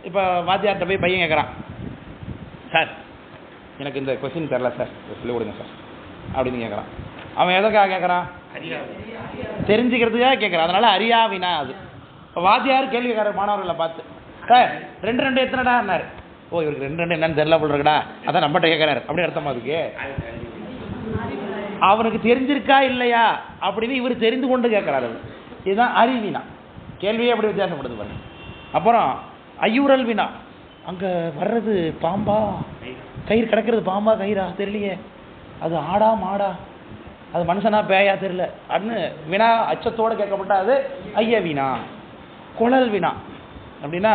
இப்போ வாத்தியார்கிட்ட போய் பையன் கேட்குறான், சார் எனக்கு இந்த கொஸ்டின் தெரில சார், சொல்லிக் கொடுங்க சார் அப்படின்னு கேட்குறான். அவன் எதற்காக கேட்குறான்? தெரிஞ்சுக்கிறதுக்காக கேட்குறான். அதனால அறியாவினா அது. இப்போ வாத்தியார் கேள்வி கேட்குற மாணவர்களை பார்த்து, சார் 2 2 எத்தனைடான்னாரு. ஓ இவருக்கு ரெண்டு என்னன்னு தெரியல போல இருக்கடா, அதான் நம்மகிட்ட கேட்கறாரு அப்படின்னு அர்த்தமா அதுக்கு? அவனுக்கு தெரிஞ்சிருக்கா இல்லையா அப்படின்னு இவர் தெரிந்து கொண்டு கேட்கிறாரு. இதுதான் அறிவினா. கேள்வியே அப்படி வித்தியாசப்படுது பாருங்க. அப்புறம் ஐயூரல் வினா, அங்க வர்றது பாம்பா, கயிறு கிடக்கிறது பாம்பா கயிறா தெரியலையே, அது ஆடா மாடா, அது மனுஷனா பேயா தெரியல அப்படின்னு வினா அச்சத்தோடு கேட்கப்பட்டா அது ஐய வினா. குழல் வினா அப்படின்னா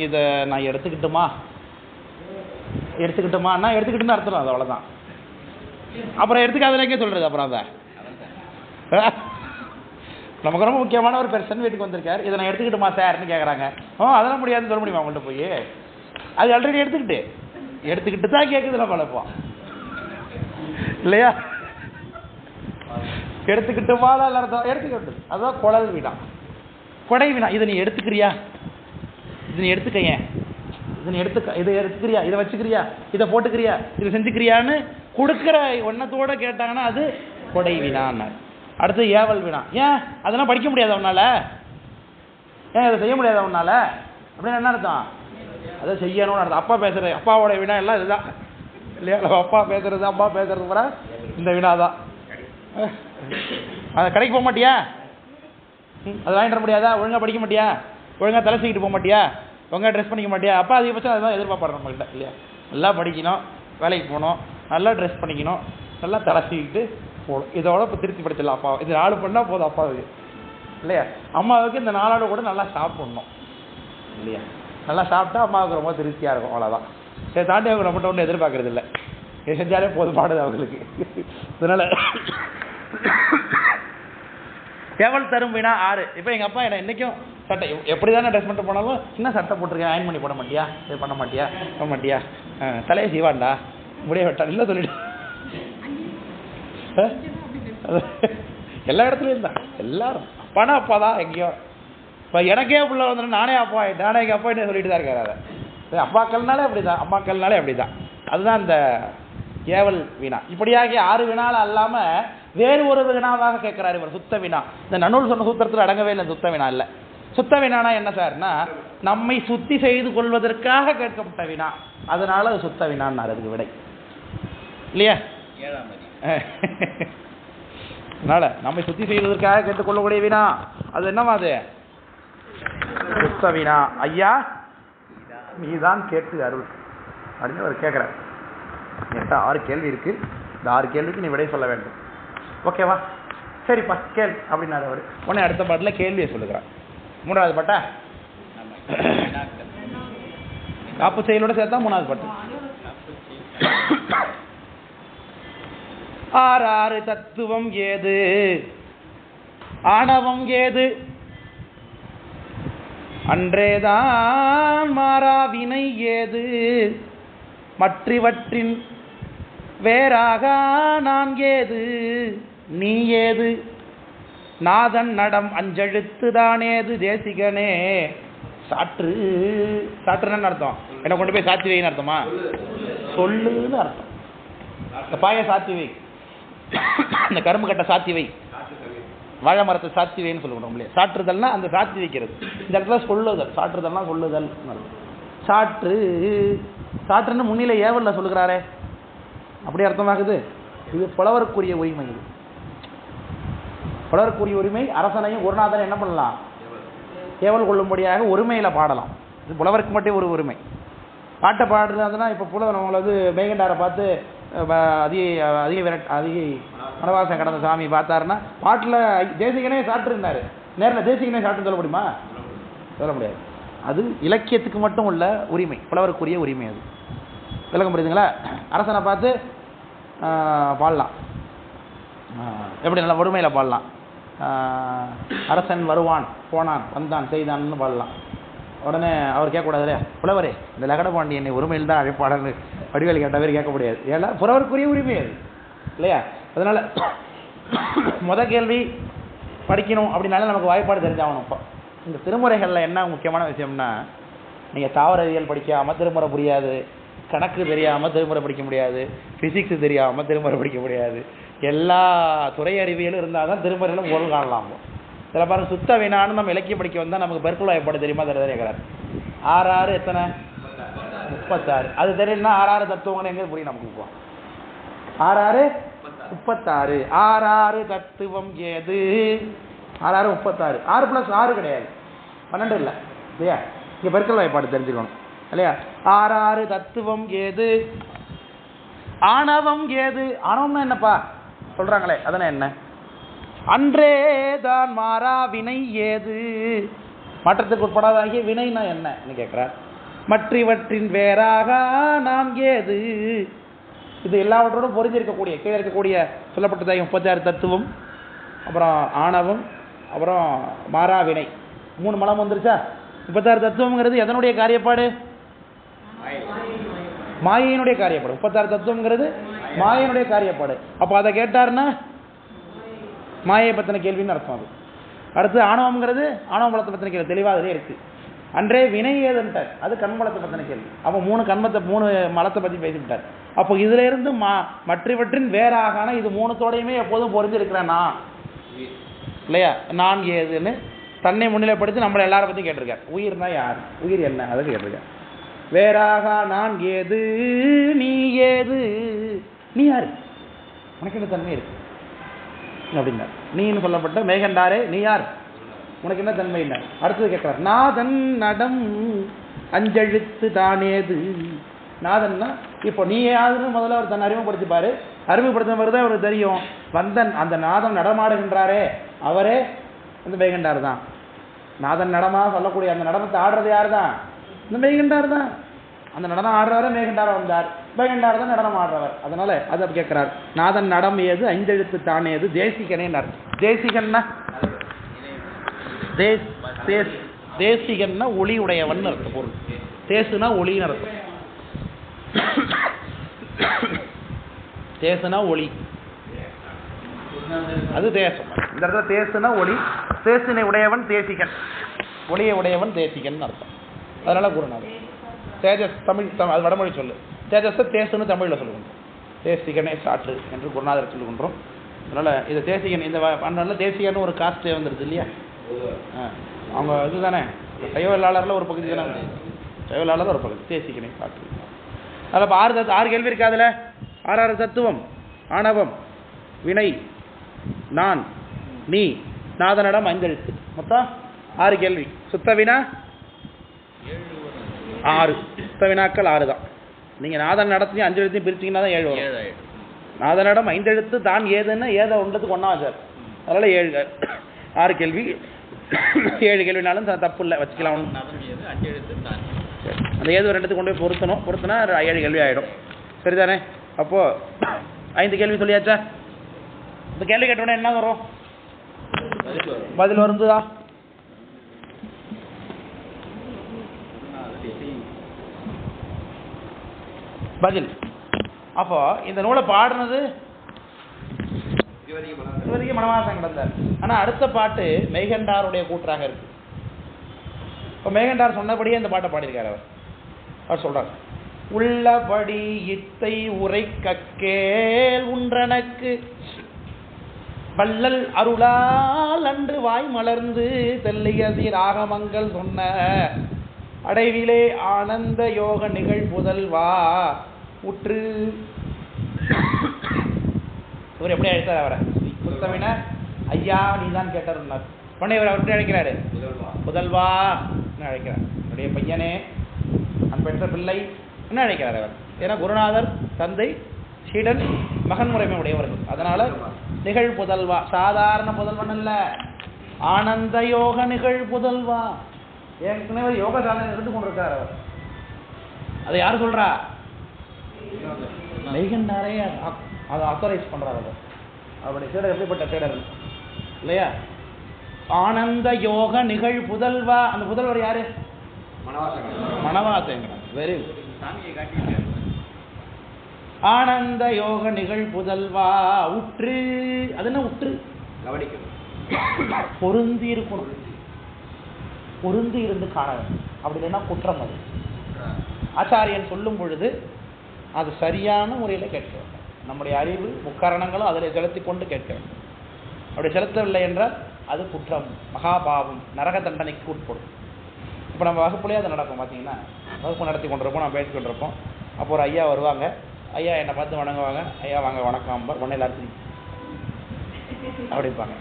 இதை நான் எடுத்துக்கிட்டுமான்னா எடுத்துக்கிட்டுன்னு அர்த்தம், அது அவ்வளோதான். அப்புறம் எடுத்துக்காதுல எங்கே சொல்கிறது? அப்புறம் அதை நமக்கு ரொம்ப முக்கியமான ஒரு பெர்சன் வீட்டுக்கு வந்திருக்காரு, இதை நான் எடுத்துக்கிட்டுமா சார்ன்னு கேட்குறாங்க. அதெல்லாம் முடியாதுன்னு சொல்ல முடியுமா அவங்கள்ட்ட போய்? அது ஆல்ரெடி எடுத்துக்கிட்டு தான் கேட்குதுல பழப்போம் இல்லையா? எடுத்துக்கிட்டுமா தான் அர்த்தம், எடுத்துக்கிட்டு. அதுதான் குழல் வினா. கொடை வினா, இதை நீ எடுத்துக்கிறியா, இதை நீ எடுத்துக்கையன், இதை எடுத்துக்கிறியா, இதை வச்சுக்கிறியா, இதை போட்டுக்கிறியா, இதை செஞ்சுக்கிறியான்னு கொடுக்குற எண்ணத்தோட கேட்டாங்கன்னா அது கொடை வினான்னு. அடுத்து ஏவல் வினா. ஏன் அதெல்லாம் படிக்க முடியாது அவனால, ஏன் இதை செய்ய முடியாது அவனால அப்படின்னு என்ன அர்த்தம்? அதை செய்யணும்னு அர்த்தம். அப்பா பேசுறது, அப்பாவோட வினா எல்லாம் இதுதான் இல்லையா? அப்பா பேசுறது, அம்மா பேசுறது கூட இந்த வினா தான். அதை கடைக்கு போக மாட்டியா, அது வாங்கிட்டு வர முடியாதா, ஒழுங்காக படிக்க மாட்டியா, ஒழுங்காக தலை சீக்கிட்டு போக மாட்டியா, ஒழுங்காக ட்ரெஸ் பண்ணிக்க மாட்டியா, அப்பா அதிகபட்சம் அதுதான் எதிர்பார்ப்பாரு நம்மள்கிட்ட இல்லையா? நல்லா படிக்கணும், வேலைக்கு போகணும், நல்லா ட்ரெஸ் பண்ணிக்கணும், நல்லா தலை சீக்கிட்டு போகணும். இதோட இப்போ திருப்தி படுத்தலாம் அப்பா. இது 4 பண்ணால் போதும் அப்பாவுக்கு இல்லையா? அம்மாவுக்கு இந்த 4 கூட நல்லா சாப்பிடணும் இல்லையா? நல்லா சாப்பிட்டா அம்மாவுக்கு ரொம்ப திருப்தியாக இருக்கும், அவ்வளோதான். இதை தாண்டி அவங்க நம்மகிட்ட ஒன்றும் எதிர்பார்க்கறது இல்லை, இது செஞ்சாலே போதுமானது அவங்களுக்கு. அதனால் கேவல் தரும் வினா 6. இப்போ எங்கள் அப்பா என்ன இன்றைக்கும் சட்டை எப்படி தானே ட்ரெஸ் பண்ணிட்டு போனாலும் என்ன சட்டை போட்டிருக்கேன், அயன் பண்ணி போட மாட்டியா, இது பண்ண மாட்டியா, தலையை செய்வான்டா, முடிய வெட்டா இல்லை சொல்லிட்டு எல்லா இடத்துலையும் தான் எல்லாரும் அப்பானா அப்பா தான் எங்கேயோ. இப்போ எனக்கே உள்ள வந்து நானே அப்பா ஆகிட்டேன், எங்கள் அப்பா என்ன சொல்லிட்டு தான் இருக்காரு. அதை அப்பாக்கள்னாலே அப்படி தான், அம்மாக்கள்னாலே அப்படி தான். அதுதான் இந்த ஏவல் வினா. இப்படியாகி 6 வினால அல்லாமல் வேறு ஒரு வினாவாக கேட்கிறாரு இவர், சுத்த வினா. இந்த நன்னூல் சொன்ன சூத்திரத்தில் அடங்கவே இல்லை சுத்த வினா இல்லை. சுத்த வினானா என்ன சார்னா, நம்மை சுத்தி செய்து கொள்வதற்காக கேட்கப்பட்ட வினா, அதனால அது சுத்த வினான்னு அதுக்கு விடை இல்லையா? அதனால நம்மை சுத்தி செய்வதற்காக கேட்டுக்கொள்ளக்கூடிய வினா அது என்னவா? அது சுத்த வினா. ஐயா நீதான் கேட்டு அருள் அப்படின்னு அவர் கேட்கிறார். 6 கேள்வி இருக்கு, இந்த 6 கேள்விக்கு நீ விடை சொல்ல வேண்டும். ஓகேவா? சரிப்பா கேள் அப்படின்னாரு அவர். உடனே அடுத்த பாட்டில் கேள்வியை சொல்லுகிறார். 3வது பாட்டா காப்பு செயலோட சேர்த்தா 3வது பாட்டு. 6 தத்துவம் ஏது, ஆணவம் ஏது, அன்றேதான் மாறா வினை ஏது, மற்றவற்றின் வேறாக நான் ஏது, நீ ஏது, நாதன் நடம் அஞ்செழுத்து தானேது, தேசிகனே சாற்றுன்னு அர்த்தம். என்ன கொண்டு போய் சாத்தி வைன்னு அர்த்தமா? சொல்லுன்னு அர்த்தம். இந்த பாய சாத்தி வை, இந்த கரும்பு கட்டை சாத்தி வை, வாழை மரத்தை சாத்தி வைன்னு சொல்லுவோம் இல்லையா? சாற்றுதல்னா அந்த சாத்தி வைக்கிறது. இந்த இடத்துல சொல்லுதல், சாற்றுதல்னா சொல்லுதல். சாற்றுன்னு முன்னிலை ஏவல்ல சொல்லுகிறாரே, அப்படி அர்த்தமாகுது. இது புலவருக்குரிய உரிமை. இது புலவருக்குரிய உரிமை. அரசனையும் குருநாதனை என்ன பண்ணலாம்? ஏவல் கொள்ளும்படியாக ஒருமையில பாடலாம். இது புலவருக்கு மட்டும் ஒரு உரிமை. பாட்டை பாடுறதுனா இப்போ புலவர் அவங்களது மேகண்டாரை பார்த்து அதிக வனவாசம் கடந்த சாமி பார்த்தாருன்னா பாட்டில் தேசிகனே சாப்பிட்டுருந்தாரு, நேரில் தேசிகனே சாப்பிட்டு சொல்ல முடியுமா? சொல்ல முடியாது. அது இலக்கியத்துக்கு மட்டும் உள்ள உரிமை, புலவருக்குரிய உரிமை. அது விளக்கம் புரியுதுங்களா? அரசனை பார்த்து பாடலாம், எப்படி நல்லா ஒருமையில் பாடலாம். அரசன் வருவான், போனான், வந்தான், செய்தான்னு பாடலாம். உடனே அவர் கேட்கக்கூடாது இல்லையா, புலவரே இந்த லகட பாண்டியனை ஒருமையில் தான் அழைப்பாளர்னு வடிவேல் கேட்ட பேர் கேட்கக்கூடாது. ஏன்னா புலவருக்குரிய உரிமை அது இல்லையா? அதனால் கேள்வி படிக்கணும் அப்படின்னால நமக்கு வாய்ப்பாடு தெரிஞ்சாகணும். இப்போ இந்த திருமுறைகளில் என்ன முக்கியமான விஷயம்னா, நீங்கள் தாவரவியல் படிக்காமல் திருமுறை புரியாது, கணக்கு தெரியாமல் திருமுறை படிக்க முடியாது, ஃபிசிக்ஸ் தெரியாமல் திருமுறை படிக்க முடியாது. எல்லா துறை அறிவியலும் இருந்தால் தான் திருமுறையிலும் பொருள் காணலாம். சில பாருங்க சுத்த வினான்னு நம்ம இலக்கியம் படிக்க வந்தால் நமக்கு பெருக்குள் வாய்ப்பாடு தெரியுமா தெரியாது கேட்குறாரு. 6 6 எத்தனை? 36. அது தெரியலன்னா 6 6 தத்துவங்கள் எங்கே புரியும் நமக்கு? 6 6 36. 6 6 தத்துவம் ஏது? 6 6 36. 6 + 6 கிடையாது, 12 இல்லை இல்லையா? இங்கே பெருக்கல் வாய்ப்பாடு தெரிஞ்சுக்கணும் இல்லையா? 6 6 தத்துவம் ஏது? ஆணவம் ஏது? ஆணவம்னா என்னப்பா சொல்றாங்களே, அதனை என்ன? அன்றே தான் மாறா வினை ஏது? மாற்றத்துக்கு உட்படாதாகிய வினைனா என்ன கேட்கிறார். மற்றவற்றின் வேறாக நாம் ஏது? இது எல்லாவற்றோடும் பொருந்திருக்கக்கூடிய கீழே இருக்கக்கூடிய சொல்லப்பட்டதாகி 36 தத்துவம், அப்புறம் ஆணவம், அப்புறம் மாறா வினை, 3 மலம் வந்துருச்சா? 36 தத்துவம்ங்கிறது எதனுடைய காரியப்பாடு? மாயினுடைய காரியப்பாடு. 36 தத்துவம்ங்கிறது மாயினுடைய காரியப்பாடு. அப்போ அதை கேட்டார்னா மாயை பற்றின கேள்வின்னு அர்த்தம். அது அடுத்து ஆணவம்ங்கிறது ஆணவ மலத்தை பற்றின கேள்வி தெளிவாக அதிலே இருக்குது. அன்றே வினை ஏதுன்ட்டார், அது கண்மலத்தை பற்றின கேள்வி. அப்போ 3 மலத்தை பற்றி பேசிவிட்டார். அப்போ இதுல இருந்து மற்றவற்றின் வேறாகான இது 3தோடையுமே எப்போதும் பொருந்தி இருக்கிறேன்னா இல்லையா? நான் ஏதுன்னு தன்னை முன்னிலைப்படுத்தி நம்மளை எல்லாரை பற்றியும் கேட்டிருக்கார். உயிர்னா யார், உயிர் என்ன, அதை கேட்டிருக்கார். வேறாக நான் ஏது, நீ ஏது, நீ யாரு, உனக்கு என்ன தன்மை இருக்கு அப்படின்னா நீன்னு சொல்லப்பட்ட மேகண்டாரே நீ யார், உனக்கு என்ன தன்மை என்ன? அடுத்தது கேட்கிறார். நாதன் நடம் அஞ்செழுத்து தானேது? நாதன்னா இப்போ நீ யாருன்னு முதல்ல அவர் தன்னை அறிமுகப்படுத்திப்பாரு. அறிமுகப்படுத்தின பிறகு தான் அவருக்கு தெரியும் வந்தன் அந்த நாதன் நடமாடுகின்றாரே அவரே இந்த மேகண்டார் தான். நாதன் நடமாக சொல்லக்கூடிய அந்த நடனத்தை ஆடுறது யார் தான்? இந்த மேகண்டார் தான். அந்த நடனம் ஆடுறவரே மேகண்டார வந்தார், மேகண்டார் தான் நடனம் ஆடுறவர். அதனால அதை கேட்கிறார். நாதன் நடம் ஏது, ஐந்தெழுத்து தானேது, தேசிகனே. தேசிகன்னா தேசிகன்னா ஒளி உடையவன் அர்த்தம் பொருள். தேசுனா ஒளின்னு அர்த்தம். தேசுனா ஒளி, அது தேசம். இந்த இடத்துல தேசுனா ஒளி, தேசினை உடையவன் தேசிகன், ஒளியை உடையவன் தேசிகன் அர்த்தம். அதனால குருநாதர் தேஜஸ் தமிழ் அது வடமொழி சொல்லு. தேஜஸை தேசுன்னு தமிழில் சொல்லுகின்றோம். தேசிகனே சாற்று என்று குருநாதர் சொல்லுகின்றோம். அதனால இது தேசிகன். இந்த அதனால தேசிகன்னு ஒரு காஸ்ட் வந்துருது இல்லையா? அவங்க இதுதானே சைவலாளரில் ஒரு பகுதி தானே, சைவலாளர் ஒரு பகுதி, தேசிகனே சாற்று. அதில் இப்போ 6 கேள்வி இருக்கு. அதில் 6 தத்துவம், ஆணவம், வினை, நான், நீ, நாதனிடம் 5 எழுத்து, மொத்தம் 6 கேள்வி. சுத்தவினா 6, சுத்த வினாக்கள் 6 தான். நீங்கள் நாதன் நடத்தையும் 5 எழுத்தையும் பிரிச்சிங்கன்னா தான் 7 வரும். நாதனிடம் 5 எழுத்து தான் ஏதுன்னு ஏதோ ஒன்றதுக்கு ஒன்றா சார். அதனால் 6 கேள்வி. 7 கேள்வினாலும் தப்பு இல்லை, வச்சுக்கலாம். அந்த ஏதோ 2 கொண்டு போய் பொருத்தினா 7 கேள்வி ஆகிடும். சரிதானே? அப்போது 5 கேள்வி சொல்லியாச்சா? இந்த கேள்வி கேட்டோடனே என்ன வரும்? பதில் வருந்ததா? பதில். அப்போ இந்த நூலை பாடுனது இதுவரைக்கும் மனவாசம் கிடந்தார். ஆனால் அடுத்த பாட்டு மெய்கண்டாருடைய கூற்றாக இருக்கு. இப்போ மெய்கண்டார் சொன்னபடியே இந்த பாட்டை பாடியிருக்காரு. அவர் சொல்றார், உள்ளபடி இத்தை உரை கக்கேல் உன்றனக்கு வள்ளல் அருளால் அன்று வாய் மலர்ந்து தெல்லியதி ராகமங்கள் சொன்ன அடைவிலே ஆனந்த யோக நிகழ் புதல்வா உற்று. இவர் எப்படி அழைத்தார் அவரை? புத்தவின ஐயா நீதான் கேட்டார். உடனே இவர் அவர்கிட்ட அழைக்கிறாரு, புதல்வா என்ன அழைக்கிறார். என்னுடைய பையனே, நான் பெற்ற பிள்ளை என்ன அழைக்கிறார் அவர். ஏன்னா குருநாதர் தந்தை, சீடன், மகன் முறைமை உடையவர்கள். அதனால நிகழ் புதல்வா, சாதாரண புதல்வன் அல்ல, ஆனந்த யோக நிகழ் புதல்வா. ஏற்கனவே யோக சாதனை இருந்து கொண்டிருக்கார் அவர். அதை யார் சொல்றா? மெய்கண்டாரே அதை ஆத்தரைஸ் பண்றார். அவர் அவருடைய சீடர் எப்படிப்பட்ட சீடர் இல்லையா? ஆனந்த யோக நிகழ் புதல்வா. அந்த புதல்வர் யாரு? மணவாசன். Very good. ஆனந்த யோக நிகழ் புதல்வா உற்று. அது என்ன உற்று? பொருந்தி இருக்கணும், பொருந்தி இருந்து காண வேண்டும். அப்படி இல்லைன்னா குற்றம். அது ஆச்சாரியன் சொல்லும் பொழுது அது சரியான முறையில் கேட்க வேண்டும். நம்முடைய அறிவு முக்காரணங்களும் அதில் செலுத்தி கொண்டு கேட்க வேண்டும். அப்படி செலுத்தவில்லை என்றால் அது குற்றம், மகாபாவம், நரக தண்டனைக்கு உட்படும். இப்போ நம்ம வகுப்புலேயே அது நடக்கும். பார்த்தீங்கன்னா வகுப்பு நடத்தி கொண்டிருப்போம், நான் பேசி கொண்டிருப்போம். அப்போ ஒரு ஐயா வருவாங்க, ஐயா என்னை பார்த்து வணங்குவாங்க, ஐயா வாங்க வணக்கம் ஒன்றும் எல்லாத்தையும் அப்படிப்பாங்க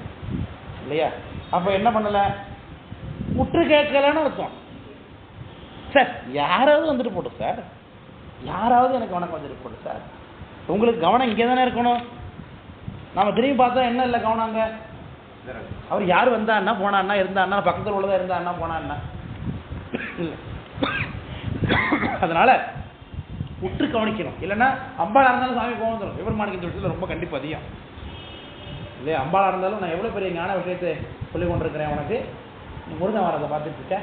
இல்லையா? அப்போ என்ன பண்ணலை, உற்று கேட்கலன்னு அர்த்தம். சார் யாராவது வந்துட்டு போட்டோம் சார், யாராவது எனக்கு வணக்கம் வந்துட்டு போட்டோம் சார். உங்களுக்கு கவனம் இங்கே தானே இருக்கணும். நாம் திரும்பி பார்த்தா என்ன இல்லை கவனம் அங்கே. அவர் யார் வந்தான்னா போனான்னா இருந்தான்னா பக்கத்தில் உள்ளதாக இருந்தான்னா போனான்னா இல்லை. அதனால உற்று கவனிக்கணும். இல்லைன்னா அம்பாளாக இருந்தாலும் சாமி கோவம் தரும். விவரமானிக்கிற விஷயத்தில் ரொம்ப கண்டிப்பாக அதிகம் இல்லையா? அம்பாளாக இருந்தாலும் நான் எவ்வளோ பெரிய ஞான விஷயத்தை சொல்லிக் கொண்டிருக்கிறேன் உனக்கு, நீ முருகன் வரதை பார்த்துட்டு இருக்க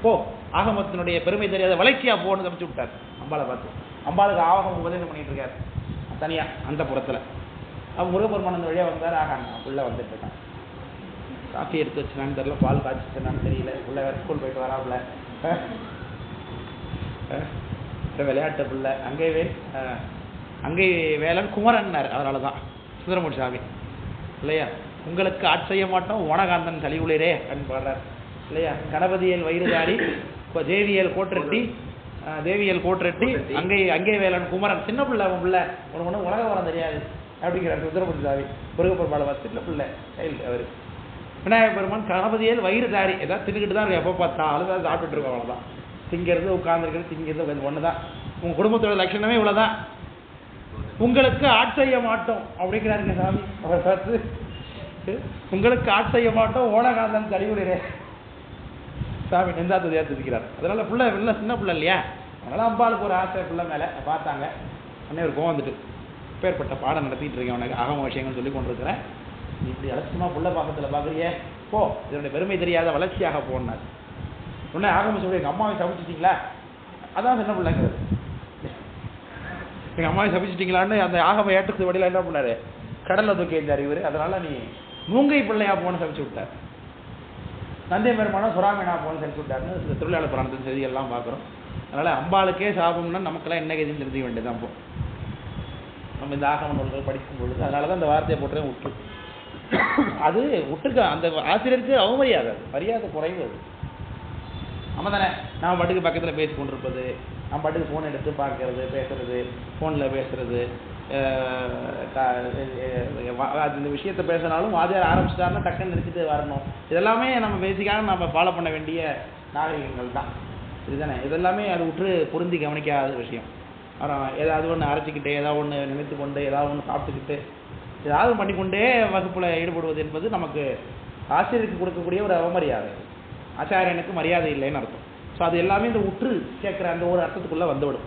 போ, ஆகமத்தினுடைய பெருமை தெரியாத வளர்ச்சியா போன்னு சமைச்சு விட்டார். அம்பாளை பார்த்து அம்பாளுக்கு ஆகமம் உபதேசம் பண்ணிட்டு இருக்காரு தனியாக அந்த புறத்தில். அவன் முருகப்பெருமான் அந்த வழியாக வந்தார். ஆகாங்க உள்ளே வந்துட்டு இருக்கான். காஃபி எடுத்து வச்சுனான்னு தெரியல, பால் காய்ச்சி வச்சுனான்னு தெரியல, உள்ள வேறு ஸ்கூல் போயிட்டு வராப்புல விளையாட்டு பிள்ளை. அங்கே வேலன் குமரன்னார். அதனால தான் சுந்தரமூர்த்தி சாமி இல்லையா? உங்களுக்கு ஆட்செய்ய மாட்டோம் ஓனகாந்தன் கலிவுளிரே அப்படின்னு பாடுறார் இல்லையா? கணபதியல் வயிறுதாடி தேவியல் கோட்டரெட்டி அங்கே வேலன் குமரன். சின்ன பிள்ளை அவன் பிள்ளை, உனக்கு ஒன்றும் உலக வரம் தெரியாது அப்படிங்கிறார் சுந்தரமூர்த்தி சாமி. முருகப்பெருமாள் சின்ன பிள்ளை சைல்டு அவர். விநாயகர் பெருமான் கணபதியல் வயிறுதாரி, ஏதாவது தின்னுக்கிட்டு தான் எப்போ பார்த்தாலும் ஏதாவது சாப்பிட்டுட்டு இருக்கோம். அவ்வளோதான். திங்கிறது உட்கார்ந்துருக்கிறது திங்கிறது ஒன்று தான். உங்கள் குடும்பத்தோட லட்சணமே இவ்வளோதான். உங்களுக்கு ஆட்செய்ய மாட்டோம் அப்படிங்கிறாருங்க சாமி. அவர் பார்த்து உங்களுக்கு ஆட்செய்ய மாட்டோம் ஓனகாந்தன் கழிவுறே சாமி நெந்தாத்து தேர்த்துக்கிறார். அதனால பிள்ளை பிள்ளை சின்ன பிள்ளை இல்லையா? அதனால அம்பாளுக்கு ஒரு ஆசை பிள்ளை மேலே பார்த்தாங்க. அன்னே ஒரு கோவம் வந்துட்டு, பேர்பட்ட பாடம் நடத்திட்டு இருக்கேன் உனக்கு ஆகம விஷயங்கள் சொல்லி கொண்டிருக்கிறேன், நீ இப்படி அலட்சியமாக புள்ள பாக்கத்தில் பார்க்குறியே போ, இதனுடைய பெருமை தெரியாத வளர்ச்சியாக போனார். உடனே ஆகம சொல்லி எங்கள் அம்மாவை சமைச்சிட்டிங்களா? அதான் சின்ன பிள்ளைங்கிறது. எங்கள் அம்மாவை சமைச்சிட்டிங்களான்னு அந்த ஆகம ஏற்றத்து வழியில் என்ன பண்ணார், கடலில் தூக்கி எறிஞ்சார் இவர். அதனால நீ மூங்கை பிள்ளையா போன்னு சமைச்சு விட்டார். நந்தி பெருமானம் சுறாமீனா போன்னு சமைச்சு விட்டாருன்னு இந்த தொழிலாளர் புராணத்தின் செய்திகள்லாம் பார்க்குறோம். அதனால் அம்பாளுக்கே சாபம்னா நமக்கெல்லாம் என்ன கதின்னு தெரிஞ்சுக்க வேண்டியதான். போ நம்ம இந்த ஆகம நூல்கள் படிக்கும் பொழுது அதனால தான் இந்த வார்த்தையை போட்டுறேன் உற்று. அது உற்றுக்க அந்த ஆசிரியருக்கு அவமரியாதை, மரியாதை குறைவு. அது நம்ம தானே நம்ம பாட்டுக்கு பக்கத்தில் பேசி கொண்டிருப்பது, நம்ம பாட்டுக்கு ஃபோன் எடுத்து பார்க்கறது, பேசுறது, ஃபோனில் பேசுறது, இந்த விஷயத்தை பேசினாலும் வாதியார் ஆரம்பிச்சிட்டாருன்னா டக்குன்னு நிறுத்திட்டு வரணும். இதெல்லாமே நம்ம பேசிக்காக நம்ம ஃபாலோ பண்ண வேண்டிய நாகரிகங்கள் தான். இதுதானே இதெல்லாமே அது உற்று பொருந்தி கவனிக்காத விஷயம். அப்புறம் ஏதாவது ஒன்று அரைச்சிக்கிட்டு, ஏதாவது ஒன்று நினைத்து கொண்டு, ஏதாவது ஒன்று சாப்பிட்டுக்கிட்டு, ஏதாவது பண்ணிக்கொண்டே வகுப்பில் ஈடுபடுவது என்பது நமக்கு ஆசிரியருக்கு கொடுக்கக்கூடிய ஒரு அவமரியாதை. ஆச்சாரியனுக்கு மரியாதை இல்லைன்னு அர்த்தம். ஸோ அது எல்லாமே இந்த உற்று கேட்குற அந்த ஒரு அர்த்தத்துக்குள்ளே வந்துவிடும்.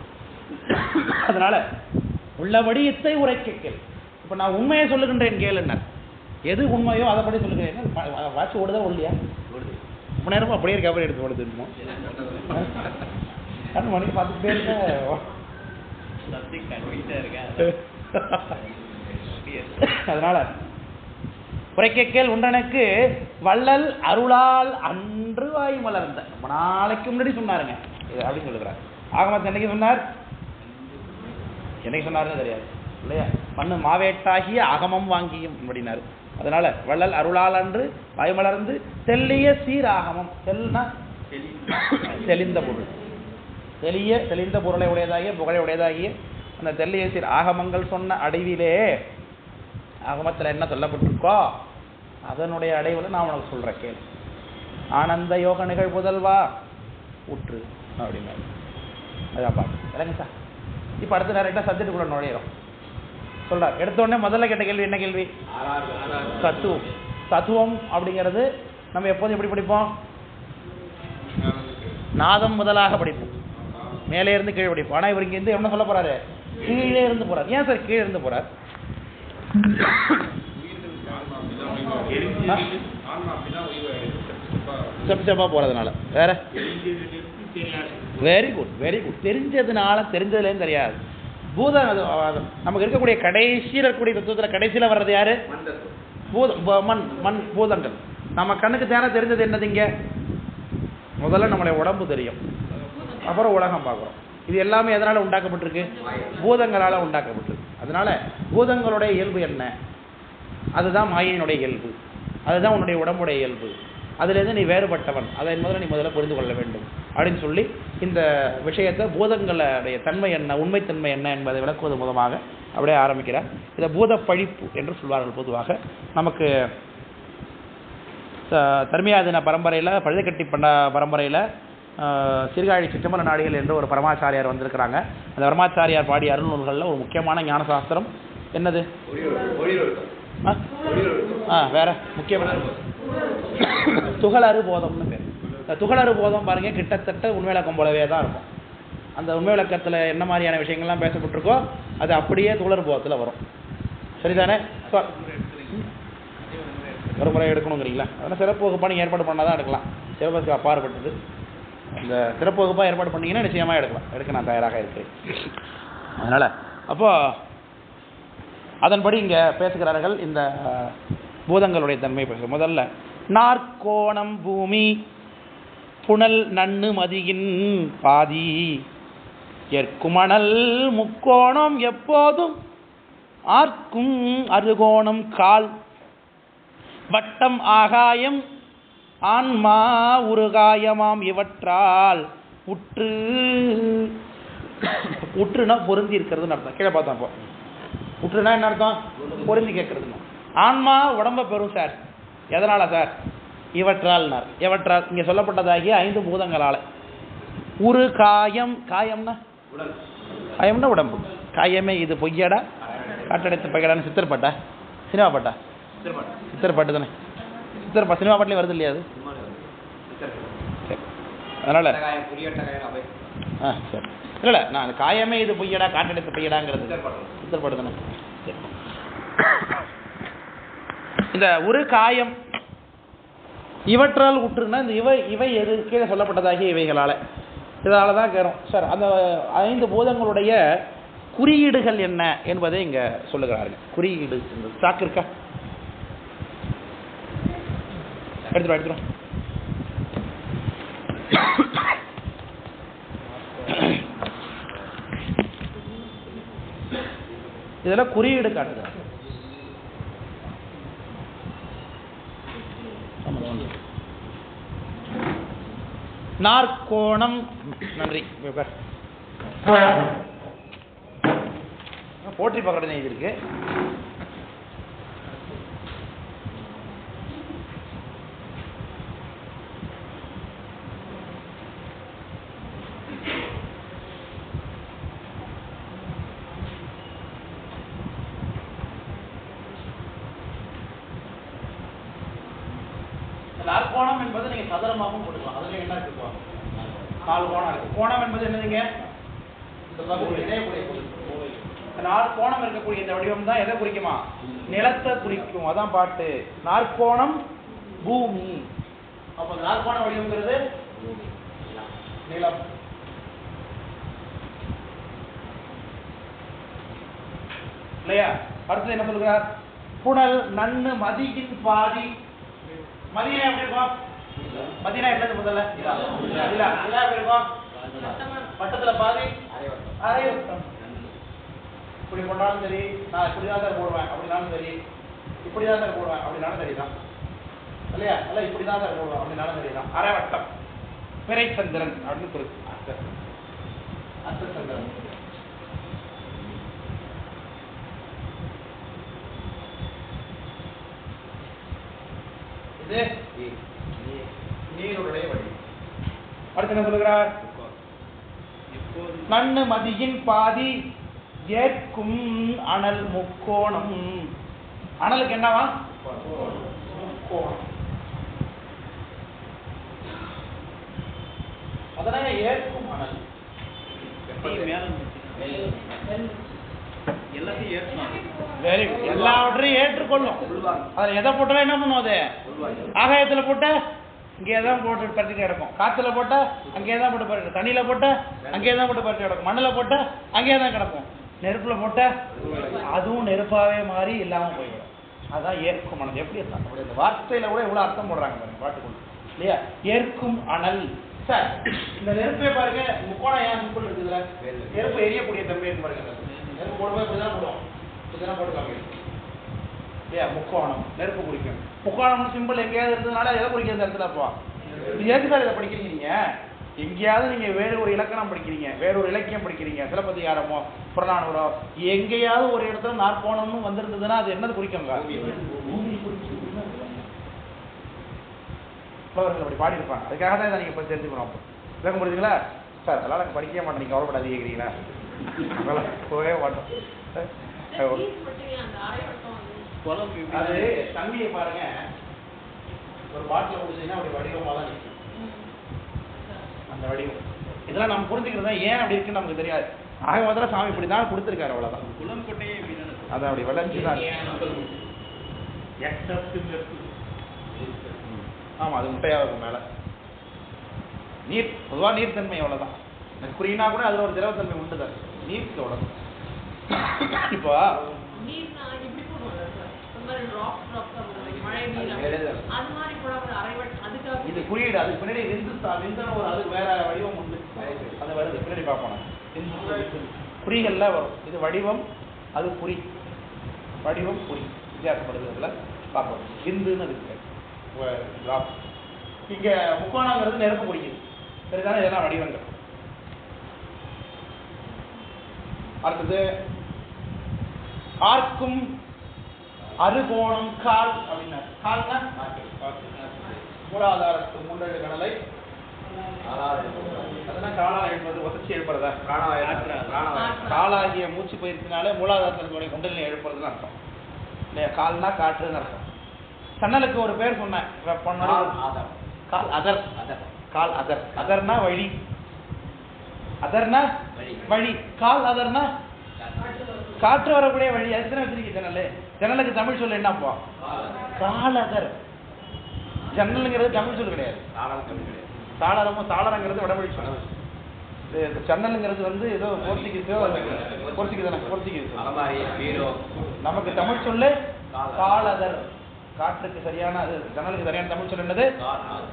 அதனால் உள்ளபடி இத்தை உரைக்க கேள். இப்போ நான் உண்மையை சொல்லுகின்றேன் கேளுன்னார். எது உண்மையோ அதை படி சொல்லுகிறேன். வாட்சி ஓடுதா ஓடலையா? ரொம்ப நேரமும் அப்படியே இருக்க எடுத்து ஓடுதுமோ மணி பார்த்துக்கிட்டே இருக்க. அதனால உரைக்க கேள் உண்டனுக்கு வள்ளல் அருளால் அன்று வாய் மலர்ந்த. ரொம்ப நாளைக்கு முன்னாடி சொன்னாருங்க இது அப்படின்னு சொல்லுகிறார். ஆகமத்தை என்னைக்கு சொன்னார், என்னைக்கு சொன்னாருன்னு தெரியாது இல்லையா? மண்ணு மாவேட்டாகிய அகமம் வாங்கியும் அப்படின்னாரு. அதனால வள்ளல் அருளால் அன்று வாய்மலர்ந்து தெல்லிய சீராகமம். தெல்னா தெளிந்த பொருள், தெளிந்த பொருளை உடையதாகிய புகழை உடையதாகிய அந்த தெல்லிய சீர் ஆகமங்கள் சொன்ன அடைவிலே ஆகமத்தில் என்ன சொல்லப்பட்டிருக்கோ அதனுடைய அடைவில் நான் உனக்கு சொல்கிறேன் கேள். ஆனந்த யோக நிகழ்வுதல்வா உற்று அப்படின்னாரு. அதான் பாட்டு இல்லைங்க சார். இப்போ அடுத்த டேரெக்டாக சப்ஜெக்டுக்குள்ள நுழையிறோம். சொல்கிறார். எடுத்த உடனே முதல்ல கேட்ட கேள்வி என்ன கேள்வி? தத்துவம். தத்துவம் அப்படிங்கிறது நம்ம எப்போதும் எப்படி படிப்போம்? நாதம் முதலாக படிப்போம், மேலே இருந்து கீழே படிப்போம். ஆனால் இவர் இங்கேருந்து என்ன சொல்ல போகிறாரு? கீழே இருந்து போகிறார். ஏன் சார் கீழே இருந்து போகிறார்? ஸ்டெப் ஸ்டெப்பாக போகிறதுனால. வேற? Very good very good. தெரிஞ்சதுலேருந்து தெரியாது. பூதம் நமக்கு இருக்கக்கூடிய கடைசியில் இருக்கக்கூடிய தத்துவத்தில் கடைசியில் வர்றது யாரு? மண் பூதங்கள். நம்ம கண்ணுக்கு தேவை தெரிஞ்சது என்னது? இங்கே முதல்ல நம்மளுடைய உடம்பு தெரியும், அப்புறம் உலகம் பார்க்குறோம். இது எல்லாமே எதனால் உண்டாக்கப்பட்டிருக்கு? பூதங்களால் உண்டாக்கப்பட்டிருக்கு. அதனால பூதங்களுடைய இயல்பு என்ன? அதுதான் மாயினுடைய இயல்பு, அதுதான் உன்னுடைய உடம்புடைய இயல்பு. அதிலிருந்து நீ வேறுபட்டவன், அதை முதல்ல நீ முதல்ல புரிந்து கொள்ள வேண்டும் அப்படின்னு சொல்லி இந்த விஷயத்தை பூதங்களுடைய தன்மை என்ன, உண்மைத்தன்மை என்ன என்பதை விளக்குவது மூலமாக அப்படியே ஆரம்பிக்கிறார். இதை பூத பழிப்பு என்று சொல்வார்கள். பொதுவாக நமக்கு தர்மியாதின பரம்பரையில், பழுதுக்கட்டி பரம்பரையில் சீர்காழி சிற்றம்பல நாடிகள் என்று ஒரு பரமாச்சாரியார் வந்திருக்கிறாங்க. அந்த பரமாச்சாரியார் பாடிய அருள் நூல்களில் ஒரு முக்கியமான ஞான சாஸ்திரம் என்னது? வேற முக்கியமான துகளறு போதம்னு பேர். துகளறு போதம் பாருங்க, கிட்டத்தட்ட உண்மை விளக்கம் போலவே தான் இருக்கும். அந்த உண்மை விளக்கத்தில் என்ன மாதிரியான விஷயங்கள்லாம் பேசப்பட்டிருக்கோ அது அப்படியே துகளறு போதத்தில் வரும். சரிதானே? ஒரு முறை எடுக்கணுங்கிறீங்களா? அதனால் சிறப்பு வகுப்பாக நீங்கள் ஏற்பாடு பண்ணால் தான் எடுக்கலாம். சிலபஸ்க்கு அப்பாற்பட்டது. இந்த சிறப்பு வகுப்பாக ஏற்பாடு பண்ணிங்கன்னா நிச்சயமாக எடுக்க நான் தயாராக இருக்கிறேன். அதனால் அப்போது அதன்படி இங்கே பேசுகிறார்கள். இந்த பூதங்களுடைய தன்மை பேச முதல்ல நாற்கோணம் பூமி புனல் நன்னு மதியின் பாதி எற்குமணல் முக்கோணம் எப்போதும் ஆர்க்கும் அருகோணம் கால் வட்டம் ஆகாயம் ஆன்மா உருகாயமாம் இவற்றால் உற்றுனா பொருந்தி இருக்கிறதுன்னு அர்த்தம். கீழே பார்த்தோம். அப்போ உற்றுனா என்ன அர்த்தம்? பொருந்தி கேட்கறதுன்னு. ஆன்மா உடம்பை பெறும் சார். எதனால சார்? இவற்றால்னார். எவற்றால் இங்கே சொல்லப்பட்டதாகிய 5 பூதங்களால். உரு காயம், காயம்னா காயம்னா உடம்பு. காயமே இது பொய்யடா காட்டடைத்து பையடான்னு சித்தர்பாட்டா, சினிமா பாட்டா? சித்தர்பாட்டு தானே. சித்தர்பா சினிமா பாட்டிலே வருது இல்லையா அது? அதனால சரி இல்லை, நான் காயமே இது பொய்யடா காட்டடைத்து பையடாங்கிறது சித்தர்பாட்டு தானே. இந்த ஒரு காயம் இவற்றால் உற்றுனா இந்த இவை எது கீழே சொல்லப்பட்டதாகிய இவைகளால். இதனால தான் கேட்கும் சார் அந்த 5 பூதங்களுடைய குறியீடுகள் என்ன என்பதை இங்கே சொல்லுகிறார்கள். குறியீடு ஸ்டாக் இருக்கா? எடுத்துடும். இதெல்லாம் குறியீடு காட்டுது. நாற்கோணம், நன்றி. போற்றி பக்கத்தில் எழுதியிருக்கு. நாற்கோணம் என்பது நீங்க சதுரமாகவும் போட்டுக்கலாம். அதுல என்ன இருக்கு? 4 கோணம் இருக்கு. கோணம் என்பது என்னதுங்க? இந்த பகுதி இணையக்கூடிய பகுதி. 4 கோணம் இருக்கக்கூடிய இந்த வடிவம் தான் எதை குறிக்குமா? நிலத்தை குறிக்கும். அதான் பாட்டு. நாற்கோணம் பூமி. அப்ப நாற்கோண வடிவம்ங்கிறது நிலம். இல்லையா? அடுத்து என்ன சொல்லுகிறார்? புனல் நன்னு மதியின் பாதி. மதினா எப்படி இருக்கும்? மதினா எப்படி முதல்ல எப்படி இருக்கும்? வட்டத்துல பாதி அரை வட்டம். இப்படி போட்டாலும் சரி, நான் இப்படிதான் சார் போடுவேன் அப்படின்னாலும் சரி, இப்படிதான் சார் போடுவேன் அப்படின்னாலும் சரிதான் இல்லையா? இல்ல இப்படிதான் சார் போடுவேன் அப்படின்னாலும் சரிதான். அரை வட்டம். பிறைச்சந்திரன் அப்படின்னு குறிச்சு அர்த்தச்சந்திரன். இது நீருடைய வழி. அடுத்து என்ன சொல்லுகிறார்? நன்னு மதியின் பாதி ஏற்கும் அனல் முக்கோணம். அனலுக்கு என்னவா? முக்கோணம். அதனால ஏற்கும் அனல். எல்லாவற்றையும் ஏற்றுக்கொள்ளும். அதுல எதை போட்டாலும் என்ன பண்ணும்? அது ஆகாயத்துல போட்ட இங்கேதான் போட்டு பறிச்சுட்டு கிடக்கும். காத்துல போட்ட அங்கேதான் போட்டு பறிச்சு, தண்ணியில போட்ட அங்கேதான் போட்டு பறிச்சு கிடக்கும், மண்ணுல போட்ட அங்கேதான் கிடக்கும், நெருப்புல போட்ட அதுவும் நெருப்பாவே மாறி இல்லாம போயிடும். அதான் ஏற்கும் அனல். எப்படி அப்படி இந்த வார்த்தையில கூட எவ்வளவு அர்த்தம் போடுறாங்க பாருங்க பாட்டுக்குள்ள இல்லையா? ஏற்கும் அனல். சார் இந்த நெருப்பே பாருங்க, முக்கோணம் ஏன் சிம்பிள் இருக்குதுல? நெருப்பு எரியக்கூடிய தன்மை பாருங்க. நெருப்பு போடும்போது இப்படிதான் போடுவோம், இப்படிதான் போட்டு காமிக்கும். இல்லையா? முக்கோணம் நெருப்பு குறிக்கும். முக்கோணம் சிம்பிள் எங்கேயாவது இருந்ததுனால எதை குறிக்கிறது இடத்துல? அப்போ ஏற்று சார் இதை படிக்கிறீங்க நீங்க? எங்கேயாவது நீங்க வேறு ஒரு இலக்கணம் படிக்கிறீங்க, வேற ஒரு இலக்கியம் படிக்கிறீங்க, சிலப்பதிகாரமோ புறநானூறோ, எங்கேயாவது ஒரு இடத்துல நாற்கோணம்னு வந்திருந்ததுன்னா அது என்னது குறிக்குங்க? புலவர்கள் அப்படி பாடி இருப்பாங்க. அதுக்காக தான் இதை நீங்க இப்போ தெரிஞ்சுக்கணும். அப்போ விளக்க முடியுதுங்களா சார்? அதெல்லாம் நாங்கள் படிக்கவே மாட்டோம், நீங்க கவலைப்படாது கேட்குறீங்களா? போகவே மாட்டோம். அது தண்ணியை பாருங்க, ஒரு பாட்டில் குடிச்சீங்கன்னா அப்படி வடிவமாக தான் நிற்கும். அந்த வடிவம் இதெல்லாம் நம்ம புரிஞ்சுக்கிறது தான். ஏன் அப்படி இருக்குன்னு நமக்கு தெரியாது. ஆக முதல்ல சாமி இப்படி தான் கொடுத்துருக்காரு, அவ்வளோதான். அதை அப்படி விளைஞ்சு தான். ஆமாம், அது முட்டையாக இருக்கும் மேலே. நீர் பொதுவாக நீர்த்தன்மை அவ்வளோதான். எனக்கு புரியினா கூட அதில் ஒரு திரவத்தன்மை உண்டு தான். நீருக்கு அவ்வளோதான். இப்போ இது குறியீடு, அதுக்கு பின்னாடி விந்துன்னு ஒரு அதுக்கு வேற வடிவம் உண்டு, அது வருது பின்னாடி பார்ப்போம். குறிகள்ல வரும். இது வடிவம், அது குறி. வடிவம் குறி வித்தியாசப்படுது. அதில் பார்ப்போம். விந்துன்னு இருக்கு. இங்க முக்கோணங்கிறது நெருப்பு குறிக்குது. சரிதானே? இதெல்லாம் வடிவங்கள். அடுத்தது ஆர்க்கும் அறுகோணம் கால் அப்படின்னா, கால்னா மூலாதாரத்து மூன்றெழு கடலை அதெல்லாம் காலா எழுப்பது, ஒசச்சி எழுப்புறதா? காலாகிய மூச்சு பயிற்சினாலே மூலாதாரத்தினுடைய குண்டலினி எழுப்புறதுன்னு அர்த்தம் இல்லையா? கால்னா காற்றுன்னு அர்த்தம். சன்னலுக்கு ஒரு பேர் சொன்னேன், கால் அதர். கால் அதர். அதர்னா வழி, அதர்னா வழி. கால் அதர்னா காற்று வரக்கூடிய வழி. அதுதான் வச்சிருக்கீங்க ஜன்னல். ஜன்னலுக்கு தமிழ் சொல்ல என்னப்பா? கால் அதர். ஜன்னலுங்கிறது தமிழ் சொல் கிடையாது. சாளரமும் சாளரங்கிறது வடமொழி சொல். ஜன்னலுங்கிறது வந்து ஏதோ போர்ச்சுகீஸ். நமக்கு தமிழ் சொல்லு காலதர். காற்றுக்கு சரியான, அது ஜன்னலுக்கு சரியான தமிழ் சொல் என்னது?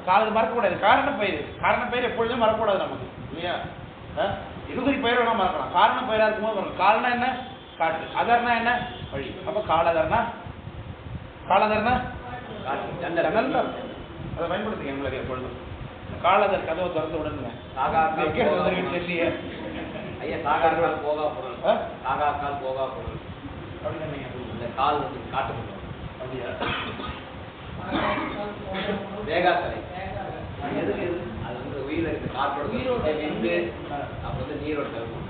காலது மறக்கக்கூடாது. காரண பெயர். காரண பெயர் எப்பொழுதும் மறக்கக்கூடாது நமக்கு, இல்லையா? இருபது பெயர் வேணா மறக்கலாம். காரண பெயரா இருக்கும்போது வரணும். கால்னா என்ன? காற்று. அதர்னா என்ன? வழி. அப்ப காலதர்னா ஜன்னல். அதை பயன்படுத்துங்க எங்களுக்கு எப்பொழுதும். காலதர் கதவை திறந்து விடுங்க. தெரியலையே ஐயா, சாகாக்கால் போகா பொருள். சாகாக்கால் போகா பொருள் அப்படின்னு இந்த கால் வந்து காட்டு பொருள். அப்படியா? வேகாத்தலை எதுக்கு? அது வந்து உயிரில் இருக்கு. காற்றோட விந்து, அப்போ வந்து நீரோட தவிர்ப்பு.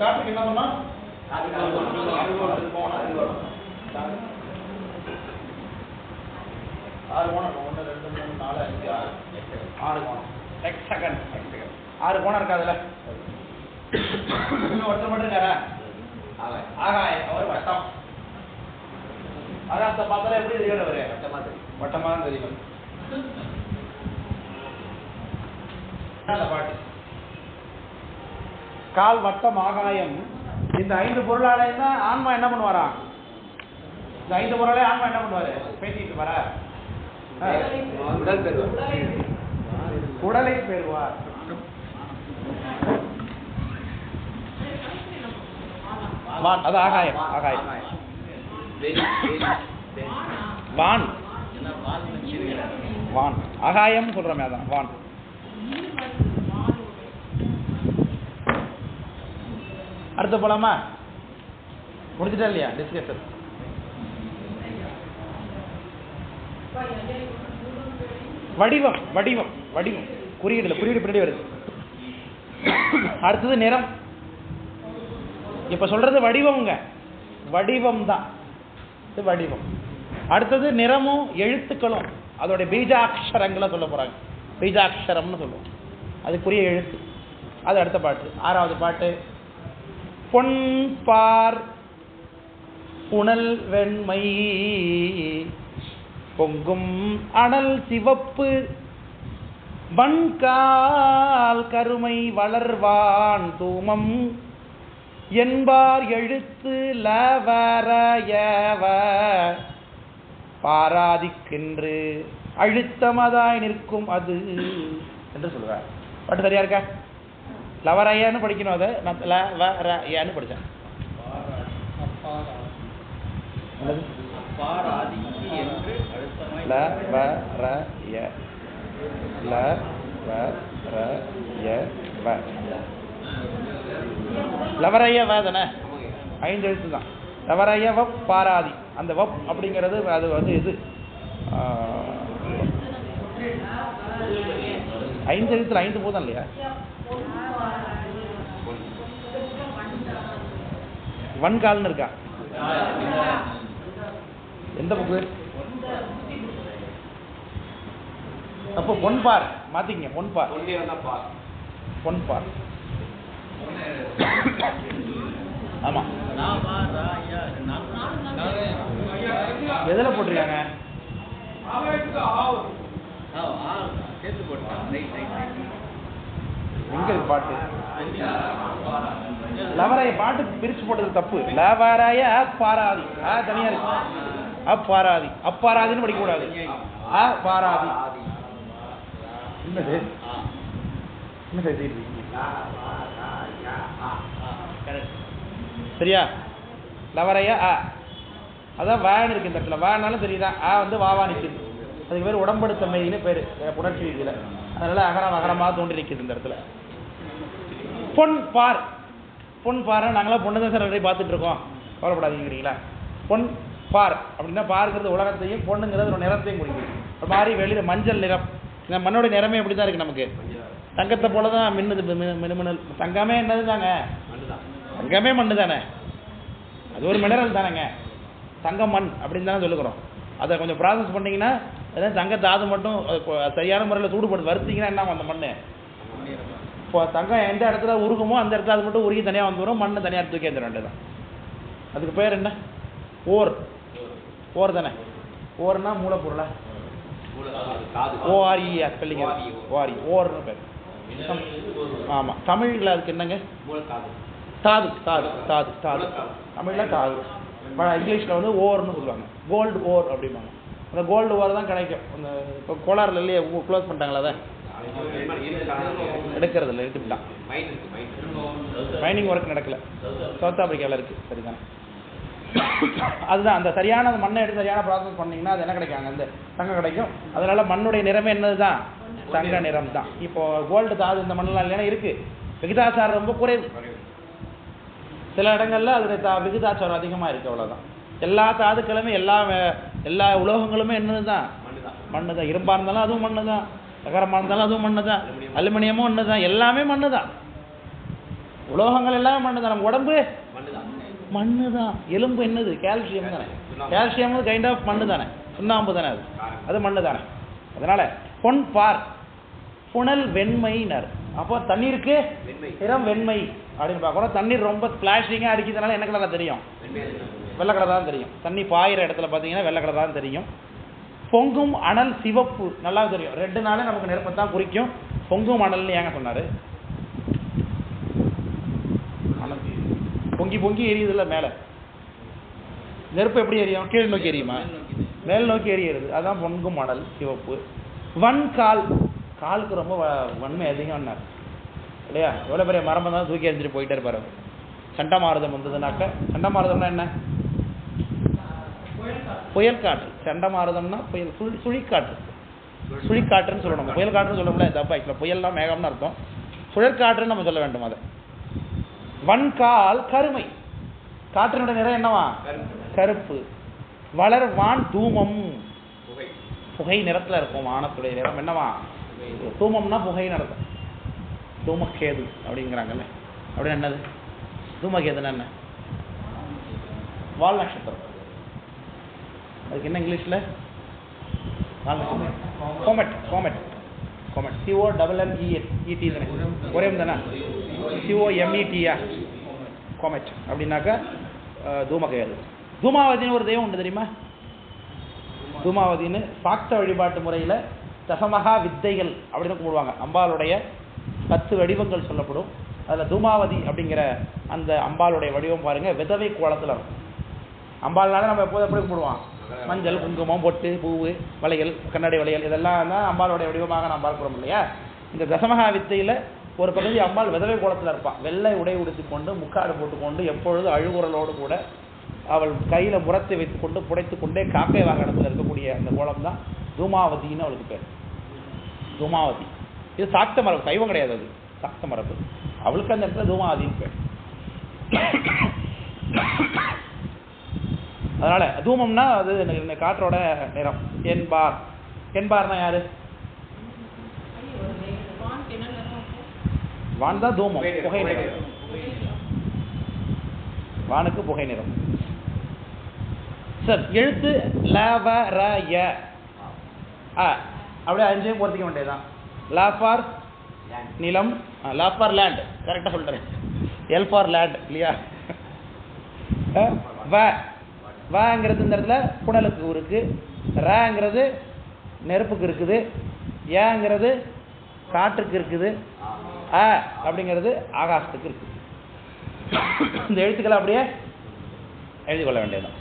காற்றுக்கு என்ன சொன்னா? 6 கோணம். 1 2 3 4 5 6 கோணம். நெக்ஸ்ட் செகண்ட் 6 கோணம் இருக்காதுல்ல? ஒருத்தர் மட்டும் இருக்காரா? ஆகாயம். அவர் வட்டம். ஆகாசத்தை பார்த்தாலே எப்படி தெரியும்? அவரு வட்டமா தான் தெரியும். பாட்டு கால் வட்டம் ஆகாயம். இந்த 5 பொருளாலையும் தான் ஆன்மா என்ன பண்ணுவாரா? இந்த 5 பொருளே ஆன்மா என்ன பண்ணுவாரு? பேசிட்டு வர உடலை பெறுவார். வான், அது ஆகாயம். ஆகாயம் வான். வான் ஆகாயம் சொல்றோமே, அதான் வான். அடுத்து போலாமா? முடிச்சுட்டா இல்லையா டிஸ்கஷன்? வடிவம். வடிவம் வடிவம் குறியீடுல குறியீடு பின்னாடி வருது. அடுத்தது நிறம். இப்ப சொல்றது வடிவம்ங்க. வடிவம் தான் இது வடிவம். அடுத்தது நிறமும் எழுத்துக்களும் அதோட பீஜாட்சரங்களை சொல்ல போறாங்க. பீஜாட்சரம்னு சொல்லுவோம், அதுக்குரிய எழுத்து. அது அடுத்த பாட்டு. 6வது பாட்டு. பொன் பார் புனல் வெண்மை பொங்கும் அனல் சிவப்பு வன்கால் கருமை வளர்வான் தூமம் என்பார் எழுத்து லவரயவ பாராதிக்கென்று அழுத்தமதாய் நிற்கும் அது என்று சொல்லுவார். பாட்டு சரியா இருக்கா? லவரையான்னு படிக்கணும். அதை நான் லவரையான்னு படித்தேன். லவரைய தானே, 5 எழுத்து தான். லவரைய வப் பாராதி. அந்த வப் அப்படிங்கிறது அது வந்து இது 5 எழுத்துல 5 போதும் இல்லையா? வன்கால்னு இருக்கா? எந்த புக்கு? அப்போ பொன்பார் மாத்திக்கங்க. பொன்பார் பொன்பார். ஆமா, எதுல போட்டிருக்காங்க? எங்க பாட்டு? லவரைய பாட்டு பிரிச்சு போட்டது தப்பு. லவரைய பாராதி தனியா இருக்கு. அப்பாராதி அப்பாராதின்னு படிக்க கூடாது. பாராதி. என்னது? என்ன செய்தி? சரியா? லவரைய அதான் வேன் இருக்கு இந்த இடத்துல. வேனாலும் தெரியுதா? வந்து வாவா நிற்குது. அதுக்கு பேர் உடம்படுத்தமைன்னு பேரு புணர்ச்சி ரீதியில. அதனால அகரம் அகரமாக தோன்றி நிற்குது இந்த இடத்துல. பொன் பார். பொன் பார். நாங்களாம் பொண்ணு தான் சார் பார்த்துட்டு இருக்கோம், கவலைப்படாதீங்கிறீங்களா? பொன் பார் அப்படின்னா பாருங்கிறது உலகத்தையும், பொண்ணுங்கிறது ஒரு நிறத்தையும் குறிக்கும். ஒரு மாதிரி வெளியில மஞ்சள் நிறம். இந்த மண்ணோட நிறமே எப்படி தான் இருக்கு நமக்கு. தங்கத்தை போலதான் மின்னுது. மினுமினல். தங்கமே என்னது தாங்க? தங்கமே மண்ணு தானே. அது ஒரு மினரல் தானேங்க. தங்க மண் அப்படின்னு தானே சொல்லுகிறோம். அதை கொஞ்சம் ப்ராசஸ் பண்ணிங்கன்னா அதாவது தங்க தாது மட்டும் சரியான முறையில் சூடுபடுத்து வறுத்தீங்கன்னா என்ன அந்த மண்? இப்போ தங்கம் எந்த இடத்துல உருகுமோ அந்த இடத்துல அது மட்டும் உருகி தனியாக வந்துடும், மண் தனியாக தூக்கி வந்துட வேண்டியதான். அதுக்கு பேர் என்ன? ஓர். ஓர் தானே. ஓர்னா மூலப்பொருளா? ஓஆர்இ ஸ்பெல்லிங். ஓஆர்இ ஓர்னு பேர். ஆமாம். தமிழில் அதுக்கு என்னங்க? தாது. தாது தாது தாது தமிழில் தாது. இங்கிலீஷில் வந்து ஓர்னு சொல்லுவாங்க. கோல்டு ஓர் அப்படிம்பாங்க. அந்த கோல்டு ஓர் தான் கிடைக்கும். அந்த இப்போ கோலாரில் இல்லையே க்ளோஸ் பண்ணிட்டாங்களா? அதை எடுக்கிறது இல்லை, எடுத்துட்டான். மைனிங் ஒர்க் நடக்கல. சவுத் ஆப்பிரிக்காவில் இருக்குது. சரிதானே? அதுதான் அந்த சரியான மண்ணை எடுத்து சரியான ப்ராசஸ் பண்ணிங்கன்னா அது என்ன கிடைக்காங்க? அந்த தங்கம் கிடைக்கும். அதனால மண்ணுடைய நிறமே என்னது தான்? தங்க நிறம் தான். இப்போ கோல்டு தாது இந்த மண்ணெல்லாம் இல்லைன்னா இருக்குது. விகிதாச்சாரம் ரொம்ப குறைவு. சில இடங்கள்ல அதோடைய விகிதாச்சாரம் அதிகமாக இருக்குது. அவ்வளோதான். எல்லா தாதுக்களுமே எல்லா உலோகங்களுமே என்னது தான்? மண்ணு தான். இரும்பாக இருந்தாலும் அதுவும் மண்ணு தான். தகரமாக இருந்தாலும் அதுவும் மண்ணு தான். அலுமினியமும் ஒன்று தான். எல்லாமே மண்ணு தான். உலோகங்கள் எல்லாமே மண்ணு தான். நம்ம உடம்பு மண்ணு தான். எலும்பு என்னது? கால்சியம் தானே. கால்சியம் கைண்ட் ஆஃப் மண்ணு தானே. சுண்ணாம்பு தானே. அது மண்ணு தானே. அதனால பொன் பார். புனல் வெண்மையினர். அப்போ தண்ணீருக்கு நிறம் வெண்மை அப்படின்னு பார்க்குறோம். தண்ணீர் ரொம்ப ஸ்பிளாஷிங்காக அடிக்கிறதுனால என்ன கலராக தெரியும்? வெள்ளை கலராக தான் தெரியும். தண்ணி பாயிற இடத்துல பார்த்தீங்கன்னா வெள்ளை கலராக தான் தெரியும். பொங்கும் அனல் சிவப்பு நல்லா தெரியும். ரெட்டுனாலே நமக்கு நெருப்பை தான் குறிக்கும். பொங்கும் அனல்னு ஏங்க சொன்னார்? அனல் பொங்கி பொங்கி எரியுதுல்ல மேலே. நெருப்பு எப்படி எரியும்? கீழ் நோக்கி எரியுமா? மேல் நோக்கி எரியுது. அதான் பொங்கும் அனல் சிவப்பு. வன்கால். காலுக்கு ரொம்ப வன்மை அதிகம்னார் இல்லையா? எவ்வளோ பெரிய மரம் தான் தூக்கி எரிஞ்சிட்டு போயிட்டே இருப்பார். சண்டமாருதம் வந்ததுனாக்க, சண்டமாருதம்னா என்ன? புயல் காற்று. சண்டமாருதம்னா புயல். சுழிக்காற்று. சுழிக்காற்றுன்னு சொல்லணும். புயல் காற்றுன்னு சொல்ல முடியாது. தப்பா ஆக்சுவலாக புயல்லாம் மேகம்னு அர்த்தம். சுழற்காற்றுன்னு நம்ம சொல்ல வேண்டும். அதை வன்கால் கருமை. காற்றினுடைய நிறம் என்னவா? கருப்பு. வளர்வான் தூமம். புகை நிறத்தில் இருக்கும். வானத்துடைய நிறம் என்னவா? தூமம்னா புகைன்னு அர்த்தம். தூமக்கேது அப்படிங்கிறாங்கல்ல. அப்படின்னு என்னது? தூமகேதுன்னா என்ன? வால் நட்சத்திரம். அதுக்கு என்ன இங்கிலீஷில்? வால் நட்சத்திரம். கோமெட். கோமெட். கோமெட். COMMET தானே. ஒரே தானே. COMETயா? கோமெட் அப்படின்னாக்கா தூமகேது. தூமாவதின்னு ஒரு தெய்வம் உண்டு தெரியுமா? தூமாவதின்னு சாக்த வழிபாட்டு முறையில் தசமகா வித்தைகள் அப்படின்னு கும்பிடுவாங்க. அம்பாளுடைய 10 வடிவங்கள் சொல்லப்படும். அதில் தூமாவதி அப்படிங்கிற அந்த அம்பாளுடைய வடிவம் பாருங்கள், விதவை கோலத்தில் இருக்கும். அம்பாள்னால நம்ம எப்போது எப்படி கும்பிடுவோம்? மஞ்சள், குங்குமம், பொட்டு, பூவு, வளையல், கண்ணாடி வளையல், இதெல்லாம் தான் அம்பாளுடைய வடிவமாக நாம் பார்க்கிறோம் இல்லையா. இந்த தசமகா வித்தையில் ஒரு பகுதி அம்பாள் விதவை கோலத்தில் இருப்பாள். வெள்ளை உடை உடுத்தி கொண்டு முக்காடு போட்டுக்கொண்டு எப்பொழுது அழுகுரலோடு கூட அவள் கையில் முரத்தை வைத்துக்கொண்டு புடைத்து கொண்டே காக்கை வாகனத்தில் இருக்கக்கூடிய அந்த கோலம் தான் தூமாவதின்னு அவளுக்கு பேர். தூமாவதி இது சாக்த மரபு, சைவம் கிடையாது, அது சாக்த மரபு. அவளுக்கு அந்த இடத்துல தூமாவதின்னு பேர். அதனால தூமம்னா அது இந்த காற்றோட நிறம். என்பார், என்பார்னா யாரு? வான் தான் தூமம், புகை நிறம். வானுக்கு புகை நிறம். சார் எழுத்து ல வ ர ய அப்படியே அஞ்சையும் பொறுத்திக்க வேண்டியதுதான். லா ஃபார் நிலம், லா ஃபார் லேண்ட், கரெக்டாக சொல்கிறேன். எல் ஃபார் லேண்ட் இல்லையா. வங்கிறது இந்த இடத்துல புனலுக்கு இருக்கு, ரங்கிறது நெருப்புக்கு இருக்குது, ஏங்கிறது காற்றுக்கு இருக்குது, அ அப்படிங்கிறது ஆகாசத்துக்கு இருக்குது. இந்த எழுத்துக்களை அப்படியே எழுதி கொள்ள வேண்டியதுதான்.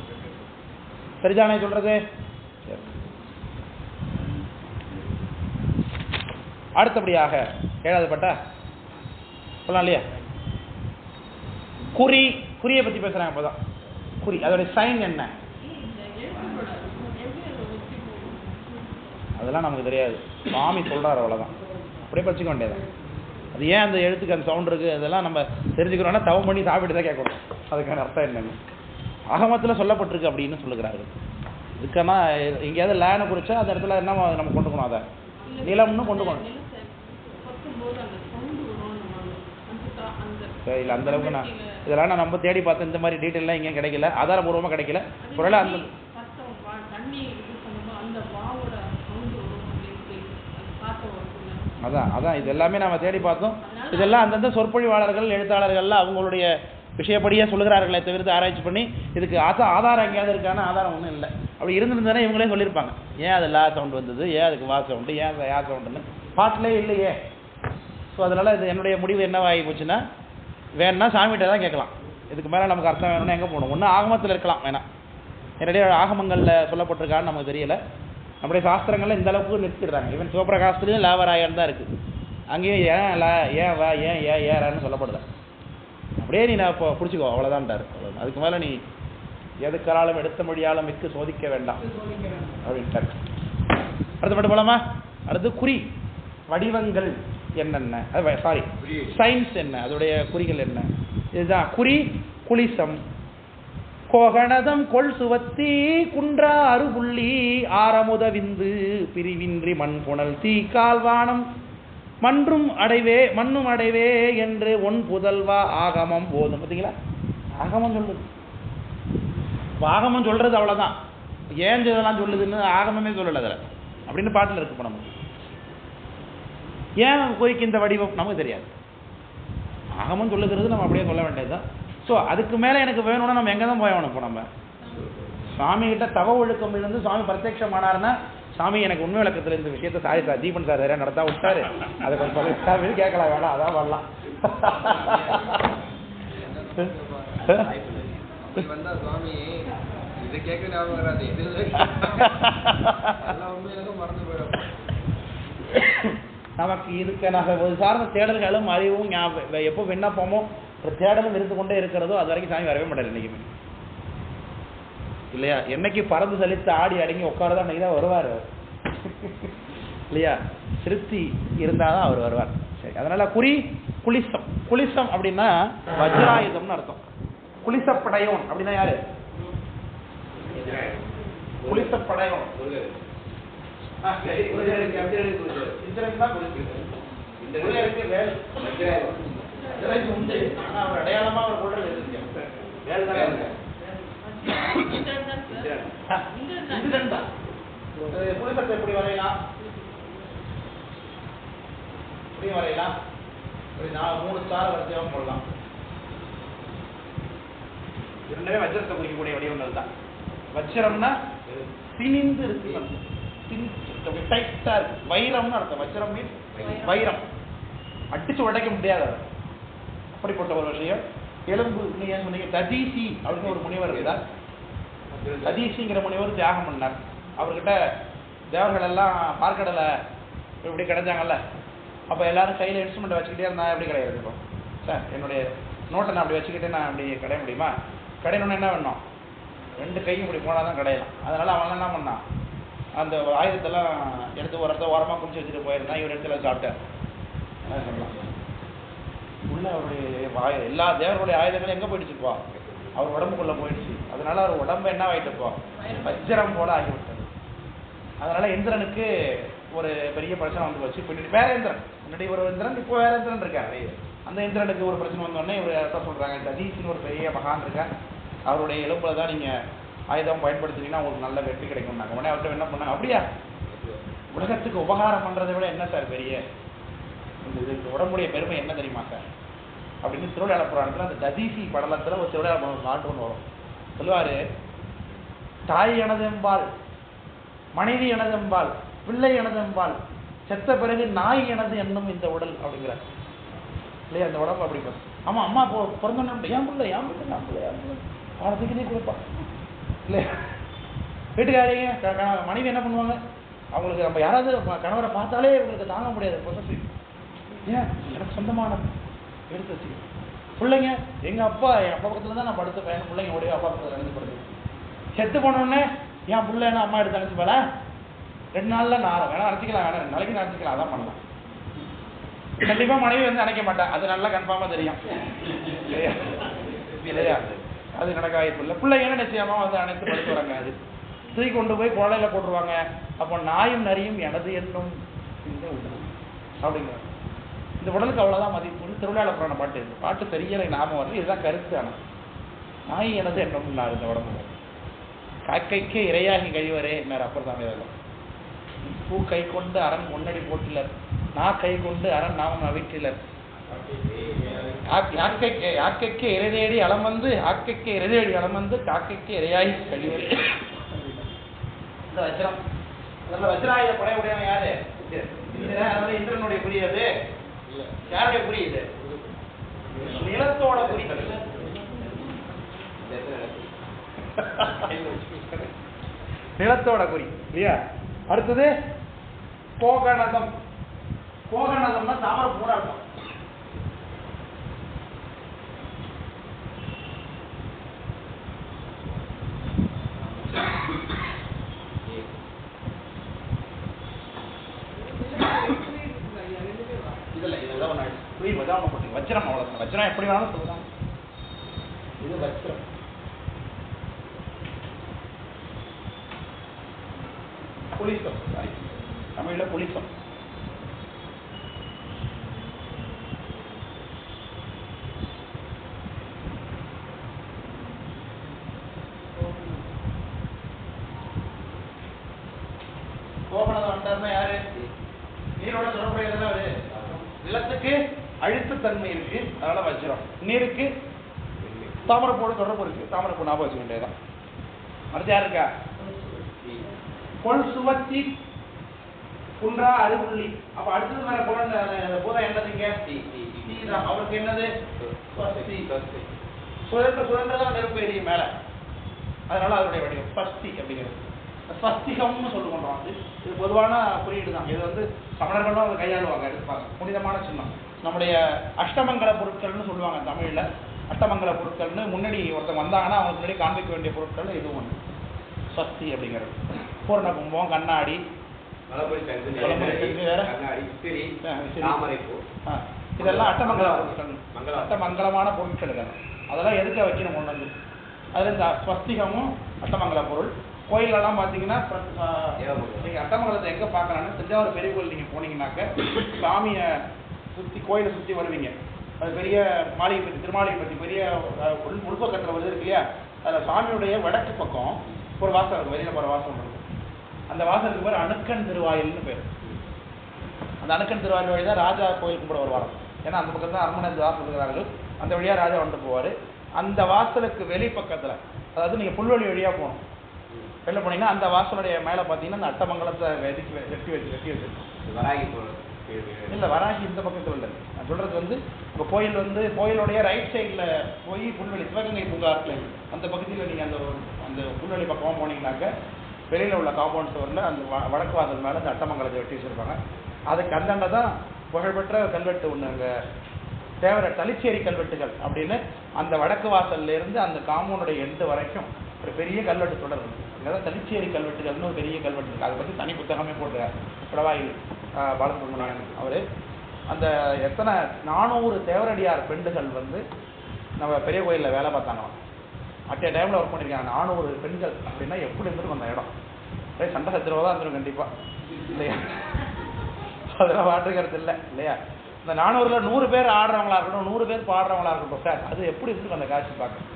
சரிதானே சொல்றது? அடுத்தபடியாக ஏழாவது பட்டா சொல்லலாம் இல்லையா. குறி, குறியை பத்தி பேசுறாங்க. அப்பதான் குறி, அதோட சைன் என்ன அதெல்லாம் நமக்கு தெரியாது. சுவாமி சொல்றாரு, அவ்வளவுதான். அப்படியே படிச்சுக்க வேண்டியதான். அது ஏன் அந்த எழுத்துக்கு அந்த சவுண்ட் இருக்கு அதெல்லாம் நம்ம தெரிஞ்சுக்கிறோம்னா தவம் பண்ணி சாப்பிட்டு தான் கேட்கணும் அதுக்கான அர்த்தம் என்னன்னு. ஆகமத்தில் சொல்லப்பட்டிருக்கு அப்படின்னு சொல்லுகிறார்கள். இதுக்கான எங்கேயாவது லேனை குறிச்சா அந்த இடத்துல என்ன நம்ம கொண்டுக்கணும், அதை நிலம்னு கொண்டுக்கணும். சரி, இல்லை அந்த அளவுக்கு நான் இதெல்லாம் நான் நம்ம தேடி பார்த்தேன். இந்த மாதிரி டீட்டெயிலாம் எங்கேயும் கிடைக்கல, ஆதாரபூர்வமாக கிடைக்கல. ஒருவேளை அந்த அதான் இது எல்லாமே நம்ம தேடி பார்த்தோம். இதெல்லாம் அந்தந்த சொற்பொழிவாளர்கள் எழுத்தாளர்கள்லாம் அவங்களுடைய விஷயப்படியே சொல்லுகிறார்களே தவிர்த்து ஆராய்ச்சி பண்ணி இதுக்கு ஆதாரம் எங்கேயாவது இருக்கான ஆதாரம் ஒன்றும் இல்லை. அப்படி இருந்திருந்தானே இவங்களே சொல்லியிருப்பாங்க. ஏன் அது லா சவுண்ட் வந்தது, ஏன் அதுக்கு வா சவுண்டு, ஏன் யா சவுண்டுன்னு பாட்டிலே இல்லையே. ஸோ அதனால் இது என்னுடைய முடிவு என்னவாகி போச்சுன்னா, வேணும்னா சாமிகிட்ட தான் கேட்கலாம். இதுக்கு மேலே நமக்கு அர்த்தம் வேணும்னா எங்கே போகணும்? ஒன்று ஆகமத்தில் இருக்கலாம், வேணாம் நேரடியாக ஆகமங்களில் சொல்லப்பட்டிருக்கான்னு நமக்கு தெரியலை. நம்முடைய சாஸ்திரங்களில் இந்த அளவுக்கு நிறுத்திடுறாங்க. ஈவன் சிவபிரகாசத்துலேயும் லாவராயன் தான் இருக்குது. அங்கேயும் ஏன் லா, ஏன் வா, ஏன் ஏறான்னு சொல்லப்படுது. அப்படியே நீ நான் இப்போ பிடிச்சிக்கோ, அவ்வளோதான்ட்டார். அவ்வளோதான், அதுக்கு மேலே நீ எதுக்கராலும் எடுத்த மொழியாலும் மிக்க சோதிக்க வேண்டாம் அப்படின்ட்டார். அடுத்து மட்டும் போலாமா? அடுத்து குறி வடிவங்கள் என்னென்ன, சாரி சயின்ஸ் என்ன, அதோடைய குறிகள் என்ன? இதுதான் குறி. குளிசம், கோகணதம் கொள் சுவத்தி குன்றா அருபுள்ளி ஆரமுத விந்து பிரிவின்றி மண் புனல் தீ கால்வானம் மன்றும் அடைவே என்று ஒன் புதல்வா ஆகமம் போதும். பார்த்தீங்களா, ஆகமம் சொல்லுது. ஆகமம் சொல்றது அவ்வளோதான். ஏன் இதெல்லாம் சொல்லுதுன்னு ஆகமமே சொல்லலை அதில் அப்படின்னு பாட்டில் இருக்கு. இப்போ நமக்கு ஏன் குறிக்கு இந்த வடிவம் நமக்கு தெரியாது. ஆகமம் சொல்லுகிறது நம்ம அப்படியே சொல்ல வேண்டியதுதான். ஸோ அதுக்கு மேலே எனக்கு வேணும்னா நம்ம எங்கே தான் போயணும்? இப்போ நம்ம சுவாமிகிட்ட தவ ஒழுக்கம் இருந்து சுவாமி பிரத்யட்சமானார்னா, சாமி எனக்கு உண்மை விளக்கத்தில் இந்த விஷயத்தை சாரி சார் தீபன் சார் வேற நடத்தா விட்டாரு, அதை கொஞ்சம் சொல்லி கேட்கலாம், வேணாம் அதான் வரலாம். சுவாமி இதை கேட்க ஞாபகம் வராது, மறந்து போயிடும். நமக்கு இதுக்கு ஒரு சார்ந்த தேடல்களும் அறிவும் எப்போ விண்ணப்பமோ ஒரு தேடலும் இருந்து கொண்டே இருக்கிறதோ அது வரைக்கும் சாமி வரவே மாட்டார் என்னைக்குமே இல்லையா. என்னைக்கு பறந்து சலித்து ஆடி அடங்கி உட்காரதான் அன்னைக்கு தான் வருவார் இல்லையா. திருப்தி இருந்தாதான் அவர் வருவார். சரி, அதனால குறி குளிசம். குளிசம் அப்படின்னா வஜ்ராயுதம்னு அர்த்தம். குளிசப்படையோன் அப்படின்னா யாரு? குளிசப்படையோன் அடையாளமா அவர் கொள்றது புலிசத்தை எப்படி வரையலாம்? எப்படி வரையலாம்? 3 ஸ்டார் வரிசையாகவும் போடலாம். இரண்டே வஜ்ரத்தை குறிக்கக்கூடிய வடிவங்கள் தான். வஜ்ரம்னா திணிந்து இருக்கு, டைட்டா இருக்கு. வைரம்னு அர்த்தம். வஜ்ரம் மீன்ஸ் வைரம், அடிச்சு உடைக்க முடியாத அப்படிப்பட்ட ஒரு விஷயம். எலும்பு, நீங்க ஏன் சொன்னீங்க ததீசி அப்படின்னு ஒரு முனிவர் இருந்தார். ததீசிங்கிற முனிவர் தியாகம் பண்ணார். அவர்கிட்ட தேவர்கள் எல்லாம் பார்க்கடலை இப்படி கிடைச்சாங்கல்ல, அப்போ எல்லாரும் கையில் இன்ஸ்ட்ருமெண்ட் வச்சுக்கிட்டே இருந்தால் எப்படி கிடையாது? இப்போ சார் என்னுடைய நோட்டை நான் அப்படி வச்சுக்கிட்டே நான் அப்படி கடைய முடியுமா? கடையணுன்னு என்ன வேணும்? 2 கையும் இப்படி போனால் தான் கடையலாம். அதனால் அவன் என்ன பண்ணான், அந்த ஆயுதத்தெல்லாம் எடுத்து ஒரு இடத்த ஓரமாக குடிச்சு வச்சுட்டு போயிருந்தான். இவர் இடத்துல சாப்பிட்டார். என்ன சொல்லலாம், உள்ள அவருடைய எல்லா தேவர்களுடைய ஆயுதங்களும் எங்கே போயிடுச்சுப்பா? அவர் உடம்புக்குள்ளே போயிடுச்சு. அதனால அவர் உடம்பு என்ன ஆகிட்டுப்போ, வஜ்ரம் போல ஆகிவிட்டது. அதனால இந்திரனுக்கு ஒரு பெரிய பிரச்சனை வந்து போச்சு. பின்னாடி வேற இந்திரன், முன்னாடி ஒரு இந்திரன், இப்போ வேற இந்திரன் இருக்காரு. அந்த இந்திரனுக்கு ஒரு பிரச்சனை வந்தோடனே இவர் என்ன சொல்றாங்க, ததீசின்னு ஒரு பெரிய மகான் இருக்கார், அவருடைய எலும்புல தான் நீங்க ஆயுதம் பயன்படுத்தினீங்கன்னா உங்களுக்கு நல்ல வெற்றி கிடைக்கும்னாங்க. உடனே அவர்கிட்ட என்ன பண்ணாங்க, அப்படியா உலகத்துக்கு உபகாரம் பண்றதை விட என்ன சார் பெரிய இந்த உடம்புடைய பெருமை என்ன தெரியுமா சார் அப்படின்னு திருவிழா புராணத்தில் அந்த ததீசி படலத்தில் ஒரு திருவிழா நாட்டு ஒன்று வரும். சொல்லுவாரு, தாய் எனதெம்பால், மனைவி எனதெம்பால், பிள்ளை எனதெம்பால், செத்த பிறகு நாய் எனது என்னும் இந்த உடல் அப்படிங்கிறார் இல்லையா? அந்த உடம்பு அப்படி ஆமா, அம்மா பிறந்தோன்னு ஏன் பிள்ளை ஏன் பிள்ளை ஏன் பிள்ளை ஏன் பிள்ளை அவனுக்கு நீ கொடுப்பா இல்லையா? வீட்டுக்காரங்க மனைவி என்ன பண்ணுவாங்க, அவங்களுக்கு நம்ம யாராவது கணவரை பார்த்தாலே இவங்களுக்கு தாங்க முடியாது, பொசசிவ். ஏன் எனக்கு சொந்தமான எடுத்து வச்சு பிள்ளைங்க, எங்கள் அப்பா பக்கத்தில் தான் நான் படுத்துப்பேன், என் பிள்ளைங்க உடைய அப்பா பக்கத்தில் நினைச்சு படுத்து. செத்து போனோடனே என் பிள்ளை என்ன அம்மா எடுத்து நினைச்சு போல 2 நாளில் நான் வேணா நினச்சிக்கலாம், வேணா 2 நாளைக்கு நினச்சிக்கலாம், அதான் பண்ணலாம். கண்டிப்பாக மனைவி வந்து நினைக்க மாட்டேன், அது நல்லா கன்ஃபார்மாக தெரியும் இல்லையா? அது நடக்க வாய்ப்பு இல்லை. பிள்ளை என்ன நிச்சயமாக வந்து அனைத்து படுத்து வராங்க, அது தூக்கி கொண்டு போய் குழந்தையில போட்டுருவாங்க. அப்போ நாயும் நரியும் எனது என்னும் அப்படிங்கிற இந்த உடலுக்கு அவ்வளோதான் மதிப்பு. திருவிழா புராண பாட்டு, இந்த பாட்டு தெரியலை ஞாபகம் வருது, இதுதான் கருத்து. ஆனால் நாய் எனது என்னும் நான் இந்த உடம்பு காக்கைக்கு இரையாகி கழிவரே என்ன அப்பர் தான் இதெல்லாம். பூ கை கொண்டு அரண் முன்னடி போட்டிலர், நான் கை கொண்டு அரண் நாமம் அவிற்றிலர், யாக்கைக்கு இறைதேடி அளம் வந்து, ஆக்கைக்கு இறைதேடி அளம் வந்து, காக்கைக்கு இரையாகி கழிவரே. இந்த வஜ்ரம், அதில் வஜ்ராயுத படையுடையவன் யாரு? அதனால இந்திரனுடைய புரியாது, யாருடைய புரியுது? நிலத்தோட புரி, நிலத்தோட குறி இல்லையா? அடுத்தது கோகனதம். கோகனதம்னா தாமரை பூரா இருக்கும். வஜ்ரம் அவ்வளவு. வஜ்ரம் எப்படி வேணாலும் சொல்லலாம், இது வஜ்ரம். புலிசம், தமிழ்ல புலிசம். கோபனதம் வந்தாருன்னா யாரு? நீரோட தொடர்புடையதுதான் அது. நிலத்துக்கு அழுத்தத்தன்மை இருக்கு, அதனால வஜ்ரம். நீருக்கு தாமரைப்பூட தொடர்பு இருக்கு, தாமரைப்பூ ஞாபகம் வச்சுக்க வேண்டியதுதான். அடுத்து யாரு இருக்கா? பொன் சுவத்தி குன்றா அருகுள்ளி. அப்ப அடுத்தது மேல பொருள் பூதம் என்னதுங்க? அவருக்கு என்னது? சுதந்திரம் நெருப்பு எரியும் மேல, அதனால அதனுடைய வடிவம் ஸ்வஸ்தி அப்படிங்கிறது. ஸ்வஸ்திகம்னு சொல்லுவோம். இது பொதுவான குறியீடு தான். இது வந்து தமிழர்களும் அதை கையாளுவாங்க, எடுப்பாங்க. புனிதமான சின்னம். நம்முடைய அஷ்டமங்கல பொருட்கள்னு சொல்லுவாங்க தமிழ்ல. அஷ்டமங்கல பொருட்கள்னு முன்னாடி ஒருத்தர் வந்தாங்கன்னா அவங்களுக்கு முன்னாடி காண்பிக்க வேண்டிய பொருட்கள் இது ஒன்று ஸ்வஸ்தி அப்படிங்கிறது. பூர்ண கும்பம், கண்ணாடி, இதெல்லாம் அஷ்டமங்கல பொருட்கள், அஷ்டமங்கலமான பொருட்கள். அதெல்லாம் எதுக்க வைக்கணும் கொண்டு வந்து. அதில் இந்த ஸ்வஸ்திகமும் அஷ்டமங்கல பொருள். கோயிலெல்லாம் பார்த்தீங்கன்னா நீங்கள் அட்டமங்கலத்தை எங்கே பார்க்கலான்னு தஞ்சாவூர் பெரிய கோயில் நீங்கள் போனீங்கன்னாக்க சாமியை சுற்றி கோயிலை சுற்றி வருவீங்க. அது பெரிய மாளிகை பற்றி, திருமாளிகை பற்றி பெரிய உள்பக்கத்தில் வருது இருக்கு இல்லையா? அதில் சாமியுடைய வடக்கு பக்கம் ஒரு வாசல் இருக்கும், வெளியில் போகிற வாசல் இருக்கும். அந்த வாசலுக்கு பேர் அணுக்கன் திருவாயில்னு பேர். அந்த அணுக்கன் திருவாயில் வழி தான் ராஜா கோயில் கும்பிட வருவார். ஏன்னா அந்த பக்கத்தில் தான் அரண்மனை வாசல் இருக்கிறார்கள், அந்த வழியாக ராஜா வந்துட்டு போவார். அந்த வாசலுக்கு வெளி பக்கத்தில், அதாவது நீங்கள் புல்வெளி வழியாக போகணும். வெளில போனீங்கன்னா அந்த வாசலுடைய மேலே பார்த்தீங்கன்னா அந்த அட்டமங்கலத்தை வெட்டி வச்சிருக்கோம். இல்லை வராகி இந்த பக்கத்தில் இல்லை. நான் சொல்கிறது வந்து இப்போ கோயில் வந்து கோயிலுடைய ரைட் சைடில் போய் புல்வெளி சிவகங்கை பூங்கா இருக்குல்ல, அந்த பகுதியில் நீங்கள் அந்த புல்வெளி பக்கமாக போனீங்கன்னாக்க வெளியில் உள்ள காம்பவுண்ட் சுவரில் அந்த வடக்கு வாசல் மேலே அந்த அட்டமங்கலத்தை வெட்டி வச்சுருப்பாங்க. அதுக்கு அந்தாண்ட தான் புகழ்பெற்ற கல்வெட்டு ஒன்று அங்கே தேவர தலிச்சேரி கல்வெட்டுகள் அப்படின்னு அந்த வடக்கு வாசல்லேருந்து அந்த காம்பவுண்டுடைய எண்டு வரைக்கும் ஒரு பெரிய கல்வெட்டு தொடர் இருக்குது. அங்கே தான் தலிச்சேரி கல்வெட்டுகள்னு ஒரு பெரிய கல்வெட்டு இருக்குது. அதை பற்றி தனி புத்தகமே போட்டுறார் பிடவாயில் பாலசுப்ரமணியன் அவர். அந்த எத்தனை 400 தேவரடியார் பெண்கள் வந்து நம்ம பெரிய கோயிலில் வேலை பார்த்தாங்களாம். அட்டே டைமில் ஒர்க் பண்ணியிருக்காங்க. 400 பெண்கள் அப்படின்னா எப்படி இருந்துருக்கும் அந்த இடம்? அப்படியே சண்டை சத்திரவாக தான் இருந்துடும் கண்டிப்பாக, இல்லையா? அதெல்லாம் மாற்றுக்கிறது இல்லை, இல்லையா? இந்த 400ல் 100 பேர் ஆடுறவங்களா இருக்கட்டும், 100 பேர் பாடுறவங்களா இருக்கட்டும் சார், அது எப்படி இருந்துருக்கும் அந்த காட்சி பார்க்க?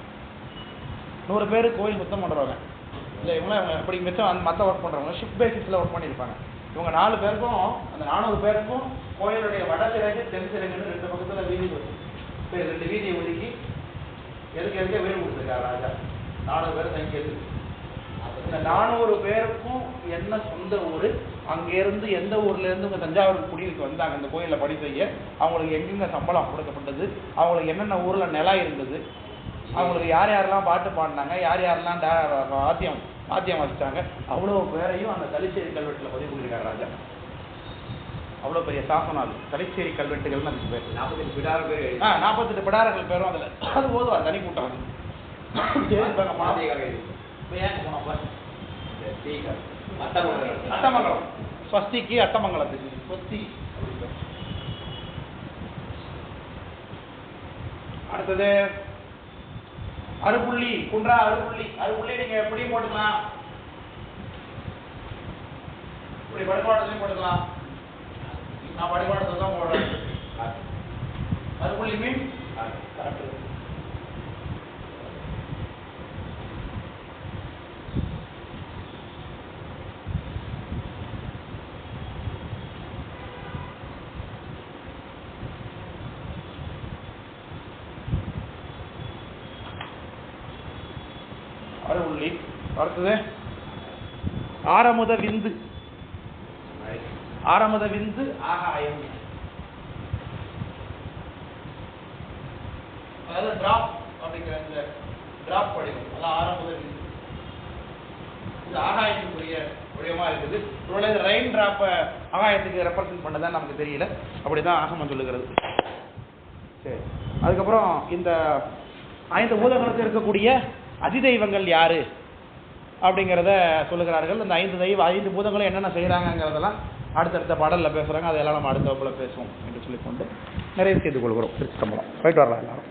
100 பேர் கோயில் சுத்தம் பண்ணுறவங்க இல்லை, இவங்க இப்படி மிச்சம் மற்ற ஒர்க் பண்ணுறவங்க ஷிஃப்ட் பேசிஸில் ஒர்க் பண்ணியிருப்பாங்க. இவங்க 4 பேருக்கும் அந்த 400 பேருக்கும் கோயிலுடைய வடசிறகு தென் சிறகுன்னு 2 பக்கத்தில் வீதி போச்சு. 2 வீதியை ஒதுக்கி எதுக்க வீடு கொடுத்துருக்காரு ராஜா. 400 பேர் தங்கியது. இந்த 400 பேருக்கும் என்ன சொந்த ஊர், அங்கேருந்து எந்த ஊர்லேருந்து இங்கே தஞ்சாவூர் குடியிருக்க வந்தாங்க இந்த கோயிலில் பணி செய்ய, அவங்களுக்கு எங்கெங்க சம்பளம் கொடுக்கப்பட்டது, அவங்களுக்கு என்னென்ன ஊரில் நிலம் இருந்தது, அவங்களுக்கு யார் யாரெல்லாம் பாட்டு பாடினாங்க, யார் யாரெல்லாம் வாத்தியம் வச்சுட்டாங்க, அவ்வளோ பேரையும் அந்த தலிச்சேரி கல்வெட்டில் பதிவு பண்ணியிருக்காரு ராஜா. அவ்வளோ பெரிய சாசனம் அது. தலிச்சேரி கல்வெட்டுகள்னு அதுக்கு பேர். 48 பிடார பேர். 48 பிடாரர்கள் பேரும் அதில். அது போதும், தனி கூட்டம் அது. அட்டமங்கலம் ஸ்வஸ்திக்கு அட்டமங்கலத்துக்கு ஸ்வஸ்தி. அடுத்தது அறுப்புள்ளி, குன்றா அறுப்புள்ளி. அறுப்புள்ளி நீங்க எப்படி போட்டுக்கலாம்? இப்படி படுபாடத்தையும் போட்டுக்கலாம். நான் படுபாடத்தை தான் போடுறேன். அறுப்புள்ளி மீன் அறுப்புள்ளி. அடுத்தது ஆரமுத விந்து. ஆரமுத விந்து ஆகாயம். அதாவது டிராப் அப்படிங்கிற இந்த டிராப் வடிவம், அதான் ஆரமுத விந்து. இது ஆகாயத்துக்குரிய வடிவமா இருக்குது. ஒருவேளை ரெயின் டிராப்பை ஆகாயத்துக்கு ரெப்ரசன்ட் பண்ணதான் நமக்கு தெரியல, அப்படிதான் ஆகமம் சொல்லுகிறது. சரி, அதுக்கப்புறம் இந்த 5 பூதங்களுக்கு இருக்கக்கூடிய அதிதெய்வங்கள் யாரு அப்படிங்கிறத சொல்லுகிறார்கள். இந்த 5 பூதங்களும் என்னென்ன செய்கிறாங்கிறதெல்லாம் அடுத்தடுத்த பாடலில் பேசுகிறாங்க. அதெல்லாம் நம்ம அடுத்த வகுப்பில் பேசுவோம் என்று சொல்லிக்கொண்டு நிறைவு செய்து கொள்கிறோம். திருச்சி சம்பளம் போயிட்டு வரலாம் எல்லாரும்.